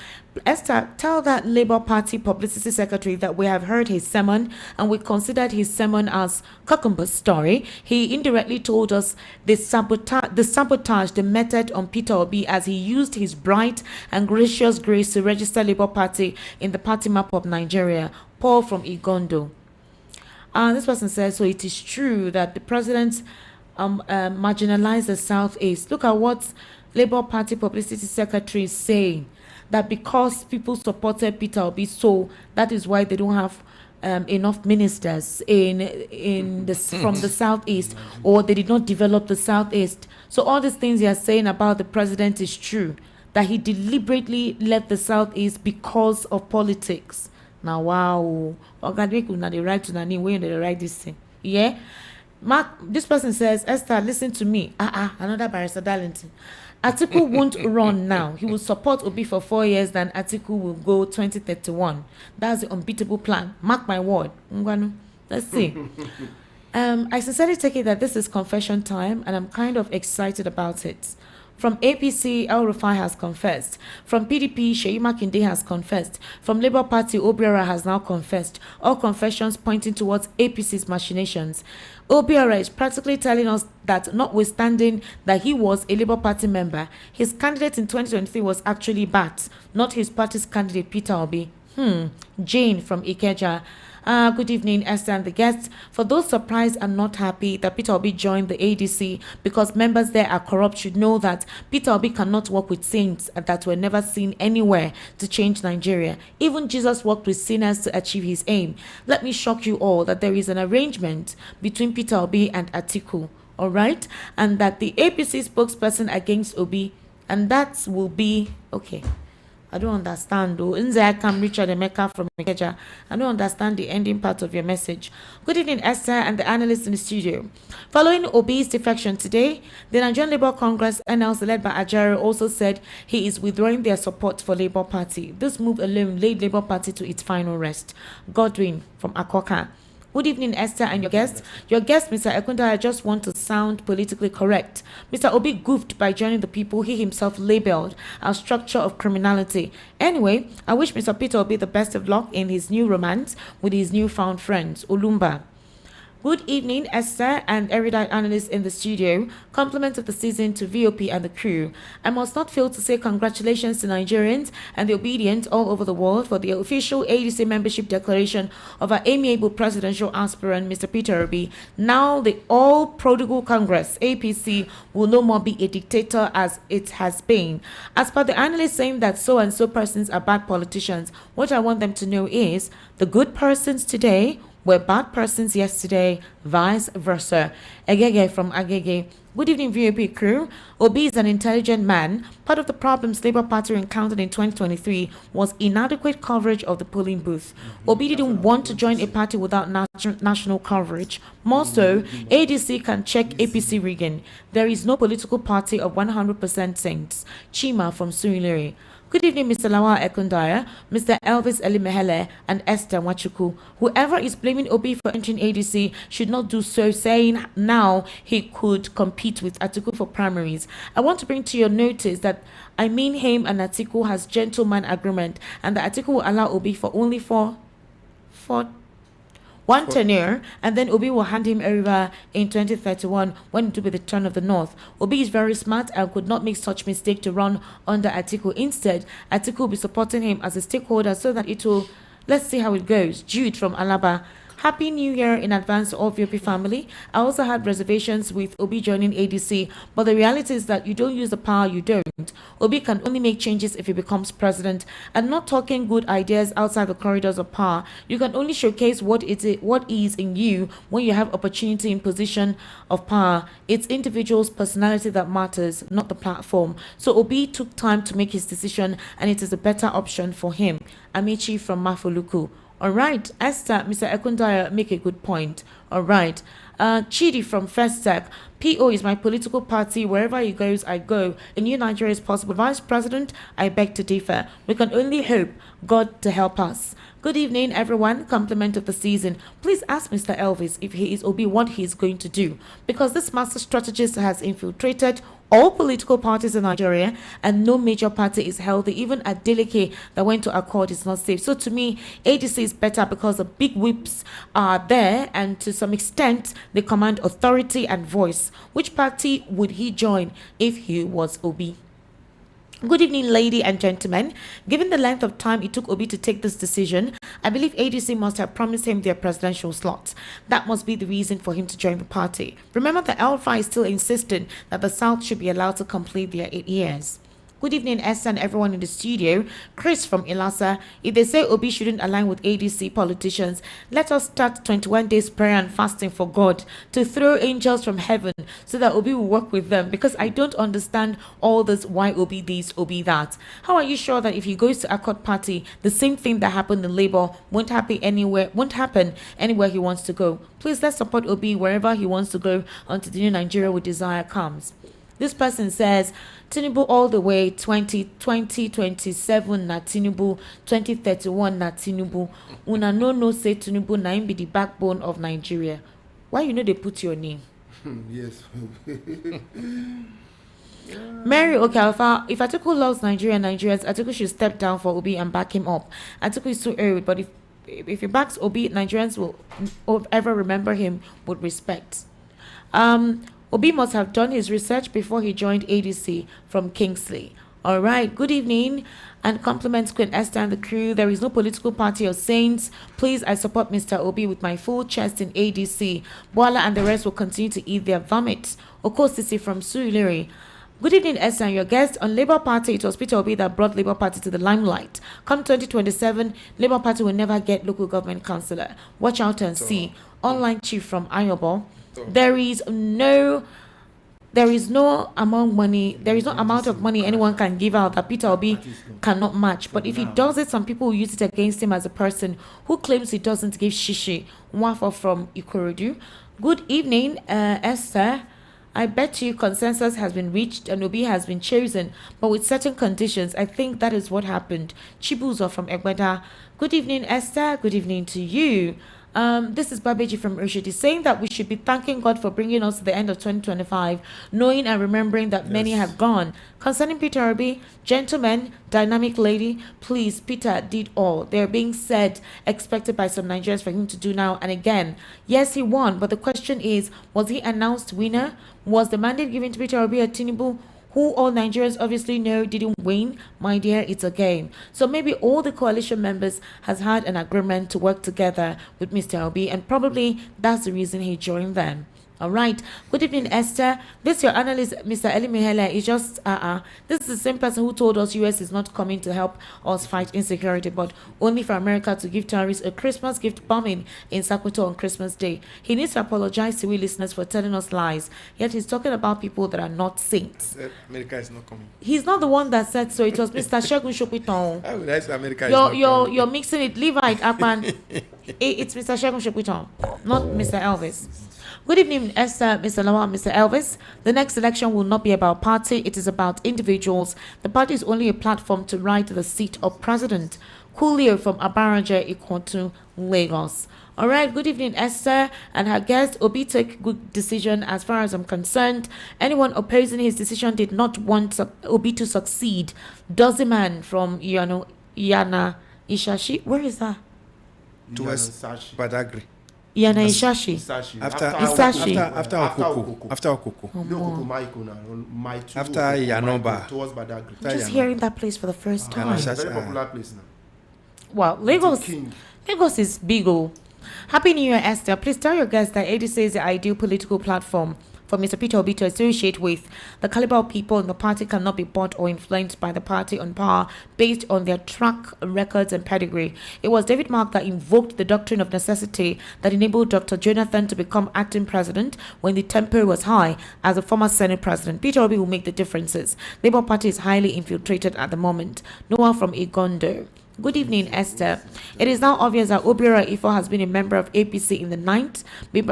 Esther, tell that Labour Party publicity secretary that we have heard his sermon and we considered his sermon as Cucumber's story. He indirectly told us the sabotage the method on Peter Obi as he used his bright and gracious grace to register Labour Party in the party map of Nigeria. Paul from Igondo. This person says, so it is true that the president marginalized the Southeast. Look at what Labour Party publicity secretary is saying. That because people supported Peter Obi, so that is why they don't have enough ministers from the Southeast, or they did not develop the Southeast. So all these things you are saying about the president is true, that he deliberately left the Southeast because of politics. Now, wow, the right to Nani, when they write this thing, yeah. Mark, this person says, Esther, listen to me. Another Barrister Darlington. Atiku won't run now. He will support Obi for 4 years, then Atiku will go 2031. That's the unbeatable plan. Mark my word. Let's see. I sincerely take it that this is confession time, and I'm kind of excited about it. From APC, El Rufai has confessed. From PDP, Sheyi Makinde has confessed. From Labour Party, Obiora has now confessed. All confessions pointing towards APC's machinations. Obiora is practically telling us that notwithstanding that he was a Labour Party member, his candidate in 2023 was actually Bat, not his party's candidate Peter Obi. Jane from Ikeja. Good evening, Esther and the guests. For those surprised and not happy that Peter Obi joined the ADC because members there are corrupt should know that Peter Obi cannot work with saints that were never seen anywhere to change Nigeria. Even Jesus worked with sinners to achieve his aim. Let me shock you all that there is an arrangement between Peter Obi and Atiku, all right? And that the APC spokesperson against Obi, and that will be, okay. I don't understand though. Nzai Kam Richard Emeka from Ikeja. I don't understand the ending part of your message. Good evening, Esther and the analysts in the studio. Following Obi's defection today, the Nigerian Labour Congress NLC led by Ajaro also said he is withdrawing their support for Labour Party. This move alone laid Labour Party to its final rest. Godwin from Akoka. Good evening, Esther and your guest. Your guest, Mr. Ekunda, I just want to sound politically correct. Mr. Obi goofed by joining the people he himself labeled a structure of criminality. Anyway, I wish Mr. Peter Obi the best of luck in his new romance with his newfound friends, Olumba. Good evening, Esther and erudite analysts in the studio. Compliments of the season to VOP and the crew. I must not fail to say congratulations to Nigerians and the obedient all over the world for the official ADC membership declaration of our amiable presidential aspirant, Mr. Peter Obi. Now the all prodigal Congress, APC, will no more be a dictator as it has been. As per the analysts saying that so and so persons are bad politicians, what I want them to know is the good persons today were bad persons yesterday, vice versa. Agege from Agege. Good evening, VAP crew. Obi is an intelligent man. Part of the problems Labour Party encountered in 2023 was inadequate coverage of the polling booth. Obi didn't want to join a party without national coverage. More so, ADC can check APC rigging. There is no political party of 100% saints. Chima from Surilere. Good evening, Mr. Lawa Ekundaya, Mr. Elvis Elimehele, and Esther Wachuku. Whoever is blaming Obi for entering ADC should not do so, saying now he could compete with Atiku for primaries. I want to bring to your notice that I mean him and Atiku has gentleman agreement, and that Atiku will allow Obi for only for one tenure, and then Obi will hand him over in 2031 when it will be the turn of the North. Obi is very smart and could not make such mistake to run under Atiku. Instead, Atiku will be supporting him as a stakeholder so that it will, let's see how it goes. Jude from Alaba. Happy New Year in advance to all VOP family. I also had reservations with Obi joining ADC, but the reality is that you don't use the power you don't. Obi can only make changes if he becomes president, and not talking good ideas outside the corridors of power. You can only showcase what is in you when you have opportunity in position of power. It's individual's personality that matters, not the platform. So Obi took time to make his decision, and it is a better option for him. Amici from Mafuluku. All right, Esther, Mr. Ekundaya make a good point. All right. Chidi from First Tech. PO is my political party. Wherever he goes, I go. A new Nigeria is possible. Vice President, I beg to differ. We can only hope God to help us. Good evening, everyone. Compliment of the season. Please ask Mr. Elvis if he is Obi what he is going to do, because this master strategist has infiltrated all political parties in Nigeria and no major party is healthy. Even Adeleke that went to Accord is not safe. So to me, ADC is better because the big whips are there and to some extent they command authority and voice. Which party would he join if he was Obi? Good evening, ladies and gentlemen. Given the length of time it took Obi to take this decision, I believe ADC must have promised him their presidential slot. That must be the reason for him to join the party. Remember that Alpha is still insisting that the South should be allowed to complete their 8 years. Good evening, Esther and everyone in the studio. Chris from Ilasa. If they say Obi shouldn't align with ADC politicians, let us start 21 days prayer and fasting for God to throw angels from heaven so that Obi will work with them, because I don't understand all this why Obi this, Obi that. How are you sure that if he goes to Accord Party, the same thing that happened in Labour won't happen anywhere he wants to go? Please let's support Obi wherever he wants to go until the new Nigeria with desire comes. This person says, Tinubu all the way, 2027 na Tinubu, 2031 na Tinubu. Una no say Tinubu na him be the backbone of Nigeria. Why you know they put your name? Yes. Mary Okalfa, if Atiku loves Nigeria and Nigerians, Atiku should step down for Obi and back him up. Atiku is too old, but if he backs Obi, Nigerians will ever remember him with respect. Obi must have done his research before he joined ADC from Kingsley. All right, good evening and compliments Queen Esther and the crew. There is no political party or saints. Please, I support Mr. Obi with my full chest in ADC. Boala and the rest will continue to eat their vomit. Okosisi from Suiliri. Good evening, Esther and your guest. On Labour Party, it was Peter Obi that brought Labour Party to the limelight. Come 2027, Labour Party will never get local government councillor. Watch out and see. Online chief from Ayobo. There is no amount of money anyone can give out that Peter Obi cannot match. But if he does it, some people will use it against him as a person who claims he doesn't give shishi. Wafa from Ikorodu. Good evening, Esther. I bet you consensus has been reached and Obi has been chosen, but with certain conditions. I think that is what happened. Chibuzo from Egbeda. Good evening, Esther. Good evening to you. This is Babeji from Urshidi saying that we should be thanking God for bringing us to the end of 2025, knowing and remembering that many have gone. Concerning Peter Obi, gentlemen, dynamic lady, please, Peter did all. They're being said, expected by some Nigerians for him to do now and again. Yes, he won, but the question is, was he announced winner? Was the mandate given to Peter Obi at Tinubu, who all Nigerians obviously know didn't win? My dear, it's a game. So maybe all the coalition members has had an agreement to work together with Mr. Obi, and probably that's the reason he joined them. All right. Good evening, Esther. This your analyst, Mr. Eli Mihele, is just this is the same person who told us US is not coming to help us fight insecurity, but only for America to give terrorists a Christmas gift bombing in Sokoto on Christmas Day. He needs to apologize to we listeners for telling us lies. Yet he's talking about people that are not saints. America is not coming. He's not the one that said so. It was Mr. Shegun Shopiton. How would I say America is not coming? You're mixing it. Levite Akpan. It's Mr. Shegun Shopiton, not Mr. Elvis. Good evening, Esther, Mr. Lawal, Mr. Elvis. The next election will not be about party. It is about individuals. The party is only a platform to ride to the seat of president. Coolio from Abaraja, Ikotu, Lagos. All right, good evening, Esther and her guest. Obi took good decision as far as I'm concerned. Anyone opposing his decision did not want Obi to succeed. Dozy man from Yana Ishashi. Where is that? Towards Badagry. Yana Ishashi. After Okoko. After Okoko. After Yanoba. Towards Badagry. I'm just hearing that place for the first time. Very popular place now. Wow, Lagos is big. Happy New Year, Esther. Please tell your guests that ADC is the ideal political platform for Mr. Peter Obi to associate with. The caliber of people in the party cannot be bought or influenced by the party on power based on their track records and pedigree. It was David Mark that invoked the doctrine of necessity that enabled Dr. Jonathan to become acting president when the tempo was high as a former Senate president. Peter Obi will make the differences. Labour Party is highly infiltrated at the moment. Noah from Igondo. Good evening, Esther. It is now obvious that Obiora Ifo has been a member of APC in the 9th,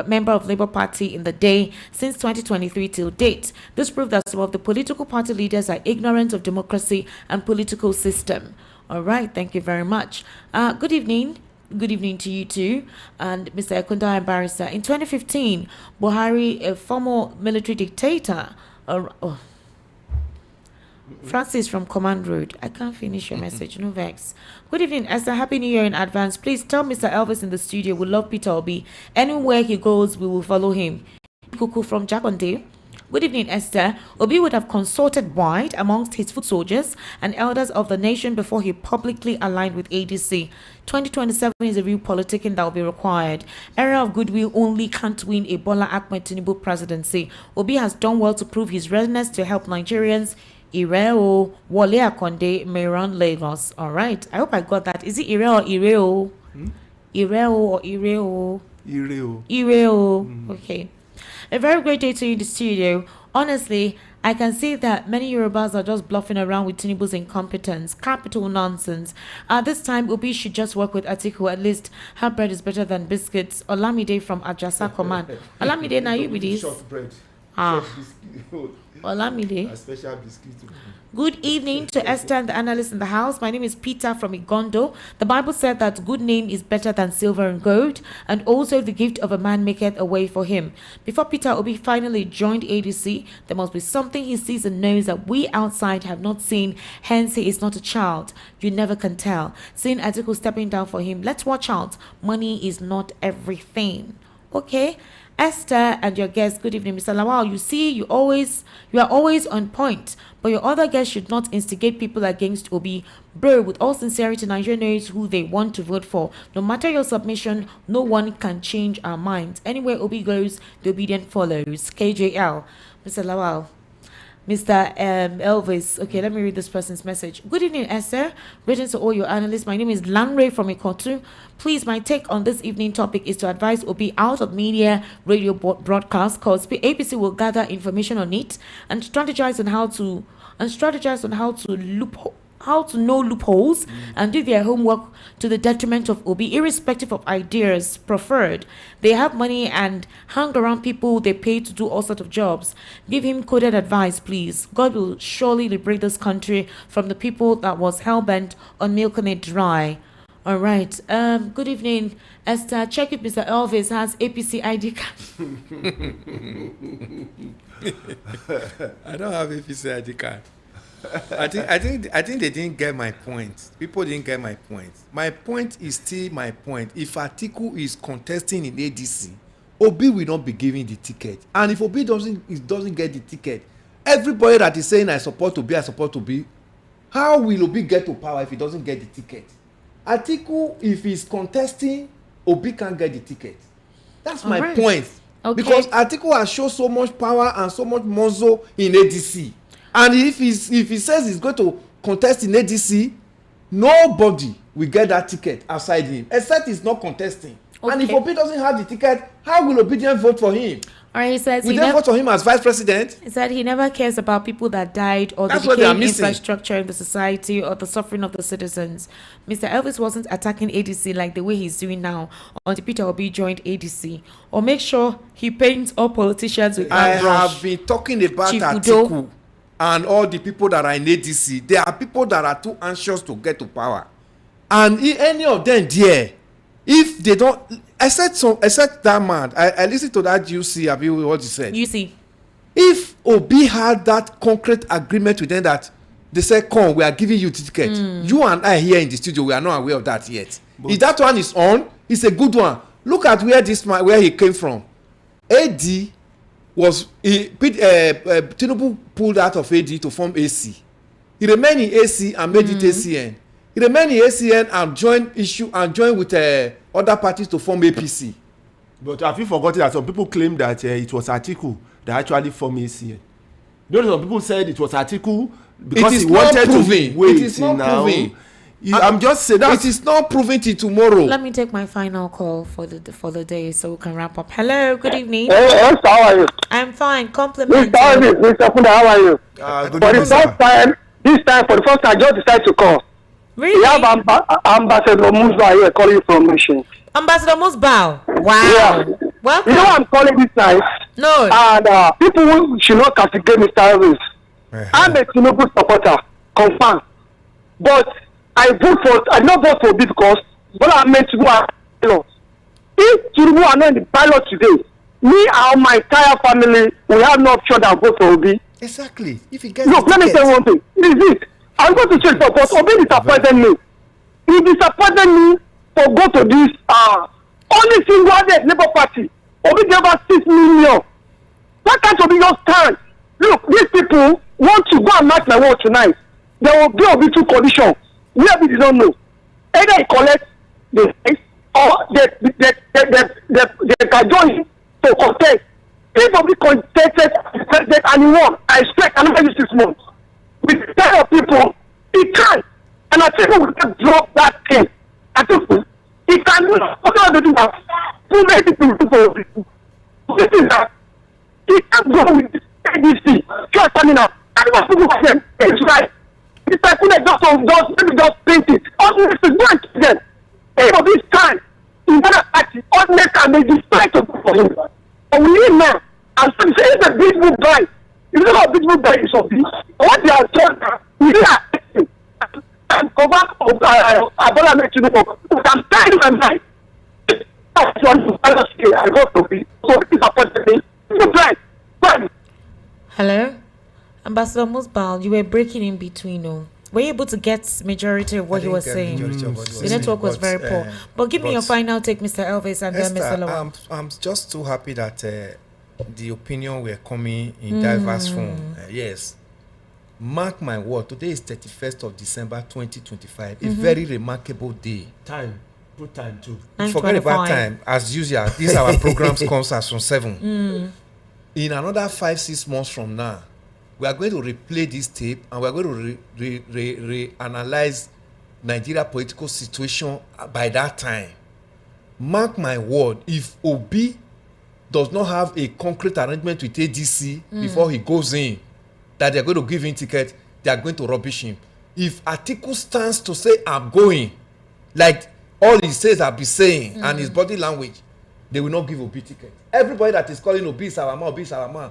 member of Labour Party in the day since 2023 till date. This proves that some of the political party leaders are ignorant of democracy and political system. All right, thank you very much. Good evening. Good evening to you too, and Mr. Ekunda and Barrister. In 2015, Buhari, a former military dictator, Francis from Command Road. I can't finish your message. No vex. Good evening, Esther. Happy New Year in advance. Please tell Mr. Elvis in the studio we love Peter Obi. Anywhere he goes, we will follow him. Kuku from Jakonde. Good evening, Esther. Obi would have consulted wide amongst his foot soldiers and elders of the nation before he publicly aligned with ADC. 2027 is a real politicking that will be required. Era of goodwill only can't win a Bola Ahmed Tinubu presidency. Obi has done well to prove his readiness to help Nigerians. Ireo, Wale Akonde, Meiran, Lagos. All right. I hope I got that. Is it Ireo or Ireo? Ireo or Ireo? Ireo. Okay. A very great day to you in the studio. Honestly, I can see that many Yorubas are just bluffing around with Tinubu's incompetence. Capital nonsense. This time, Obi should just work with Atiku. At least her bread is better than biscuits. Olamide from Ajasa Command. Olamide, now you with this. Olamide. A special biscuit. Good evening to Esther and the analyst in the house. My name is Peter from Igondo. The Bible said that good name is better than silver and gold, and also the gift of a man maketh a way for him. Before Peter Obi finally joined ADC, there must be something he sees and knows that we outside have not seen, hence he is not a child. You never can tell. Seeing Atiku stepping down for him, let's watch out. Money is not everything. Okay? Esther and your guest, good evening, Mr. Lawal. You see, you are always on point, but your other guests should not instigate people against Obi. Bro, with all sincerity, Nigeria knows who they want to vote for. No matter your submission, no one can change our minds. Anywhere Obi goes, the obedient follows. KJL, Mr. Lawal. Mr. Elvis. Okay, let me read this person's message. Good evening, Esther. Greetings to all your analysts. My name is Lanre from Ikotu. Please, my take on this evening topic is to advise Obi out of media radio broadcast, because APC will gather information on it and strategize on how to know loopholes and do their homework to the detriment of Obi, irrespective of ideas preferred. They have money and hang around people they pay to do all sorts of jobs. Give him coded advice, please. God will surely liberate this country from the people that was hell-bent on milking it dry. All right. Good evening, Esther. Check if Mr. Elvis has APC ID card. I don't have APC ID card. I think they didn't get my point. People didn't get my point. My point is still my point. If Atiku is contesting in ADC, Obi will not be giving the ticket. And if Obi doesn't get the ticket, everybody that is saying I support Obi, how will Obi get to power if he doesn't get the ticket? Atiku, if he's contesting, Obi can't get the ticket. That's my point. Okay. Because Atiku has shown so much power and so much muscle in ADC. And if he says he's going to contest in ADC, nobody will get that ticket outside him, except he's not contesting. Okay. And if Obi doesn't have the ticket, how will Obi vote for him? All right, he says will they vote for him as vice president? He said he never cares about people that died or the decaying infrastructure in the society or the suffering of the citizens. Mr. Elvis wasn't attacking ADC like the way he's doing now until Peter Obi joined ADC. Or make sure he paints all politicians with that brush. I have been talking about Atiku and all the people that are in ADC. There are people that are too anxious to get to power. And any of them there, if they don't, except that man, I listened to that UC, have you what he said? UC. If Obi had that concrete agreement with them that they said, come, we are giving you the ticket. You and I here in the studio, we are not aware of that yet. But if that one is on, it's a good one. Look at where this man, where he came from. AD was, Tinubu pulled out of AD to form AC. He remained in AC and made it ACN. He remained in ACN and joined with other parties to form APC. But have you forgotten that some people claim that it was Atiku that actually formed ACN? You know, some people said it was Atiku because he wanted to wait. It is not proven. I'm just saying that it is not proven till tomorrow. Let me take my final call for the day so we can wrap up. Hello, good evening. Hey, how are you? I'm fine. Compliment. Mr. Kunda, how are you? For the first time, I just decided to call. Really? We have Ambassador Musba here calling from Mission. Ambassador Musba. Wow. Yeah. Welcome. You know I'm calling this night. No. And people should not castigate Mr. Elvis. I'm a Tinubu supporter, confirmed. But I did not vote for Obi because what I meant to do are pilot. If Tinubu are not in the pilot today, me and my entire family will have no option than vote for Obi. Exactly. If he gets let me say one thing. This is it. I'm going to change but Obi disappointed me. He disappointed me to go to this only single-handed Labour Party. Obi gave us 6 million. Why can't Obi just stand? Look, these people want to go and match my word tonight. There will be Obi two conditions. We did not know. Either he collects the rights or they can join him to contest. If Obi contested president and he won, I expect another 6 months. With the kind of people, he can. And I think we will drop that thing. I think he can do that. What do I do now? Too many people do for people. This is that. He can't go with this ADC. Just standing up. I don't know who them. It's right. It's like just paint it. All this is going to them. For this time, in another party, all next time they decide to go for him. But we need now. And so say it's a beautiful bride. It's not a beautiful bride, it's of this. What they are told we are and cover of Abola Tinubu. We can tell you and lie. That's one I got to be. So it's a me. Right. Hello? Ambassador Musbal, you were breaking in between. Were you able to get majority of what he was saying? The network was very poor. But give me your final take, Mr. Elvis, and then Mr. Lawan. I'm just too happy that the opinion were coming in diverse form. Yes. Mark my word, today is 31st of December 2025. A very remarkable day. Time. Good time too. Forget about time. As usual, these our programs comes as from 7. In another 5-6 months from now, we are going to replay this tape and we are going to reanalyze Nigeria political situation by that time. Mark my word, if Obi does not have a concrete arrangement with ADC before he goes in, that they are going to give him ticket, they are going to rubbish him. If Atiku stands to say I'm going, like all he says I'll be saying and his body language, they will not give Obi ticket. Everybody that is calling Obi is our man, Obi is our man.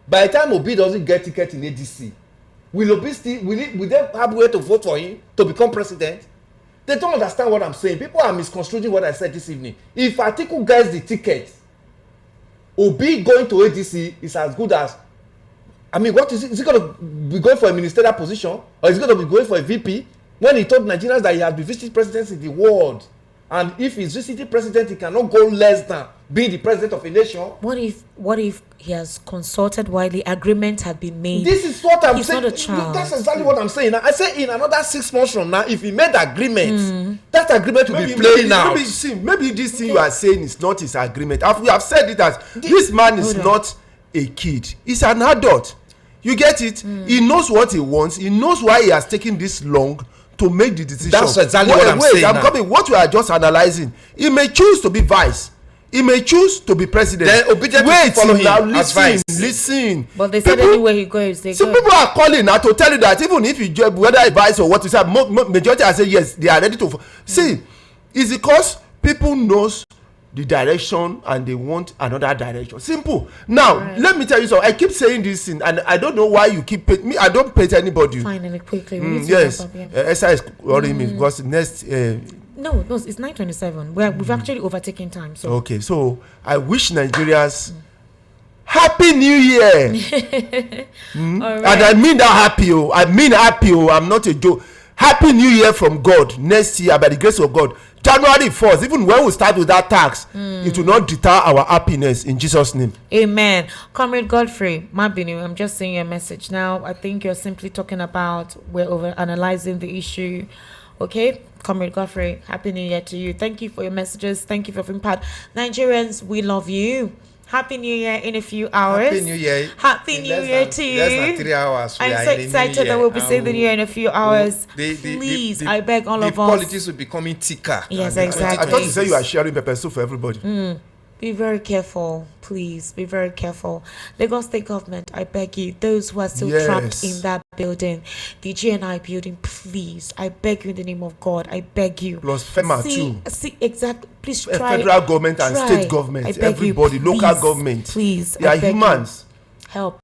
By the time Obi doesn't get ticket in ADC, will Obi still will they have a way to vote for him to become president? They don't understand what I'm saying. People are misconstruing what I said this evening. If Atiku gets the ticket, Obi going to ADC is as good as, I mean, what is it? Is he going to be going for a ministerial position or is he going to be going for a VP? When he told Nigerians that he has been visiting presidents in the world, and if he's visiting president, he cannot go less than being the president of a nation. What if he has consulted while the agreement had been made? This is what I'm He's saying. Not a child. That's exactly what I'm saying. I say in another 6 months from now, if he made agreements, that agreement will be playing out. Maybe this thing you are saying is not his agreement. We have said it as this man is not a kid. He's an adult. You get it? He knows what he wants. He knows why he has taken this long to make the decision. That's exactly what I'm saying. What we are just analyzing. He may choose to be vice. He may choose to be president. Then obedient to follow him now, as vice. Listen. But they said anywhere he goes, they go. People are calling now to tell you that even if you whether he vice or what you say, majority are saying yes, they are ready to see. It's because people knows the direction and they want another direction. Simple. Now let me tell you something. I keep saying this thing and I don't know why you keep me. I don't pay anybody. Finally, quickly. Yes. Esa is worrying me because next. No, it's 9:27. We've actually overtaken time. So okay, so I wish Nigerians Happy New Year. Right. And I mean that happy. I mean happy. I'm not a joke. Happy New Year from God next year by the grace of God. January 1st, even when we start with that tax, it will not deter our happiness in Jesus' name. Amen. Comrade Godfrey, Mabinu, I'm just saying your message now. I think you're simply talking about we're over analyzing the issue. Okay, Comrade Godfrey, Happy New Year to you. Thank you for your messages. Thank you for being part. Nigerians, we love you. Happy New Year in a few hours. Happy New Year. Happy New Year to you. Less than 3 hours. I'm so excited that we'll be saying the New Year in a few hours. Please, I beg all of us. The politics will be becoming thicker. Yes, exactly. I thought you said you are sharing pepper soup for everybody. Be very careful, please. Be very careful. Lagos State government, I beg you, those who are still trapped in that building, the GNI building, please, I beg you in the name of God, I beg you. Plus FEMA too. See, exactly. Please try. Federal government and state government, everybody, local government. Please, they are humans. Help.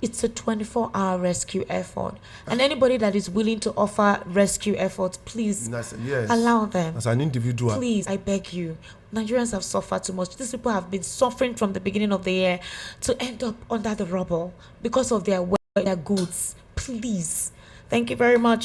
It's a 24-hour rescue effort. And anybody that is willing to offer rescue efforts, please allow them. As an individual. Please, I beg you. Nigerians have suffered too much. These people have been suffering from the beginning of the year to end up under the rubble because of their goods. Please. Thank you very much.